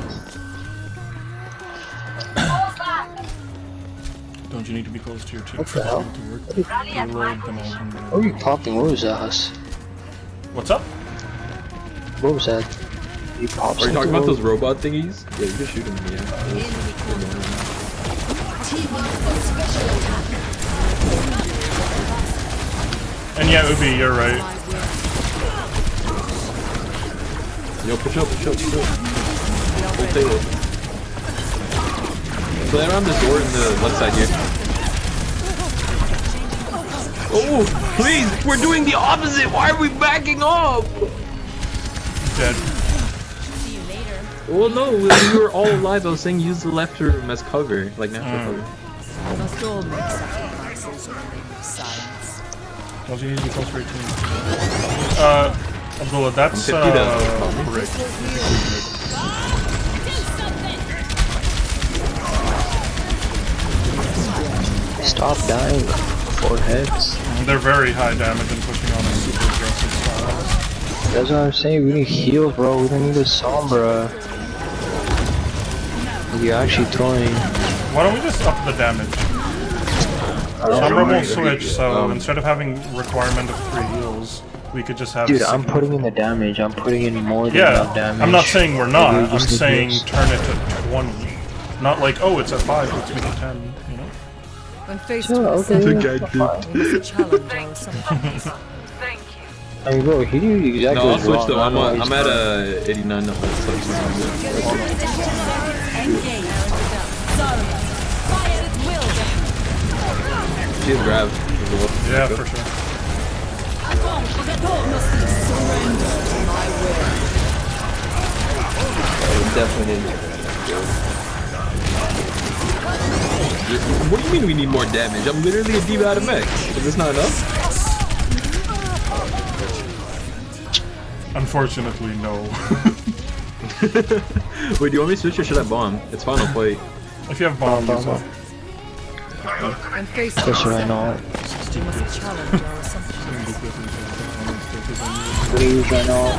Don't you need to be close to your team What for the hell? it to work? The road, the mountain, the- What are you popping? What was that? What's up? What was that? You popped Are you talking something? about those robot thingies? Yeah, you can shoot them. Yeah. And yeah, Ubi, you're right. Yo, push up. Hold table. Play around this door in the left side here. Oh, please! We're doing the opposite! Why are we backing up? Dead. Well, no, when we were all alive, I was saying use the left room as cover, like natural cover. We must all make sacrifices in the name of science. Don't you need to be close to your team? Abdullah, that's, I'm 50 down. correct. Stop dying. 4 heads. They're very high damage and pushing on a super aggressive style. That's what I'm saying. We need heals, bro. We don't need a Sombra. You're actually throwing. Why don't we just up the damage? Sombra will switch, so instead of having requirement of 3 heals, we could just have. Dude, I'm putting in the damage. I'm putting in more than Yeah, enough damage. I'm not saying we're not. Maybe we I'm just need saying heals. turn it to 20. Not like, oh, it's at 5, let's make it 10, you know? When faced Yeah, with okay. a yeah, setback, we must challenge our assumptions. Thank you. I mean, bro, he knew exactly No, I'll what's switch wrong. though. I don't know I'm what at he's a 89 now. Engaged. Zone. Fire at will. She has grab. Yeah, for sure. What do you mean we need more damage? I'm literally a diva out of mech. Is this not enough? Unfortunately, no. Wait, do you want me to switch or should I bomb? It's final play. If you have bomb, use it. When faced That's with what I know. we must challenge our assumptions. What do you use right now?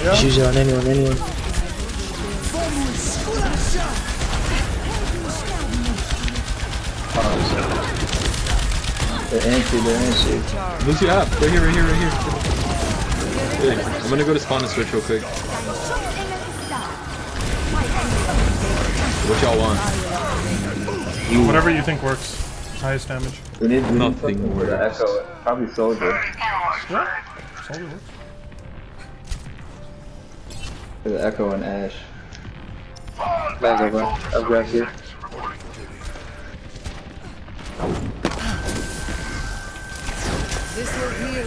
Just use it on anyone. They're empty. Who's your app? Right here. Good. I'm gonna go to spawn and switch real quick. What y'all want? Whatever you think works. Highest damage. Nothing works. Probably soldier. Yeah, soldier works. The Echo and Ash. Back over. I'll grab you. This will heal you.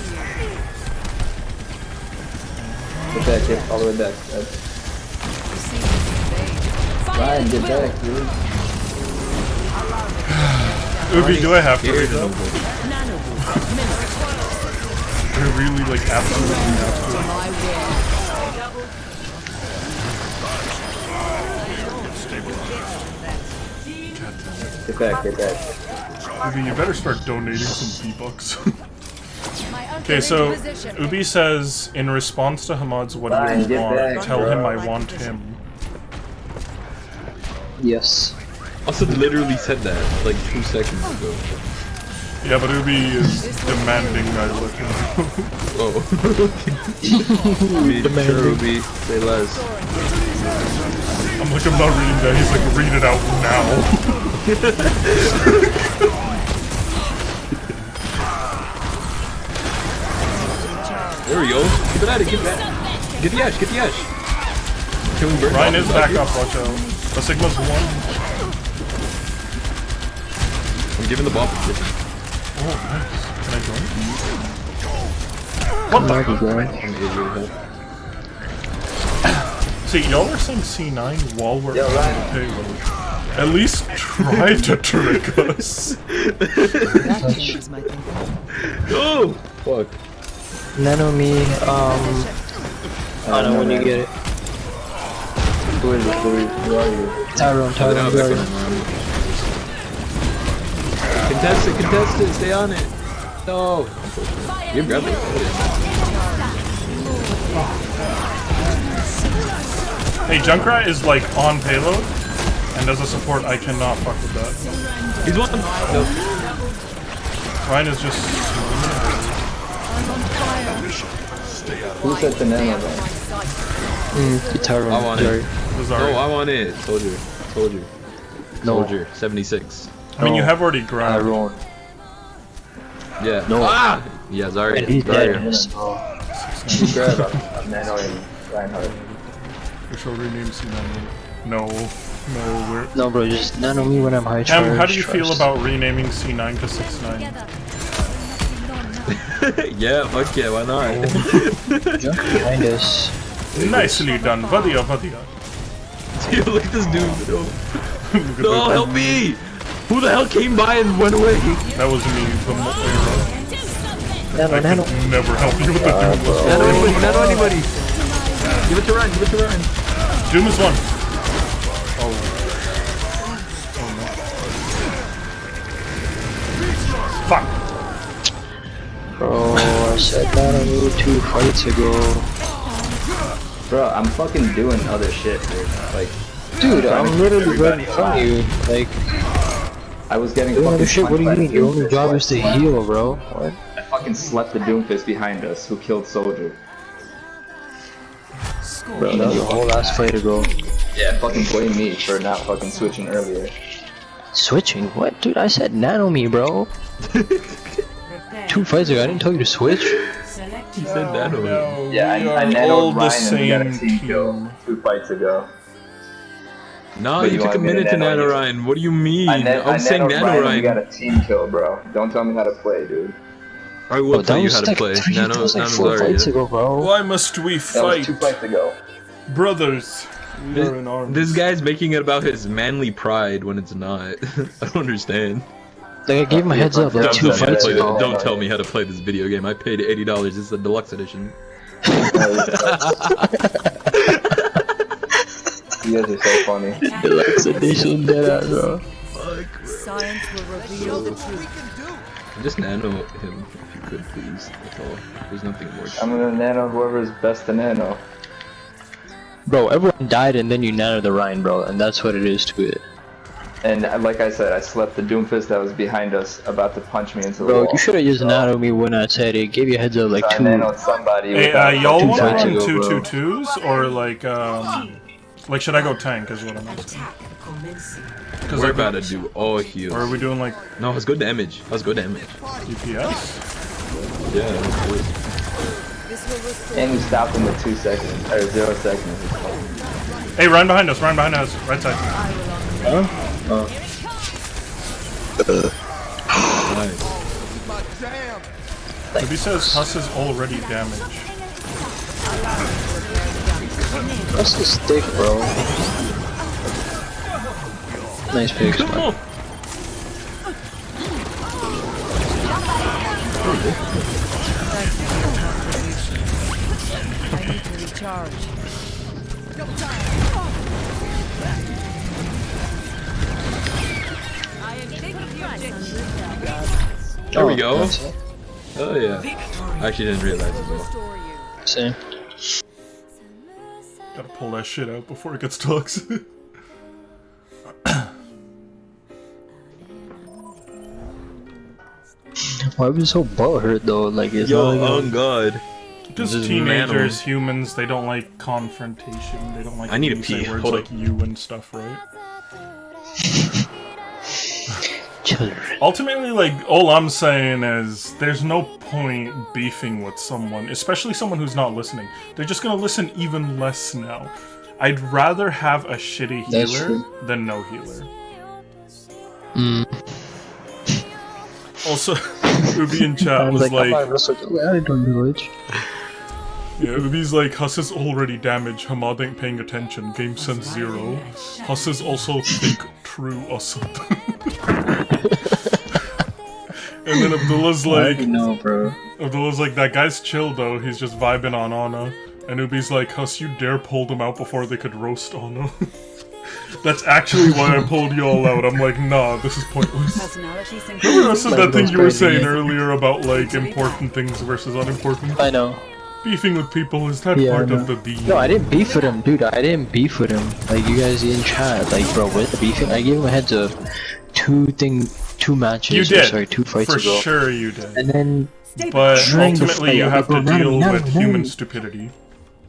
Get back, get all the way back. Ryan, get back, dude. Ubi, do I have to Here, read no. it? I really, like, absolutely have to. My will. Get back. Ubi, you better start donating some V-Bucks. Okay, so Ubi says, in response to Hamad's what do Ryan, you get want, back, tell bro. him I want him. Yes. Also literally said that like 2 seconds ago. Yeah, but Ubi is demanding I let him know. Oh. Sure, Ruby. Say less. I'm like, I'm not reading that. He's like, read it out now. There we go. Keep it at it, keep it at it. Get the Ash, get the Ash. Can we burn Ryan off is the back bucket? up, watch out. The Sigma's 1. I'm giving the ball position. Oh, nice. Can I join? What the? See, y'all are saying C9 while we're on the payload. At least try to trick us. That changes my thinking. Oh! Fuck. Nano me, I know when you get it. Who is it? Who are you? Tyrone, Contest it, stay on it. No. You're grabbing it. Hey, Junkrat is like on payload, and as a support, I cannot fuck with that. He's one. No. Ryan is just. Who said the nano though? Tyrone, I want it. Bizarre. No, I want it. Soldier. Soldier. No. Soldier. 76. I mean, you have already grabbed. Tyrone. Yeah. No. Ah! Yeah, Zarya. And he's Zarya. dead. So. You grab a nano and Reinhardt. We shall rename C9. No. No, we're. No, bro, just nano me when I'm high charge. Cam, how do you feel trust. about renaming C9 to 6-9? Yeah, fuck yeah, why not? Jump behind us. Nicely done, Vadia. Dude, look at this dude. Look at No, that. help me! Who the hell came by and went away? That was me. Nano, I nano. could never help you with the Doom. Not anybody, not anybody. Give it to Ryan, give it to Ryan. Doom is 1. Oh. Fuck. Bro, I said nano me 2 fights ago. Bro, I'm fucking doing other shit, dude. Like, Dude, I'm literally right in front of you. Like, I was getting doing fucking other shit, what do you punched by mean? Your only Doomfist. job is to heal, bro. What? I fucking slept the Doomfist behind us, who killed Soldier. Bro, that was a whole last fight ago. Yeah, fucking blame me for not fucking switching earlier. Switching? What? Dude, I said nano me, bro. 2 fights ago, I didn't tell you to switch. Select He said that over. No, Yeah, we I are nanoed all the Ryan and we got a same team kill team. 2 fights ago. No, But you you took a want me to minute to nano nano you? Ryan. What do you mean? I I'm saying nanoed nano Ryan and we got Ryan. a team kill, bro. Don't tell me how to play, dude. I will tell you how to play. Nano, That was like Nano's 4 fights Zarya. ago, bro. Why must we That was fight? 2 fights ago. Brothers, we are in arms. This guy's making it about his manly pride when it's not. I don't understand. Like, I gave him a heads up like Don't 2 tell, me how to fights play ago. don't tell me how to play this video game. I paid $80. This is a deluxe edition. You guys are so funny. Deluxe edition, dead bro. Science will reveal the truth. Just nano him if you could, please. That's all. There's nothing more. I'm gonna nano whoever's best to nano. Bro, everyone died and then you nano the Ryan, bro, and that's what it is to it. And like I said, I slept the Doomfist that was behind us, about to punch me into the Bro, wall. you should have just nano me when I said it. Gave you a heads up like So I 2. nanoed somebody. Hey, without y'all fucking want to dying. run ago, bro. 2-2-2s or like should I go tank? Is what I'm asking. Attack commencing. Because We're about to do all heals. Or are we doing like No, let's go damage. Let's go damage. DPS? Yeah, let's do it. This will restore. And we stopped him with 2 seconds, or 0 seconds. Hey, Ryan behind us. Right side. Nice. Ruby says Huss is already damaged. That's the stick, bro. Nice picks, man. I need to recharge. There we go. that's it. Oh yeah. I actually didn't realize it though. Same. Gotta pull that shit out before it gets toxic. Why are we so butthurt though? Like, it's Yo, not like on God. Just This is teenagers, humans, they don't like confrontation. They don't like I need when to you say pee. words Hold like up. you and stuff, right? Children. Ultimately, like, all I'm saying is there's no point beefing with someone, especially someone who's not listening. They're just gonna listen even less now. I'd rather have a shitty That's healer true. than no healer. Mm. Also, Ubi in chat was like, I don't know it. yeah, Ubi's like, Huss is already damaged, Hamad ain't paying attention, game sense 0. Huss is also think true or something. And then Abdullah's like, No, bro. Abdullah's like, that guy's chill though, he's just vibing on Ana. And Ubi's like, Huss, you dare pulled him out before they could roast Ana. That's actually why I pulled you all out. I'm like, nah, this is pointless. Personality Remember I said that thing you were crazy, saying yeah. earlier about, like, important things versus unimportant? I know. Beefing with people is that Yeah, I part know. of the deal. No, I didn't beef with him, dude. I didn't beef with him. Like, you guys in chat. Like, bro, with the beefing, I gave him a heads up. Two matches. You or did. sorry, 2 fights For ago. sure you did. And then But during the ultimately fight, you I'll have be to going, deal no, with no. human stupidity.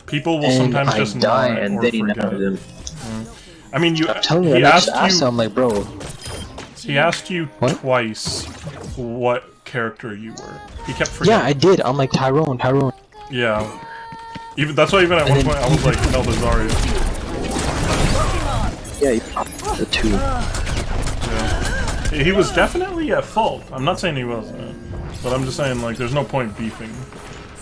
People will and sometimes I just die, nod and or then he forget. knows him. I mean, you. I'm telling you, He I just asked asked you. him, like, bro. He asked you What? twice what character you were. He kept forgetting. Yeah, I did. I'm like, Tyrone. Yeah. Even that's why even at one then- point I was like, no, the Zarya. Yeah, you popped the 2. Yeah. He was definitely at fault. I'm not saying he wasn't, but I'm just saying like, there's no point beefing.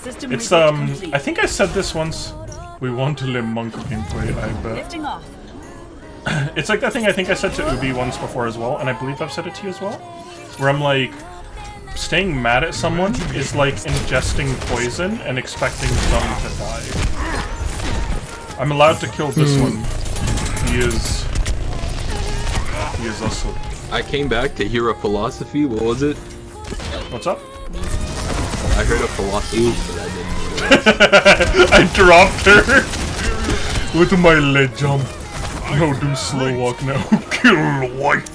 System It's reset complete. I think I said this once. We want to live monk gameplay. I bet. Lifting off. It's like that thing I think I said to Ubi once before as well, and I believe I've said it to you as well, where I'm like, staying mad at someone is like ingesting poison and expecting them to die. I'm allowed to kill this one. He is also. I came back to hear a philosophy. What was it? What's up? I heard a philosophy, but I didn't know what it was. I dropped her with my leg jump. No, do slow walk now. Kill wife.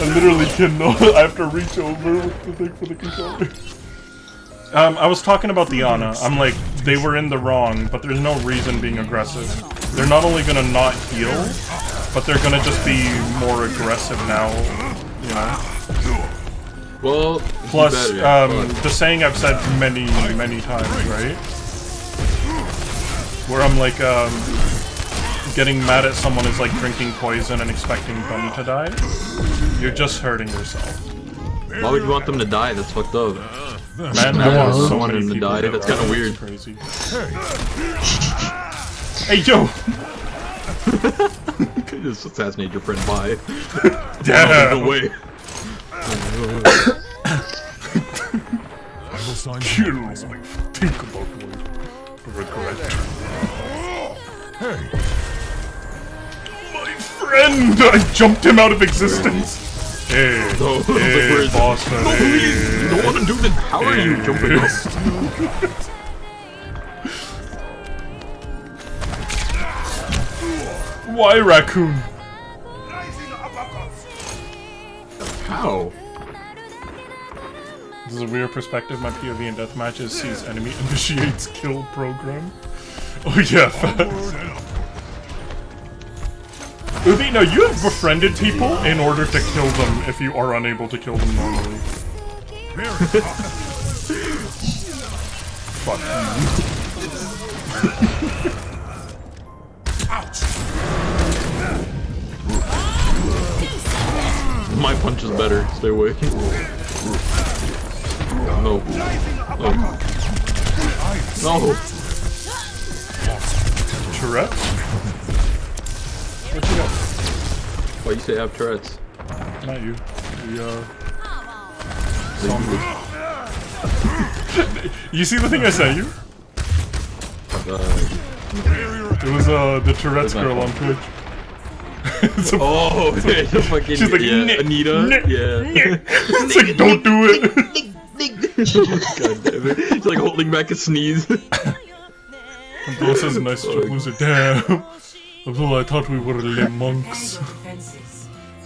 I literally cannot. I have to reach over with the thing for the controller. I was talking about the Ana. I'm like, they were in the wrong, but there's no reason being aggressive. They're not only gonna not heal, but they're gonna just be more aggressive now. You know. Well, Plus, better, the saying I've said many times, right? Where I'm like, getting mad at someone is like drinking poison and expecting them to die. You're just hurting yourself. Why would you want them to die? That's fucked up. Man, I want so want many him to people die. to That's die. kinda weird. It's crazy. Hey, Joe! Just assassinate your friend. Bye. Yeah! No way. I will sign Kill my think about my regret. Hey, My friend! I jumped him out of existence! Hey, No, I was like, hey, where is it? Boston, No, hey. please! You don't want to do this! How are you jumping up? Why, raccoon? How? This is a weird perspective. My POV in deathmatches sees enemy initiates kill program. Oh yeah, facts. Ubi, no, you have befriended people in order to kill them if you are unable to kill them normally. Fuck My punch is better. Stay away. No. No. No. Tourette's? What you got? Why you say I have Tourette's? Not you. You see the thing I sent you? It was the Tourette's girl on Twitch. It's a- Oh, okay, the fucking She's like, yeah, "Nick, Anita. Nick, Yeah. It's like, don't do it. God damn it. She's like holding back a sneeze. Abdullah says nice to loser. Damn. Abdullah, I thought we were le monks.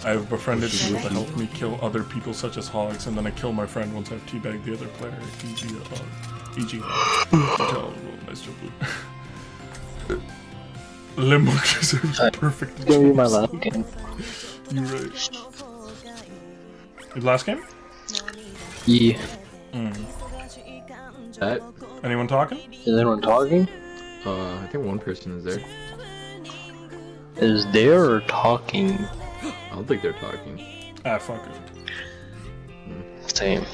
I've befriended people to help me kill other people such as hogs, and then I kill my friend once I've teabagged the other player. E.g. E.g. Mr. Blue. Limbo deserves perfect. It's gonna be my last game. You're right. Your last game? Yeah. Anyone talking? Is anyone talking? I think one person is there. Is there or talking? I don't think they're talking. Ah, fuck it. Same.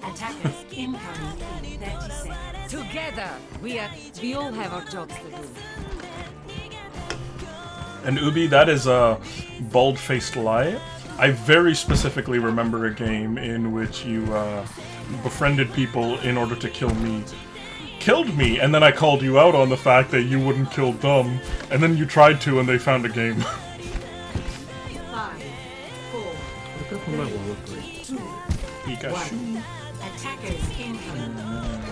Attackers incoming in 30 seconds. Together, we all have our jobs to do. And Ubi, that is a bald-faced lie. I very specifically remember a game in which you befriended people in order to kill me. Killed me, and then I called you out on the fact that you wouldn't kill them, and then you tried to, and they found a game. 5, 4, 3, 2, 1. Attackers incoming.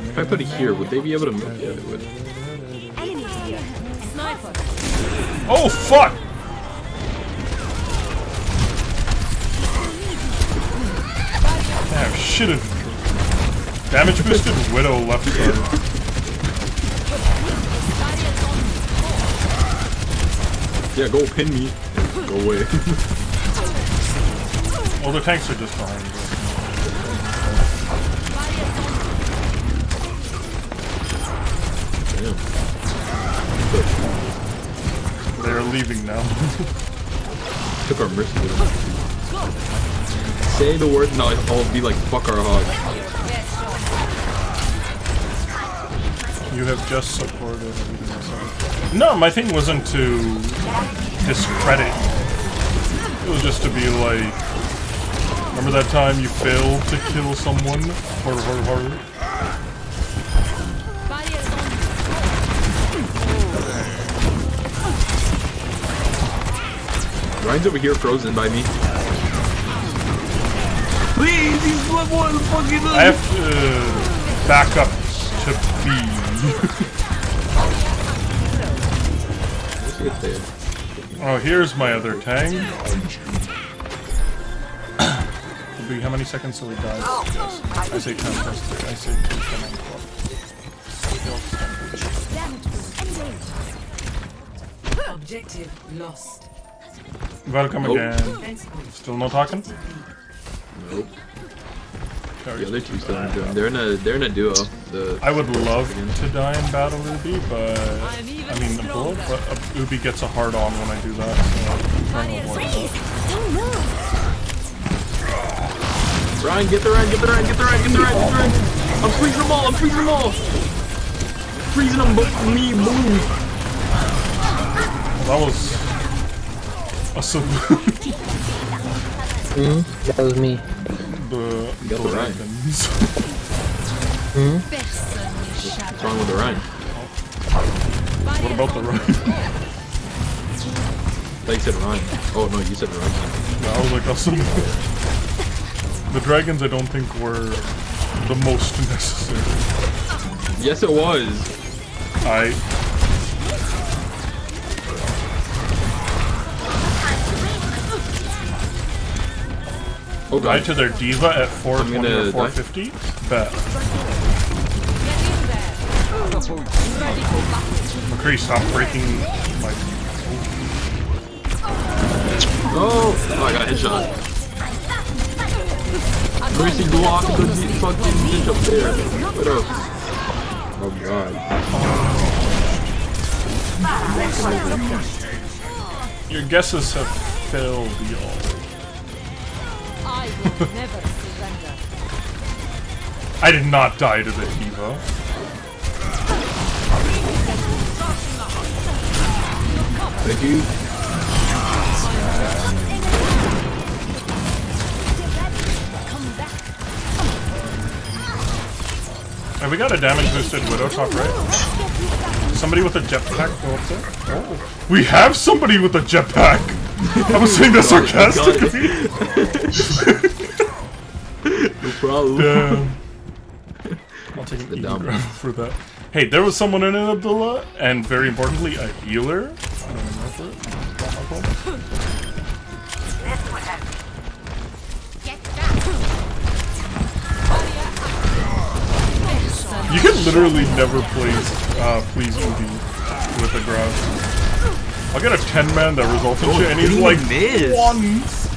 If I put it here, would they be able to move? Yeah, they would. Enemies here. Sniper. Oh, fuck! Damn, shit. Damage boosted Widow left side. Yeah, go pin me. Go away. Well, the tanks are just behind you. They're leaving now. Took our mercy with them. Say the word and I'll be like, fuck our hog. You have just supported everything else. No, my thing wasn't to discredit. It was just to be like, remember that time you failed to kill someone? Horror. Ryan's over here frozen by me. Please, he's level 1 fucking. I have to back up to B. Oh, here's my other tank. How many seconds till he dies? Yes. I say 10 plus 3. I say 2, 10, 12. Objective lost. Welcome again. Still no talking? Nope. The other two still aren't doing. They're in a duo. I would love to die in battle Ubi, but I mean the bullet, but Ubi gets a hard on when I do that. So I'm trying to avoid that. Ryan, get the Ryan, get the Ryan, get the Ryan, get the Ryan, get the Ryan. I'm freezing them all. I'm freezing them all. Freezing them, but me move. That was a salute. That was me. The dragons. What's wrong with the Ryan? What about the Ryan? I thought you said Ryan. Oh no, you said Ryan. Yeah, I was like, that's the dragons I don't think were the most necessary. Yes, it was. Oh, die to their diva at 420 or 450? Bet. McCree, stop breaking my... Oh, I got headshot. Mercy block the fucking bitch up there. What up? Oh god. Your guesses have failed, y'all. I will never surrender. I did not die to the diva. Thank you. And we got a damage boosted Widow top right. Somebody with a jetpack go up there. Oh. We have somebody with a jetpack! I was saying that sarcastically. No problem. Damn. I'll take an easy grab for that. Hey, there was someone in it, Abdullah, and very importantly, a healer. I don't know for it. You can literally never please Ubi with a grab. I'll get a 10-man that results in shit, and he's like, miss. once.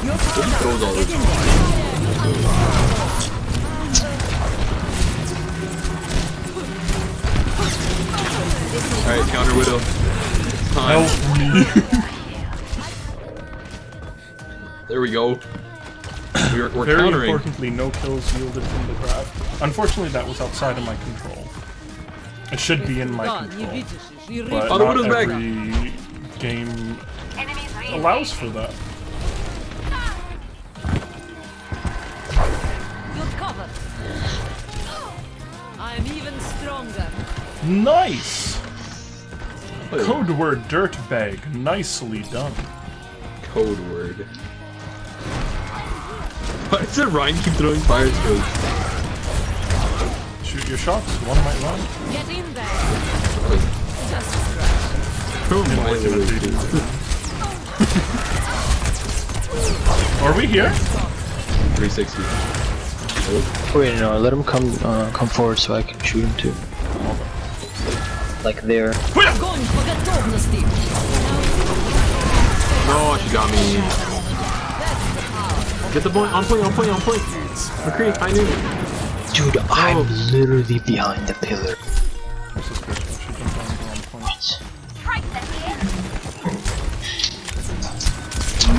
He throws all the time. Alright, counter Widow. Time. Help me. There we go. We're Very countering. importantly, no kills yielded from the grab. Unfortunately, that was outside of my control. It should be in my control, but Oh, the not Widow's back. every game allows for that. You're covered. I'm even stronger. Nice! Code word dirtbag. Nicely done. Code word. Why does Ryan keep throwing fire strokes? Shoot your shots. One might land. Get in there. Oh my lord. Are we here? 360. Wait, no, let him come forward so I can shoot him too. Like there. Going for the darkness team. No, she got me. Get the point, on point, on point, on point. McCree, I knew. Dude, I'm literally behind the pillar.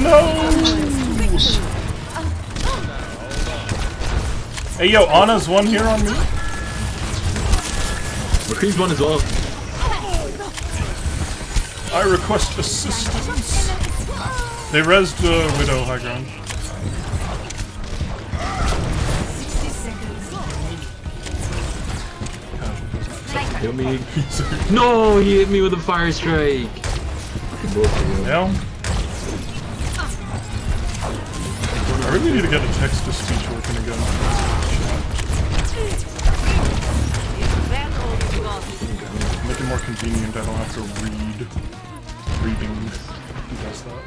No! Hey yo, Anna's one here on me. McCree's one as well. I request assistance. They rezzed the Widow high ground. Kill me. No, he hit me with a fire strike. Yeah. I really need to get a text-to-speech working again. Make it more convenient. I don't have to read. Reading. Who does that?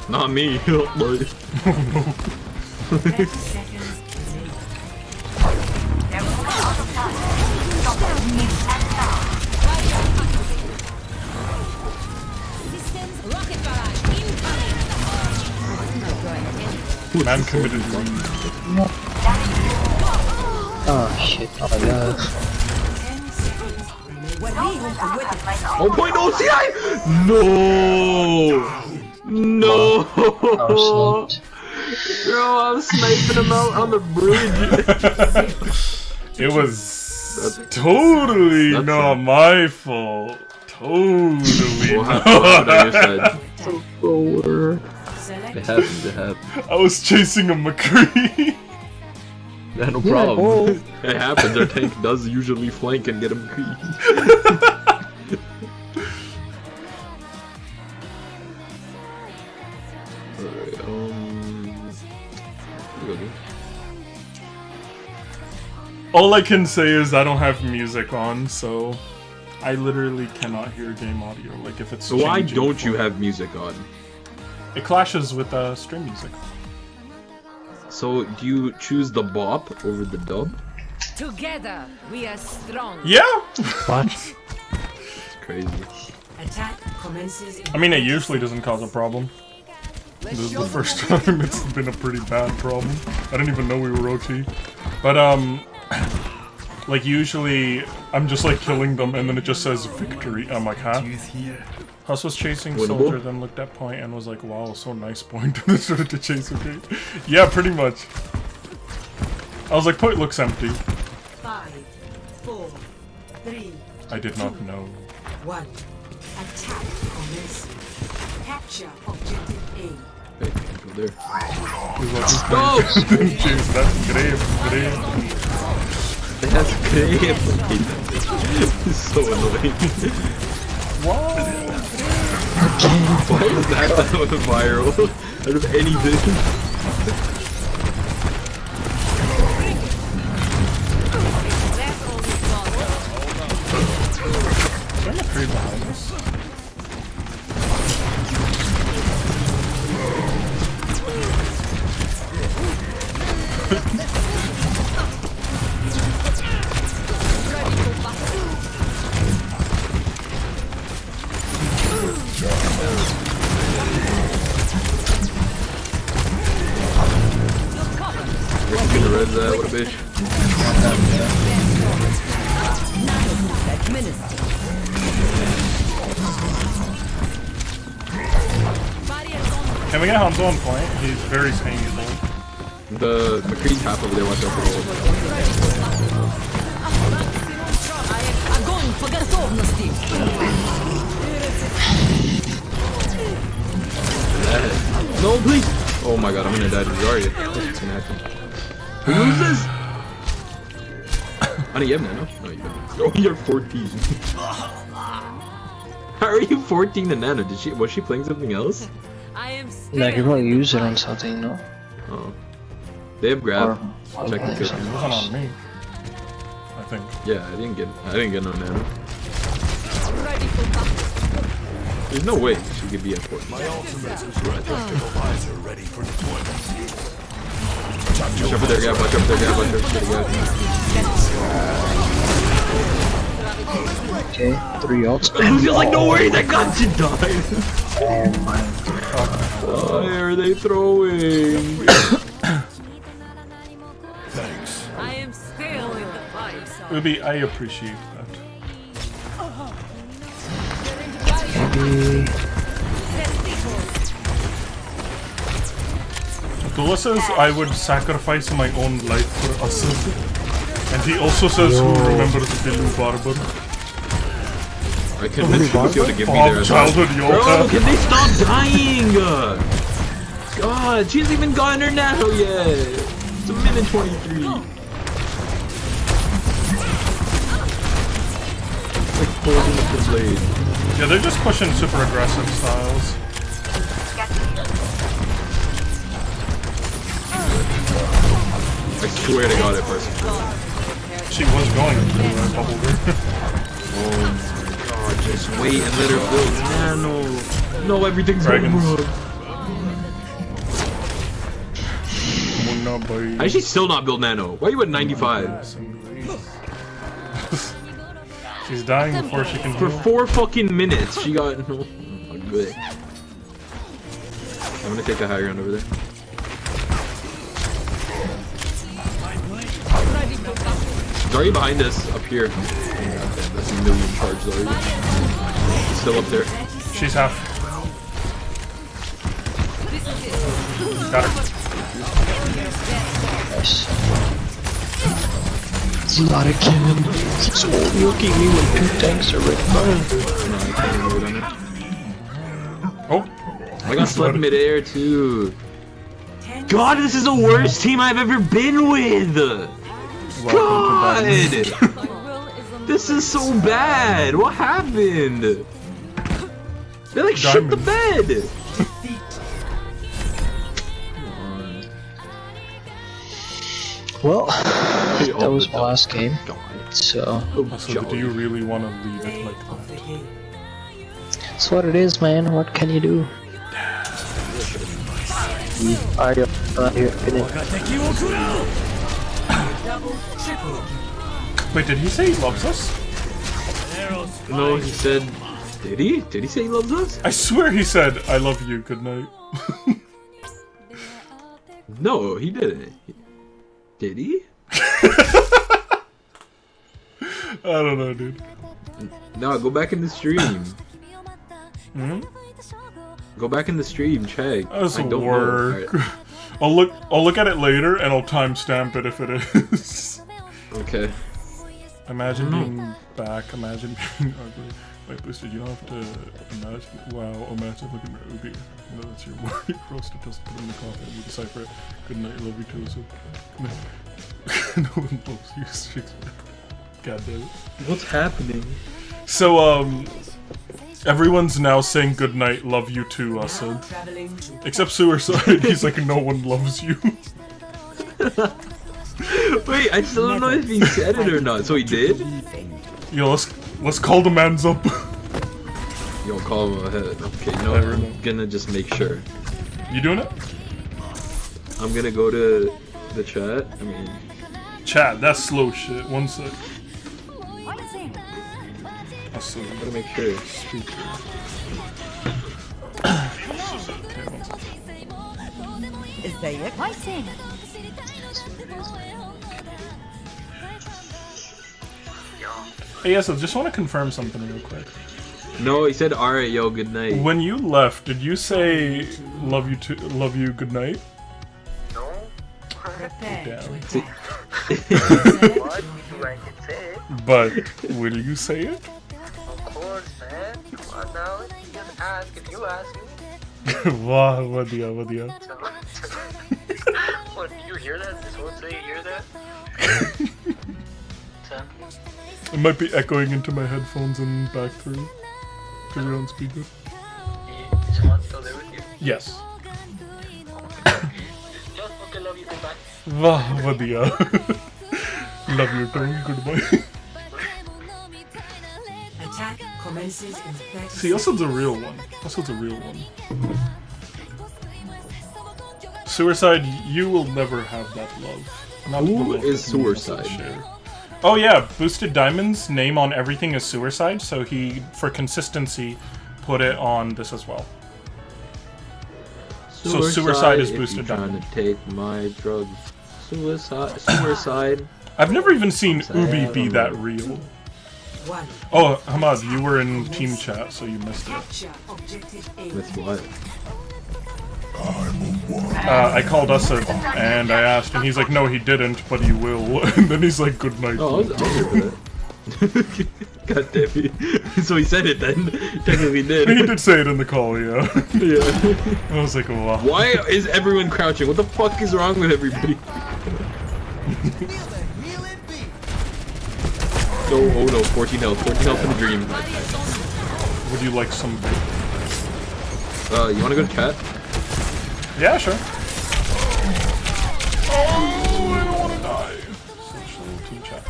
Not me. Oh no. Man committed read. Oh shit, oh my god. Oh point, no, CI! No! No! Oh shit. Bro, I'm sniping him out on the bridge. It was totally not my fault. Totally What not. happened on your side? It happened, it happened. I was chasing a McCree. Yeah, no problem. It happens, our tank does usually flank and get him McCree. All I can say is I don't have music on, so I literally cannot hear game audio. Like if it's So why changing don't you for- have music on? It clashes with stream music. So do you choose the bop over the dub? Together, we are strong. Yeah. What? It's crazy. Attack commences. I mean, it usually doesn't cause a problem. This is the first time it's been a pretty bad problem. I didn't even know we were OT. But like usually I'm just like killing them and then it just says victory. I'm like, huh? Huss was chasing Winnable? Soldier, then looked at Point and was like, wow, so nice Point. And then started to chase okay. Yeah, pretty much. I was like, Point looks empty. 5, 4, 3, I did not know. 1. Attack commences. Capture objective A. Wait, go there. He was like, Go! Jeez, that's grave, grave. That's great. It's so annoying. What? Why is that viral? Out of anything. Is there a tree behind us? res that, what a bitch. Can we get Hanzo on point? He's very painful. The McCree's half over there, watch out for the No, please! Oh my god, I'm gonna die to Zarya. What's gonna happen? Who loses? Honey, you have nano? No, you don't. Oh, you're 14. How are you 14 to nano? Was she playing something else? Like, you probably use it on something, no? Oh. They have grab. Or- Check the It wasn't on me. I think. Yeah, I didn't get no nano. There's no way she could be at 14. My ultimate retractable visor ready for deployment. Watch over there, Gab. Watch over there, Gab. Watch over there, Gab. Okay, 3 ults. It feels like no worries, I got you, died. Oh my Why are they throwing? Thanks. I am still in the fight. Ruby, I appreciate that. Maybe... Abdullah says I would sacrifice my own life for Asad. And he also says who remembers Bilu Barber. I convinced Lucio to give me their childhood Bro, Yoda. can they stop dying? God, she hasn't even gotten her nano yet. It's a minute 23. Like holding up the blade. Yeah, they're just pushing super aggressive styles. I swear to God, it first. She was going to bubble her. Oh my God, just wait and let her build nano. No, everything's Dragons. wrong. I actually still not build nano. Why are you at 95? She's dying before she can For heal. 4 fucking minutes, she got no. Good. I'm gonna take a high ground over there. Zarya behind us, up here. That's a million charge Zarya. Still up there. She's half. Got her. Nice. It's a lot of killing. He's overlooking me when 2 tanks are right behind. No, I can't even on it. Oh, I got slept midair too. God, this is the worst team I've ever been with! God! This is so bad! What happened? They like shook the bed! Well, that was my last game. So, so do you really want to leave it like that? it's what it is, man. What can you do? Alright, here, finish. Wait, did he say he loves us? No, he said... Did he? Did he say he loves us? I swear he said, I love you, good night. No, he didn't. Did he? I don't know, dude. No, go back in the stream. Hmm? Go back in the stream, check. That's I don't work. know. I'll look at it later and I'll timestamp it if it is. Okay. Imagine being back, imagine being ugly. Wait, Boosted, you don't have to imagine. Wow, imagine looking at Ubi. No, that's your work. Roasted toast, put it in the coffee and we decipher it. Good night, love you too. So, no one loves you. God damn it. What's happening? So, everyone's now saying good night, love you too, Asad. Except Suicide, he's like, no one loves you. Wait, I still don't know if he said it or not. So he did? Yo, let's call the mans up. Yo, call him ahead. Okay, no, I'm gonna just make sure. You doing it? I'm gonna go to the chat. I mean, Chat, that's slow shit. One sec. Asad, I'm gonna make sure. speaker. Okay, one sec. ازيك؟ Hey, yes, I just want to confirm something real quick. No, he said, "Alright, yo, good night." When you left, did you say "love you" love you, good night? No. Prepare to Damn. attack. What? I can say it. But will you say it? Of course, man. Come on now. You just ask if you ask me. Wow, vadia, vadia. What, did you hear that? This whole say you hear that? It might be echoing into my headphones and back through. Because you're on speaker. You just want to live with you? Yes. Just okay, love you, goodbye. Wah, vadia. Love your tone, goodbye. Attack commences in 30 See, Usad's a real one. Usad's a real one. Suicide, you will never have that love. Not Who the love is that you also Suicide? share. Oh yeah, Boosted Diamond's name on everything is Suicide, so he, for consistency, put it on this as well. So Suicide is if Boosted you're Diamond. trying to take my drugs. Suicide. I've never even seen Sad. Ubi be that real. One. Oh, Hamad, you were in team chat, so you missed it. Capture objective A. With what? I called Usad and I asked, and he's like, no, he didn't, but he will. And then he's like, good night. Oh, I was here for that. God damn it. So he said it then. Technically did. He did say it in the call, yeah. Yeah. I was like, wow. Why is everyone crouching? What the fuck is wrong with everybody? No, oh no, 14 health. 14 health in the dream. Would you like some bait? You wanna go to chat? Yeah, sure. Oh, I don't want to die. Social team chat.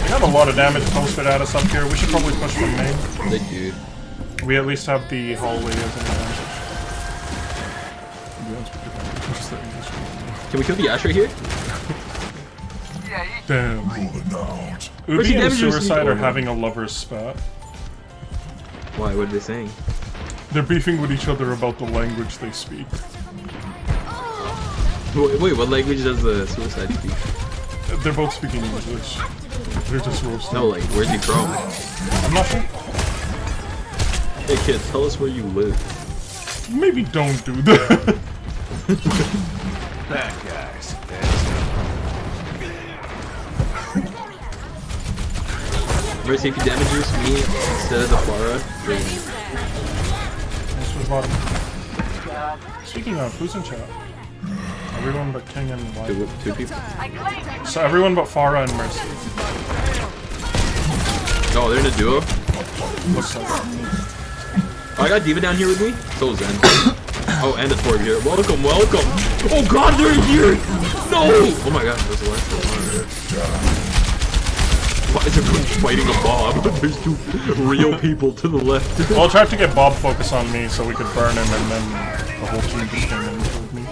We have a lot of damage posted at us up here. We should probably push from main. They do. We at least have the hallway as an advantage. Can we kill the Ash right here? Damn. Where's Ubi the and damage Suicide are receiver? having a lover's spat. Why? What are they saying? They're beefing with each other about the language they speak. Wait, what language does the Suicide speak? They're both speaking English. They're just roasting. No, like, where's he from? I'm not sure. Hey kid, tell us where you live. Maybe don't do that. That guy's Mercy, if you damages me instead of the Pharah, then This was bottom. Speaking of, who's in chat? Everyone but King and White. two people. So everyone but Farah and Mercy. Oh, they're in a duo? What's up? Oh, I got Diva down here with me. So Zen. Oh, and a Torb here. Welcome, welcome. Oh god, they're here! No! Oh my god, there's a last one. Why is everyone fighting a Bob? There's two real people to the left. Well, I tried to get Bob focus on me so we could burn him, and then the whole team just came in and killed me.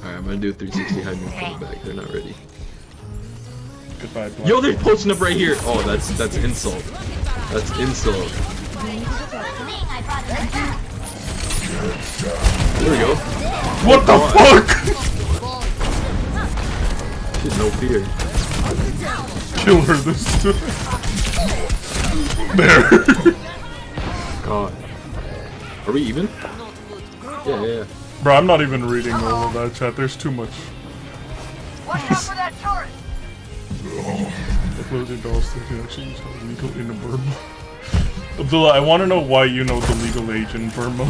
Alright, I'm gonna do a 360 hide move from the back. They're not ready. Goodbye, Black. Yo, they're posting up right here! Oh, that's insult. That's insult. There we go. What the fuck? Shit, no fear. Kill her this time. There. God. Are we even? Yeah. Bro, I'm not even reading all of that chat. There's too much. Watch out for that turret! The closing dolls think you actually use illegal in Burma. Abdullah, I want to know why you know the legal age in Burma.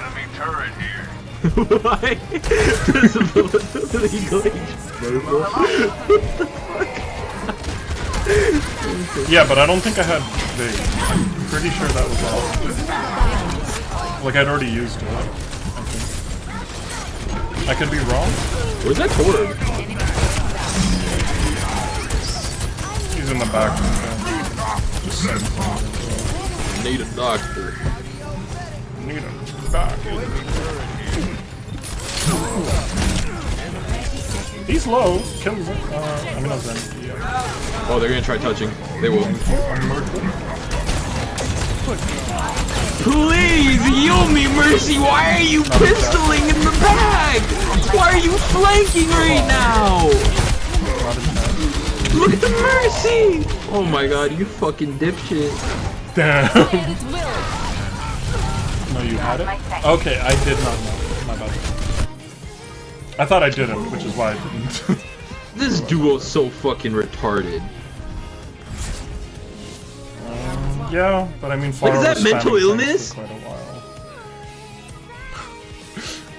enemy turret here. Why? There's a legal age. Yeah, but I don't think I had big. I'm pretty sure that was all. Like, I'd already used it, I think. I could be wrong. Where's that Torb? He's in the back. Just saying. Need a doctor. Need him back. He's low. Kills it. I mean, I was in. Yeah. Oh, they're gonna try touching. They will. Please, heal me, Mercy. Why are you pistoling in the back? Why are you flanking right now? Look at the Mercy. Oh my god, you fucking dipshit. Damn. No, you had it? Okay, I did not know. My bad. I thought I didn't, which is why I didn't. This duo's so fucking retarded. Yeah, but I mean, Farah Like, is that was mental spamming illness? for quite a while.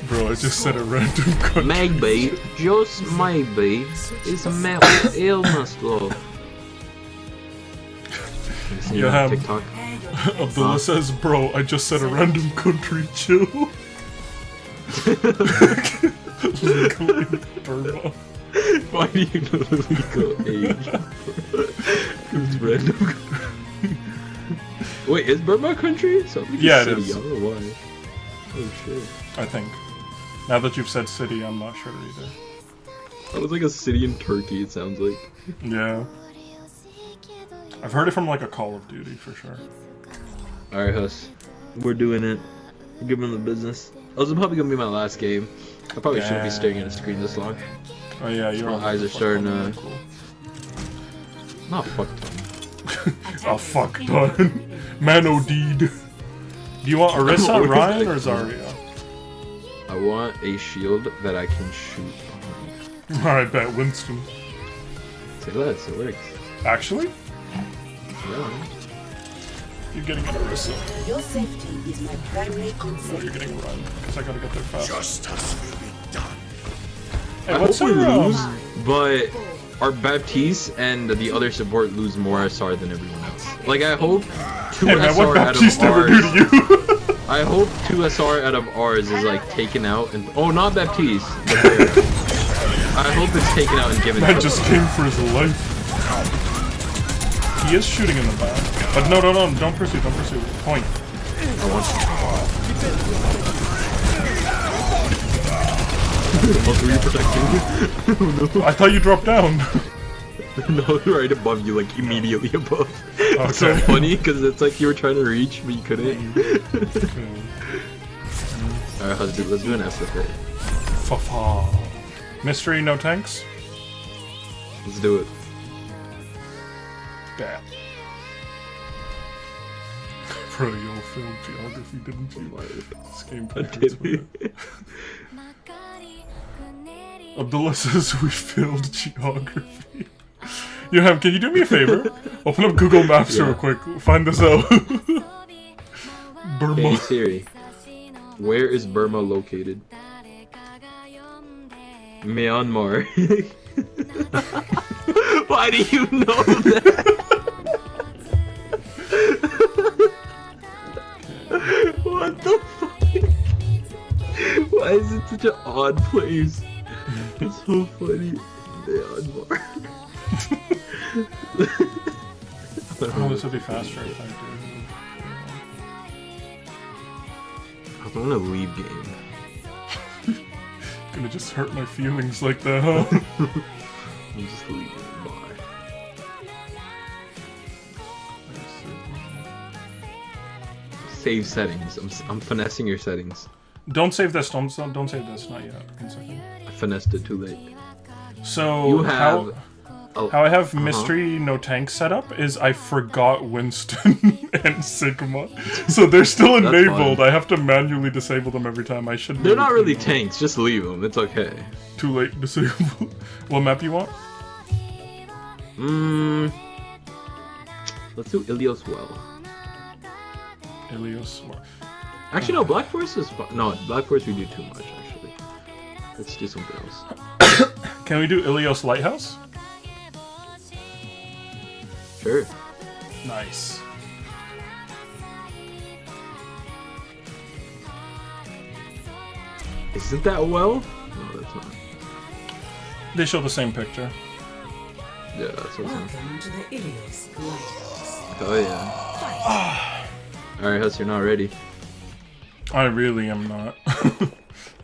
Bro, I just said a random country. Maybe, just maybe, it's a mental illness, though. Yeah, TikTok. Abdullah says, bro, I just said a random country, chill. Legal in Burma. Why do you know the legal age? It's random. Wait, is Burma a country? Sounds like Yeah, a city. it is. I don't know why. Oh shit. I think. Now that you've said city, I'm not sure either. That was like a city in Turkey, it sounds like. Yeah. I've heard it from like a Call of Duty for sure. Alright, Huss. We're doing it. Give them the business. Oh, this is probably gonna be my last game. I probably shouldn't be staring at a screen this long. Oh yeah, your My eyes are starting to... Not fucked up. Oh fuck, done. Man deed. Do you want Orisa, Ryan, or Zarya? I want a shield that I can shoot behind. I bet Winston. Say less, it works. Actually? Yeah. You're getting an Orisa. Your safety is my primary Oh, concern. you're getting Ryan, because I gotta get there fast. Justice will be done. Hey, I what's hope we our, lose, but our Baptiste and the other support lose more SR than everyone else. Like, I hope 2 Hey man, what SR out of Baptiste ever do ours... to you? I hope 2 SR out of ours is like taken out and... Oh, not Baptiste. The player. I hope it's taken out and given Man to just us. came for his life. He is shooting in the back. But no, don't pursue, Point. Also, were you protecting? I thought you dropped down. No, right above you, like immediately above. It's so Okay. funny because it's like you were trying to reach, but you couldn't. Alright, husband, let's do an S with it. Fa-fa. Mystery, no tanks? Let's do it. Bad. Bro, you all failed geography, didn't you? This game Did we? Abdullah says we failed geography. Yoham, can you do me a favor? Open up Google Maps real quick. Find this out. Burma. Hey Siri, where is Burma located? Myanmar. Why do you know that? What the fuck? Why is it such an odd place? It's so funny. Myanmar. Oh, this would be faster if I I'm gonna leave game. do. Gonna just hurt my feelings like that, huh? I'm just leaving. Bye. Save settings. I'm finessing your settings. Don't save this. Don't save this. Not yet. 1 second. I finessed it too late. So You have how I have mystery no tank set up is I forgot Winston and Sigma, so they're still enabled. fine. I have to manually disable them every time. I should. They're not really tanks. Just leave them. It's okay. Too late. Disable. What map you want? Let's do Ilios well. Ilios. Actually, no. Black Forest is fun. No, Black Forest we do too much. Actually, let's do something else. Can we do Ilios Lighthouse? Sure. Nice. Isn't that well? No, that's not. They show the same picture. Yeah, that's what I'm saying. Welcome to the Ilios Lighthouse. Oh yeah. Alright, Huss, you're not ready. I really am not.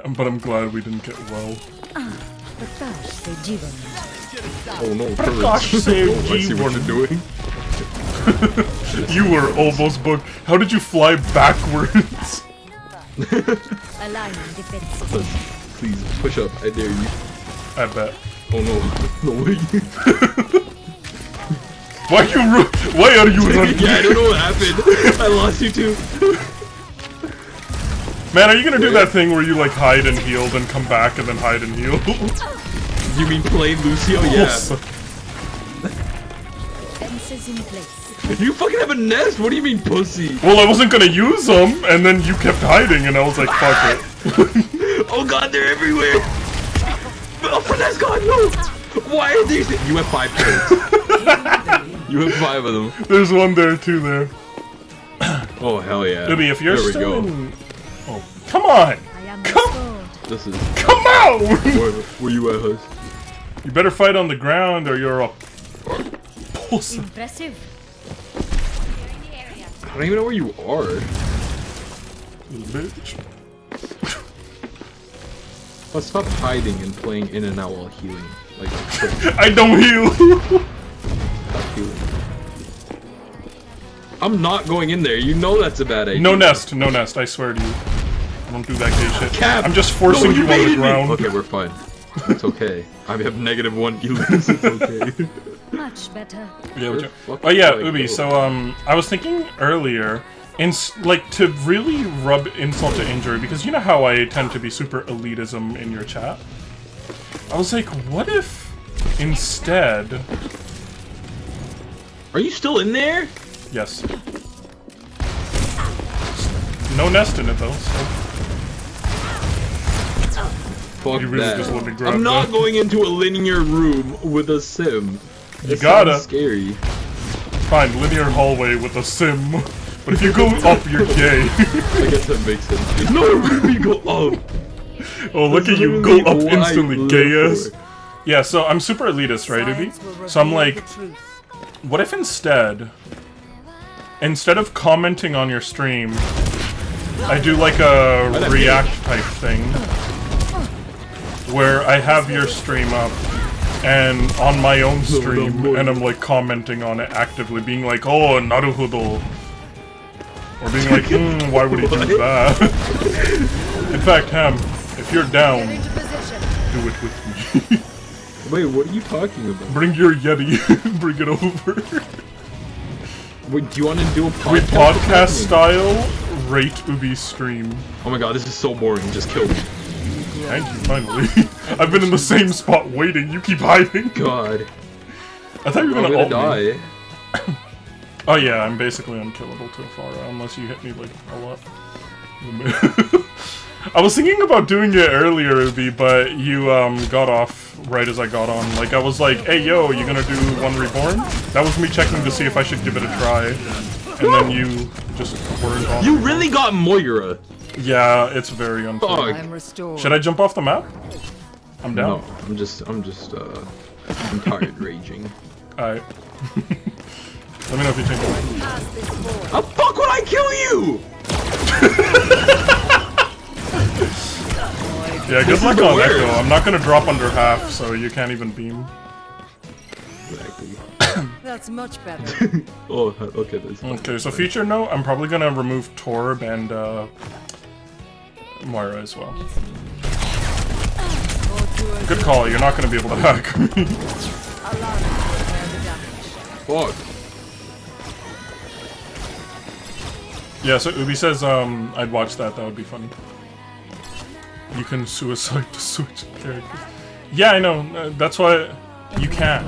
But I'm glad we didn't get well. Oh no, Gosh, save I see what you're doing. You were almost booked. How did you fly backwards? Aligning defense. Please, push up. I dare you. I bet. Oh no. No way. Why are you running? Yeah, I don't know what happened. I lost you too. Man, are you gonna do that thing where you like hide and heal, then come back and then hide and heal? You mean play Lucio? Yeah. Fences in place. You fucking have a nest. What do you mean, pussy? Well, I wasn't gonna use them, and then you kept hiding, and I was like, fuck it. Oh god, they're everywhere. Oh, Finesse God, no. Why are these? You have 5 kills. You have 5 of them. There's one there, too, there. Oh hell yeah. Ruby, if you're there we still go. in... Oh, come on! This is. Come out! Where you at, Hus? You better fight on the ground, or you're a... pussy. Impressive. I don't even know where you are. Little bitch. Let's stop hiding and playing in and out while healing. Like, I don't heal! stop healing. I'm not going in there. You know that's a bad idea. No nest, I swear to you. I don't do that gay shit. Cap! I'm just forcing No, you on the ground. Okay, we're fine. It's okay. I have -1 healings. It's okay. Much better. Yeah, oh yeah, Ubi, so I was thinking earlier, like, to really rub insult to injury, because you know how I tend to be super elitism in your chat? I was like, what if, instead... Are you still in there? Yes. No nest in it, though, so... Fuck You really that. just let me grab I'm not that. going into a linear room with a sim. You gotta. Sounds scary. Fine, linear hallway with a sim. But if you go up, you're gay. I guess that makes sense. No, we go up. Oh, look at you, go up instantly, gay-ass. Yeah, so I'm super elitist, right, Ubi? So I'm like, what if instead of commenting on your stream, I do like a react type thing, where I have your stream up, and on my own stream, and I'm like commenting on it actively, being like, oh, naruhodo. Or being like, why would he do that? In fact, Ham, if you're down, do it with me. Wait, what are you talking about? Bring your Yeti, bring it over. Wait, do you want to do a podcast? We podcast style rate Ubi's stream. Oh my god, this is so boring, just kill me. Thank you, finally. I've been in the same spot waiting, you keep hiding. God. I thought you were gonna ult me. die. Oh yeah, I'm basically unkillable to Afara, unless you hit me like a lot. I was thinking about doing it earlier, Ubi, but you got off right as I got on. Like, I was like, hey yo, you gonna do one reborn? That was me checking to see if I should give it a try. And then you just weren't on. You really got Moira! Yeah, it's very unfair. I'm restored. Should I jump off the map? I'm down. No, I'm tired raging. Alright. Let me know if you change it. How the fuck would I kill you? Yeah, good luck on Echo. I'm not gonna drop under half, so you can't even beam. Exactly. That's much better. Oh, okay. That's Okay, so future note, I'm probably gonna remove Torb and Moira as well. Good call, you're not gonna be able to hack me. Fuck. Yeah, so Ubi says I'd watch that would be funny. You can suicide to switch characters. Yeah, I know, that's why you can.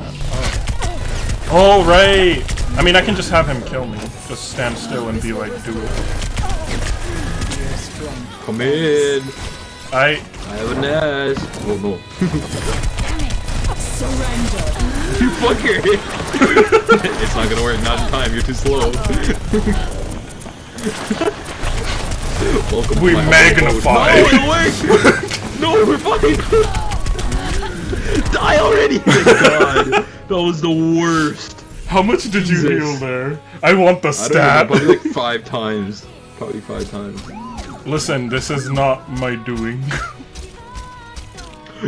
Oh, right! I mean, I can just have him kill me. Just stand still and be like, do it. Come in! I have a nest! Oh no. Surrender. You fucker! It's not gonna work, not in time, you're too slow. Welcome we to my magnify! No, it worked! No, we're fucking... Die already! Thank God. That was the worst. How much did you heal there? I want the stat. I don't know, probably like 5 times. Probably 5 times. Listen, this is not my doing.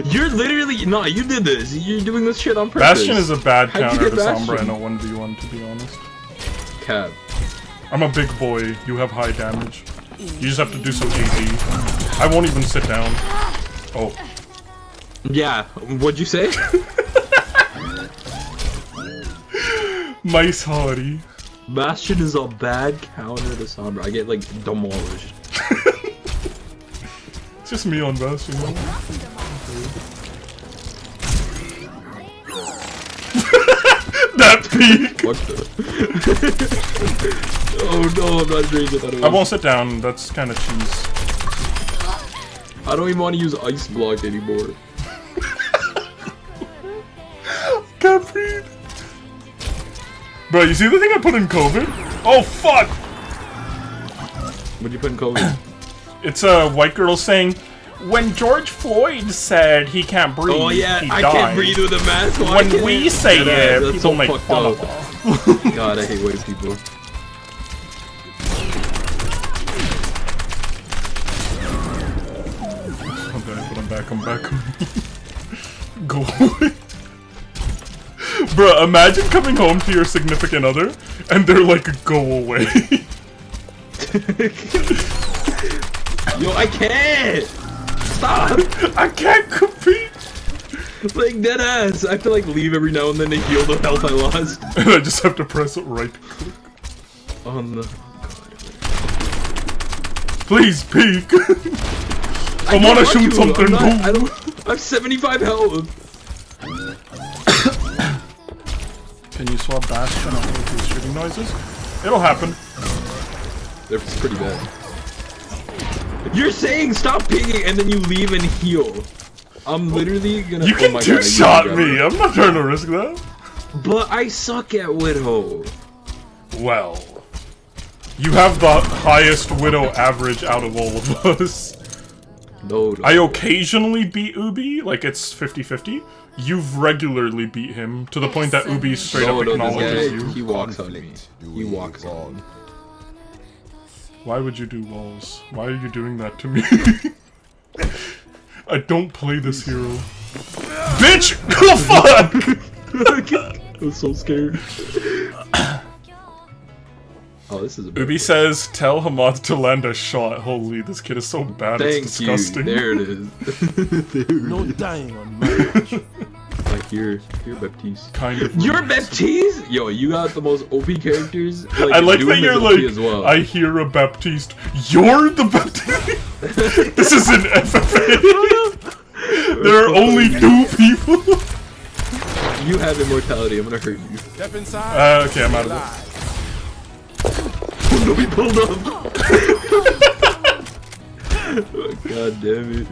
You're literally... Nah, you did this. You're doing this shit on purpose. Bastion is a bad How'd you counter get to Sombra Bastion? in a 1v1, to be honest. cap. I'm a big boy. You have high damage. You just have to do some AD. I won't even sit down. Oh. Yeah, what'd you say? Mice Hardy. Bastion is a bad counter to Sombra. I get like demolished. It's just me on Bastion. That peak! What the? Oh no, I'm not doing it. I won't sit down, that's kind of cheese. I don't even want to use Ice Block anymore. Can't breathe. Bro, you see the thing I put in COVID? Oh fuck! What'd you put in COVID? It's a white girl saying, when George Floyd said he can't breathe, Oh yeah, he I died. can't breathe with a mask. When we say it, that's people so make fucked fun up. of us. God, I hate white people. I'm back. Go away. Bruh, imagine coming home to your significant other, and they're like, go away. Yo, I can't! Stop! I can't compete! Like, deadass! I have to like leave every now and then to heal the health I lost. And I just have to press it right click. On the... Please, peek! I wanna shoot something. I have 75 health! Can you swap Bastion out with these shooting noises? It'll happen. That's pretty bad. You're saying stop pinging and then you leave and heal. I'm literally gonna... You can two-shot me! I'm not trying to risk that. But I suck at Widow. Well... You have the highest Widow average out of all of us. No. I occasionally beat Ubi, like it's 50-50. You've regularly beat him, to the point that Ubi straight up acknowledges you. He walks on me. He walks on. Why would you do walls? Why are you doing that to me? I don't play this hero. Bitch! Oh fuck! I was so scared. Oh, this is a Ubi says, tell Hamad to land a shot. Holy, this kid is so bad, it's disgusting. There it is. No dying on marriage. Like, you're Baptiste. Kind of. You're Baptiste? Yo, you got the most OP characters. Like, I like that Doom you're is like, OP as well. I hear a Baptiste. You're the Baptiste? This is an FFA. There are only 2 people. You have immortality, I'm gonna hurt you. Step inside. Okay, I'm out of it. Oh no, he pulled up! God damn it.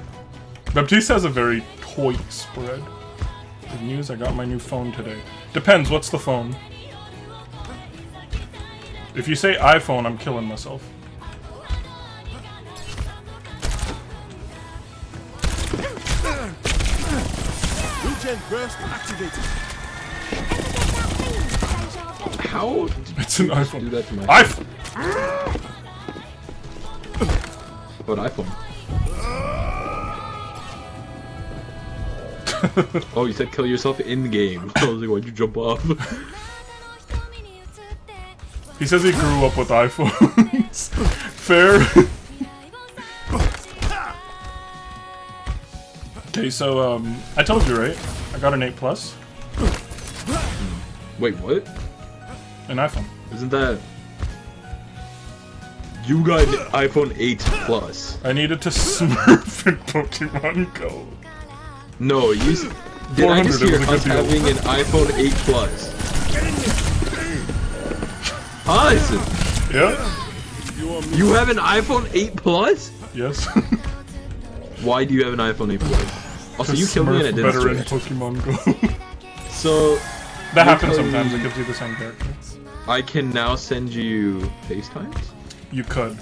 Baptiste has a very toy spread. Good news, I got my new phone today. Depends, what's the phone? If you say iPhone, I'm killing myself. Regen burst activated. How? It's an iPhone. Do that to my iPhone! What iPhone? Oh, you said kill yourself in game. I was like, why'd you jump off? He says he grew up with iPhones. Fair. Okay, so, I told you, right? I got an 8+. Wait, what? An iPhone. Isn't that... You got an iPhone 8 Plus. I needed to smurf in Pokemon Go. No, you... Did I just 400, hear it was a us good deal. having an iPhone 8 Plus? Us! Yeah? You have an iPhone 8 Plus? Yes. Why do you have an iPhone 8 Plus? Also, you killed me and I didn't better in stretch. Pokemon Go. So... That happens sometimes, it gives you the same character. I can now send you FaceTimes? You could.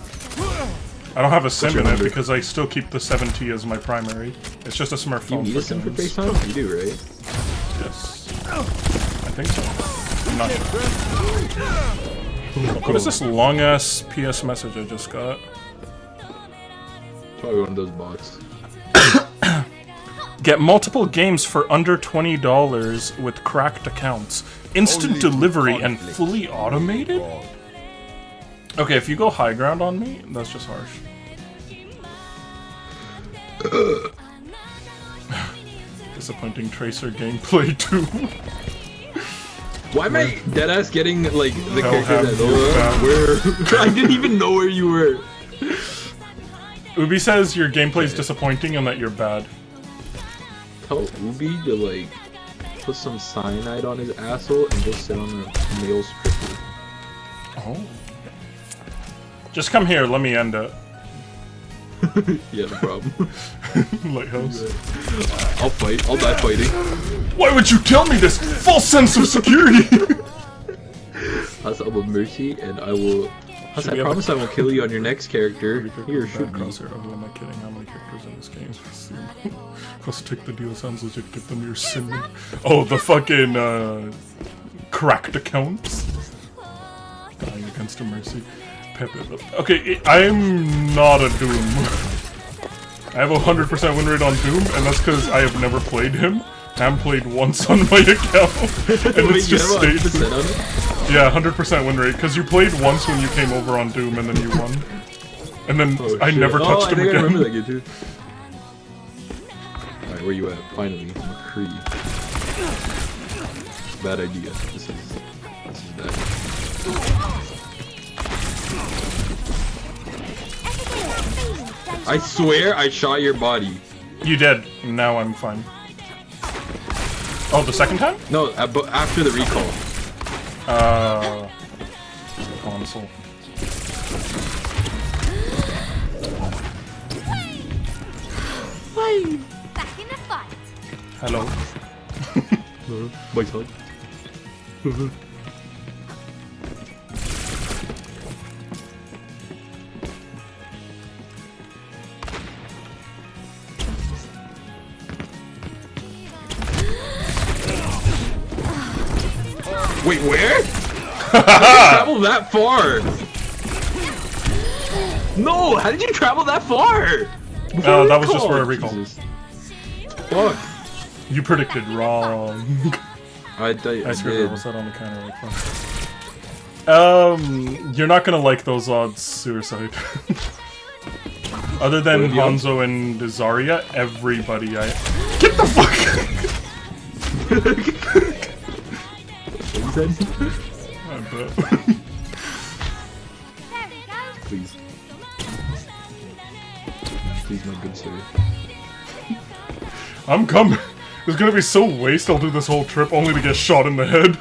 I don't have a sim your in it number? because I still keep the 7T as my primary. It's just a Smurf You phone. need a sim for FaceTime? You do, right? Yes. I think so. I'm not sure. What is this long-ass PS message I just got? Probably one of those bots. Get multiple games for under $20 with cracked accounts. Instant delivery and fully automated? Okay, if you go high ground on me, that's just harsh. Disappointing Tracer gameplay too. Why am I deadass getting like the Hell character have that you found- where I didn't even know where you were. Ubi says your gameplay is disappointing and that you're bad. Tell Ubi to like put some cyanide on his asshole and just sit on a male stripper. Oh. Just come here, let me end it. Yeah, no problem. Lighthouse. I'll fight. I'll die fighting. Why would you tell me this? False sense of security! That's up of mercy, and I will. Should I we have promise I will kill you on your next character. Here, shoot me. Crosshair. Oh, am I kidding? How many characters in this game? Let's take the deal. Sounds legit. Give them your sin. Oh, the fucking cracked accounts. Dying against a mercy. Pepe. Okay, I'm not a Doom. I have a 100% win rate on Doom, and that's because I have never played him. I haven't played once on my account, and it's just stayed. Yeah, 100% win rate, because you played once when you came over on Doom, and then you won. And then I never touched him again. I remember that game too. Alright, where you at? Finally, McCree. Bad idea. This is bad. I swear I shot your body. You did. Now I'm fine. Oh, the second time? No, but after the recall. Console. Back in the fight. Hello. My son. Wait, where? How did you travel that far? No, how did you travel that far? That was just for a recall. Jesus. Fuck. You predicted wrong. I screwed did. up. What's that on the counter like fun? You're not gonna like those odds, Suicide. Other than Hanzo and Zarya, everybody I... Get the fuck! What you said? I bet. There we go. Please. Please, my good sir. I'm coming. It's gonna be so waste I'll do this whole trip only to get shot in the head.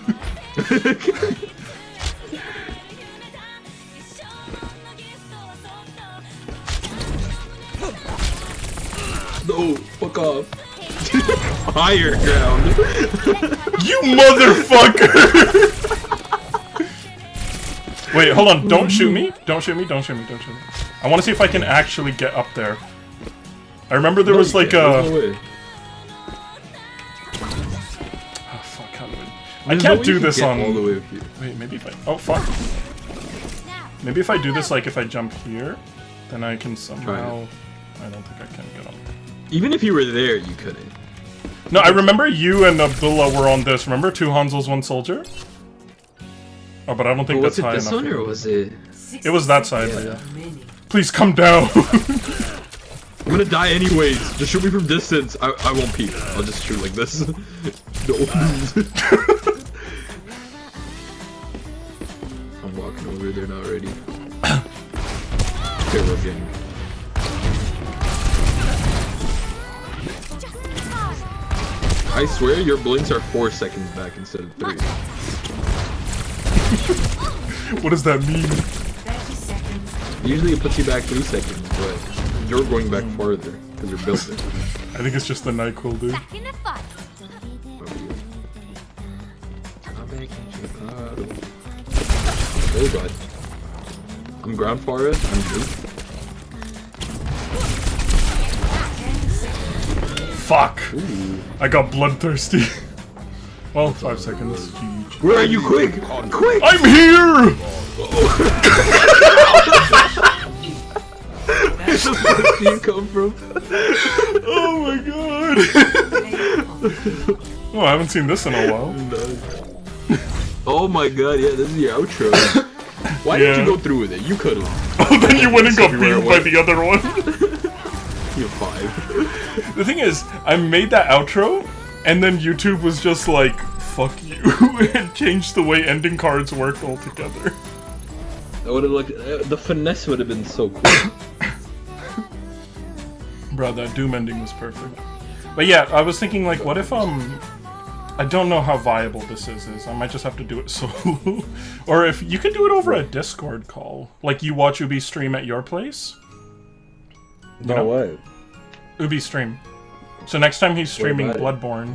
No, fuck off. Higher ground. You motherfucker! Wait, hold on. Don't shoot me. Don't shoot me. Don't shoot me. Don't shoot me. I want to see if I can actually get up there. I remember there was like a... No Oh, fuck. How do I can't do this on... all the way up here. Wait, maybe if I... Oh, fuck. Maybe if I do this, like, if I jump here, then I can somehow... I don't think I can get up. Even if you were there, you couldn't. No, I remember you and Abdullah were on this. Remember? 2 Hanzos, 1 soldier? Oh, but I don't think Was that's it high this enough. one, or was it... It was that side. Yeah. Please come down! I'm gonna die anyways. Just shoot me from distance. I won't peek. I'll just shoot like this. No. I'm walking over. They're not ready. They're looking. I swear your blinks are 4 seconds back instead of 3. What does that mean? 30 seconds. Usually it puts you back 3 seconds, but you're going back farther because you're built it. I think it's just the NyQuil, dude. Back in the fight. Oh god. I'm ground for it. I'm good. Fuck! Ooh. I got bloodthirsty. Well, 5 seconds. GG. Where are you? Quick! Quick! I'm here! Where the fuck do you come from? Oh my god! Oh, I haven't seen this in a while. Oh my god, yeah, this is your outro. Why did you go through with it? You could have. Oh, then you went and got beamed by the other one. You're 5. The thing is, I made that outro, and then YouTube was just like, fuck you, and changed the way ending cards worked altogether. That would have looked. The finesse would have been so cool. Bro, that Doom ending was perfect. But yeah, I was thinking, like, what if, I don't know how viable this is. I might just have to do it solo. Or if you could do it over a Discord call. Like, you watch Ubi stream at your place. No way. Ubi stream. So next time he's streaming Bloodborne,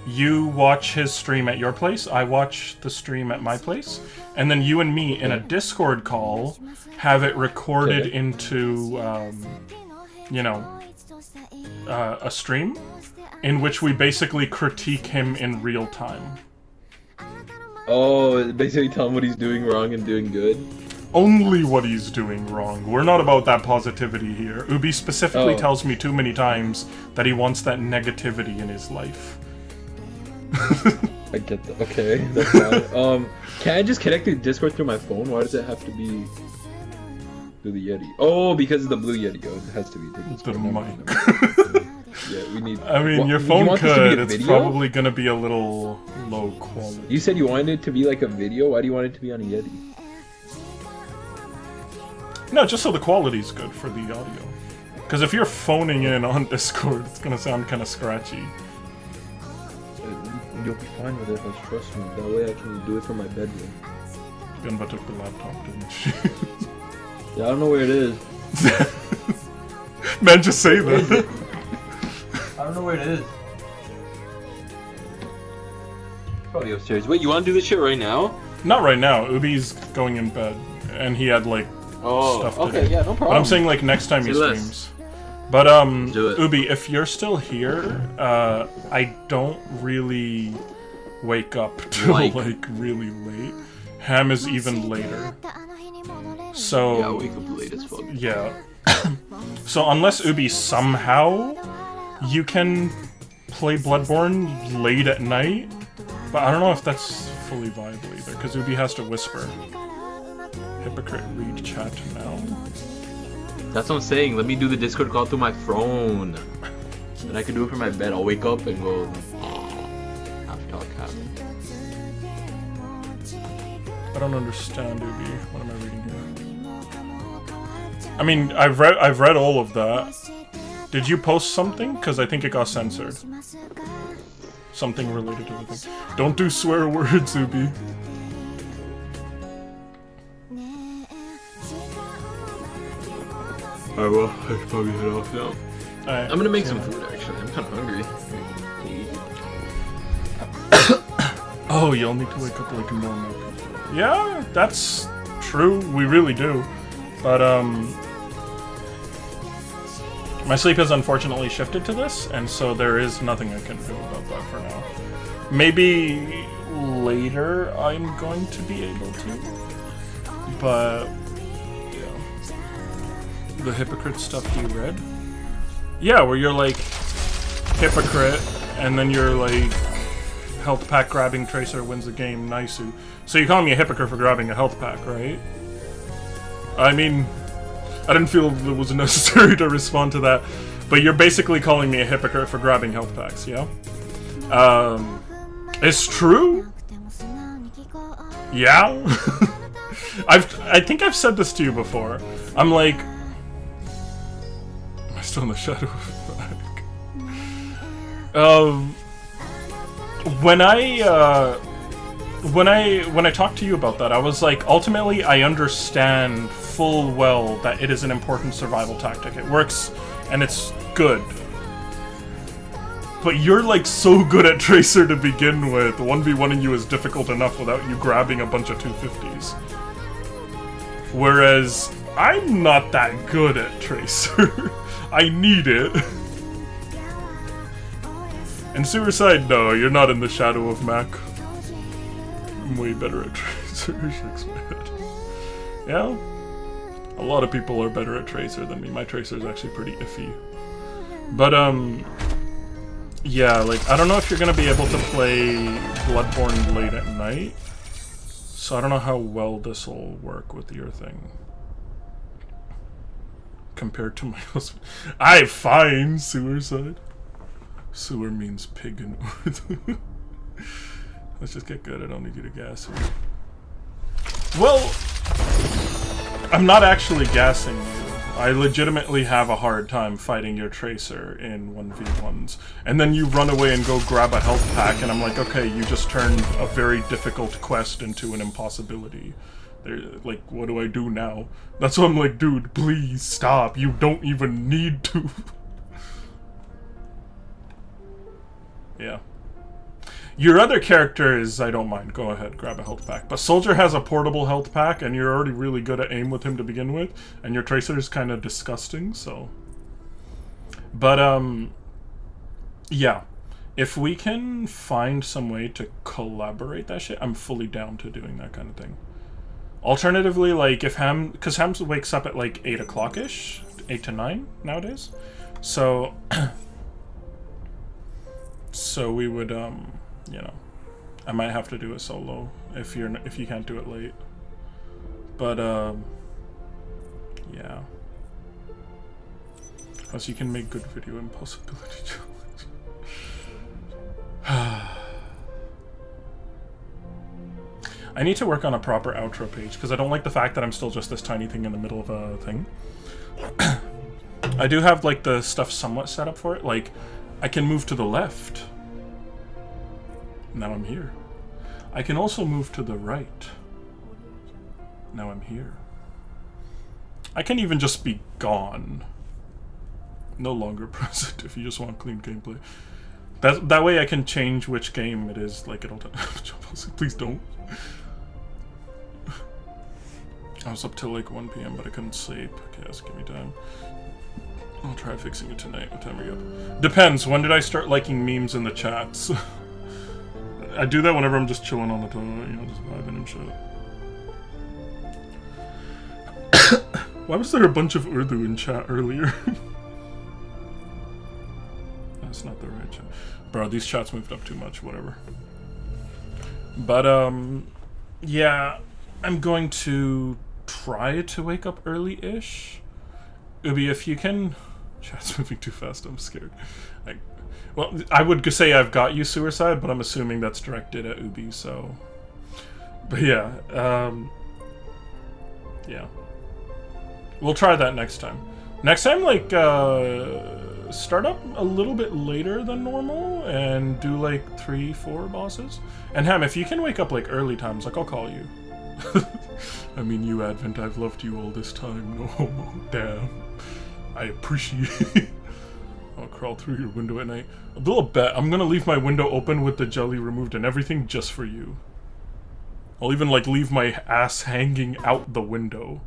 you watch his stream at your place, I watch the stream at my place, and then you and me in a Discord call have it recorded into, you know, a stream in which we basically critique him in real time. Oh, basically tell him what he's doing wrong and doing good? Only what he's doing wrong. We're not about that positivity here. Ubi specifically tells me too many times that he wants that negativity in his life. I get that. Okay, that's fine. Can I just connect to Discord through my phone? Why does it have to be through the Yeti? Oh, because of the blue Yeti. Oh, it has to be through the mic. Yeah, we need. I mean, your phone could. It's probably gonna be a little low quality. You said you wanted it to be like a video. Why do you want it to be on a Yeti? No, just so the quality's good for the audio. Because if you're phoning in on Discord, it's gonna sound kind of scratchy. You'll be fine with it, trust me. That way I can do it from my bedroom. Gunba took the laptop, didn't she? Yeah, I don't know where it is. Man, just say that. I don't know where it is. Probably upstairs. Wait, you want to do this shit right now? Not right now. Ubi's going in bed, and he had like stuff to do. Yeah, no problem. But I'm saying like next time he streams. But Ubi, if you're still here, I don't really wake up till like really late. Ham is even later. So yeah, I wake up late as fuck. Yeah. So unless Ubi somehow you can play Bloodborne late at night, but I don't know if that's fully viable either, because Ubi has to whisper. Hypocrite, read chat now. That's what I'm saying. Let me do the Discord call through my phone. Then I can do it from my bed. I'll wake up and go. I don't understand, Ubi. What am I reading here? I mean, I've read all of that. Did you post something? Because I think it got censored. Something related to the thing. Don't do swear words, Ubi. Alright, well, I should probably head off now. Right. I'm gonna make some food, actually. I'm kind of hungry. Oh, you'll need to wake up like normal people. Yeah, that's true. We really do. But, my sleep has unfortunately shifted to this, and so there is nothing I can do about that for now. Maybe later I'm going to be able to. But, yeah. The hypocrite stuff you read? Yeah, where you're like, hypocrite, and then you're like, health pack grabbing Tracer wins the game, Naisu. So you call me a hypocrite for grabbing a health pack, right? I mean, I didn't feel it was necessary to respond to that, but you're basically calling me a hypocrite for grabbing health packs, yeah? It's true? Yeah? I think I've said this to you before. I'm like... Am I still in the shadow of back? When I talked to you about that, I was like, ultimately, I understand full well that it is an important survival tactic. It works, and it's good. But you're like so good at Tracer to begin with. 1v1ing you is difficult enough without you grabbing a bunch of 250s. Whereas I'm not that good at Tracer. I need it. And Suicide, no, you're not in the shadow of Mac. I'm way better at Tracer, Yeah? A lot of people are better at Tracer than me. My Tracer is actually pretty iffy. But, yeah, like, I don't know if you're gonna be able to play Bloodborne late at night. So I don't know how well this will work with your thing. Compared to my husband. I find suicide. Sewer means pig in Urdu. Let's just get good. I don't need you to gas me. Well, I'm not actually gassing you. I legitimately have a hard time fighting your tracer in 1v1s. And then you run away and go grab a health pack, and I'm like, okay, you just turned a very difficult quest into an impossibility. Like, what do I do now? That's why I'm like, dude, please stop. You don't even need to. Yeah. Your other characters, I don't mind. Go ahead, grab a health pack. But Soldier has a portable health pack, and you're already really good at aim with him to begin with. And your Tracer is kind of disgusting, so... But, yeah. If we can find some way to collaborate that shit, I'm fully down to doing that kind of thing. Alternatively, like, if Ham... Because Ham wakes up at, like, 8 o'clock-ish. 8 to 9 nowadays. So... so we would, you know, I might have to do it solo if you can't do it late. But yeah. Plus you can make good video impossibility challenge. I need to work on a proper outro page because I don't like the fact that I'm still just this tiny thing in the middle of a thing. I do have like the stuff somewhat set up for it. Like I can move to the left. Now I'm here. I can also move to the right. Now I'm here. I can even just be gone. No longer present if you just want clean gameplay. That way I can change which game it is like at all times. Please don't. I was up till like 1 PM but I couldn't sleep. Okay, just give me time. I'll try fixing it tonight. What time are you up? Depends. When did I start liking memes in the chats? I do that whenever I'm just chilling on the toilet, you know, just vibing and shit. Why was there a bunch of Urdu in chat earlier? That's not the right chat. Bro, these chats moved up too much, whatever. But, yeah, I'm going to try to wake up early-ish. Ubi, if you can... Chat's moving too fast, I'm scared. Well, I would say I've got you, Suicide, but I'm assuming that's directed at Ubi, so... But yeah, yeah. We'll try that next time. Next time, like, start up a little bit later than normal and do, like, 3-4 bosses. And Ham, if you can wake up, like, early times, like, I'll call you. I mean, you, Advent, I've loved you all this time. No homo. Damn. I appreciate it. I'll crawl through your window at night. A little bet. I'm gonna leave my window open with the jelly removed and everything just for you. I'll even, like, leave my ass hanging out the window.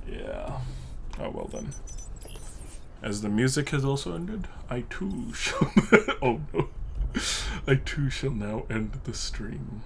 Yeah. Oh, well then. As the music has also ended, I too shall... oh no. I too shall now end the stream.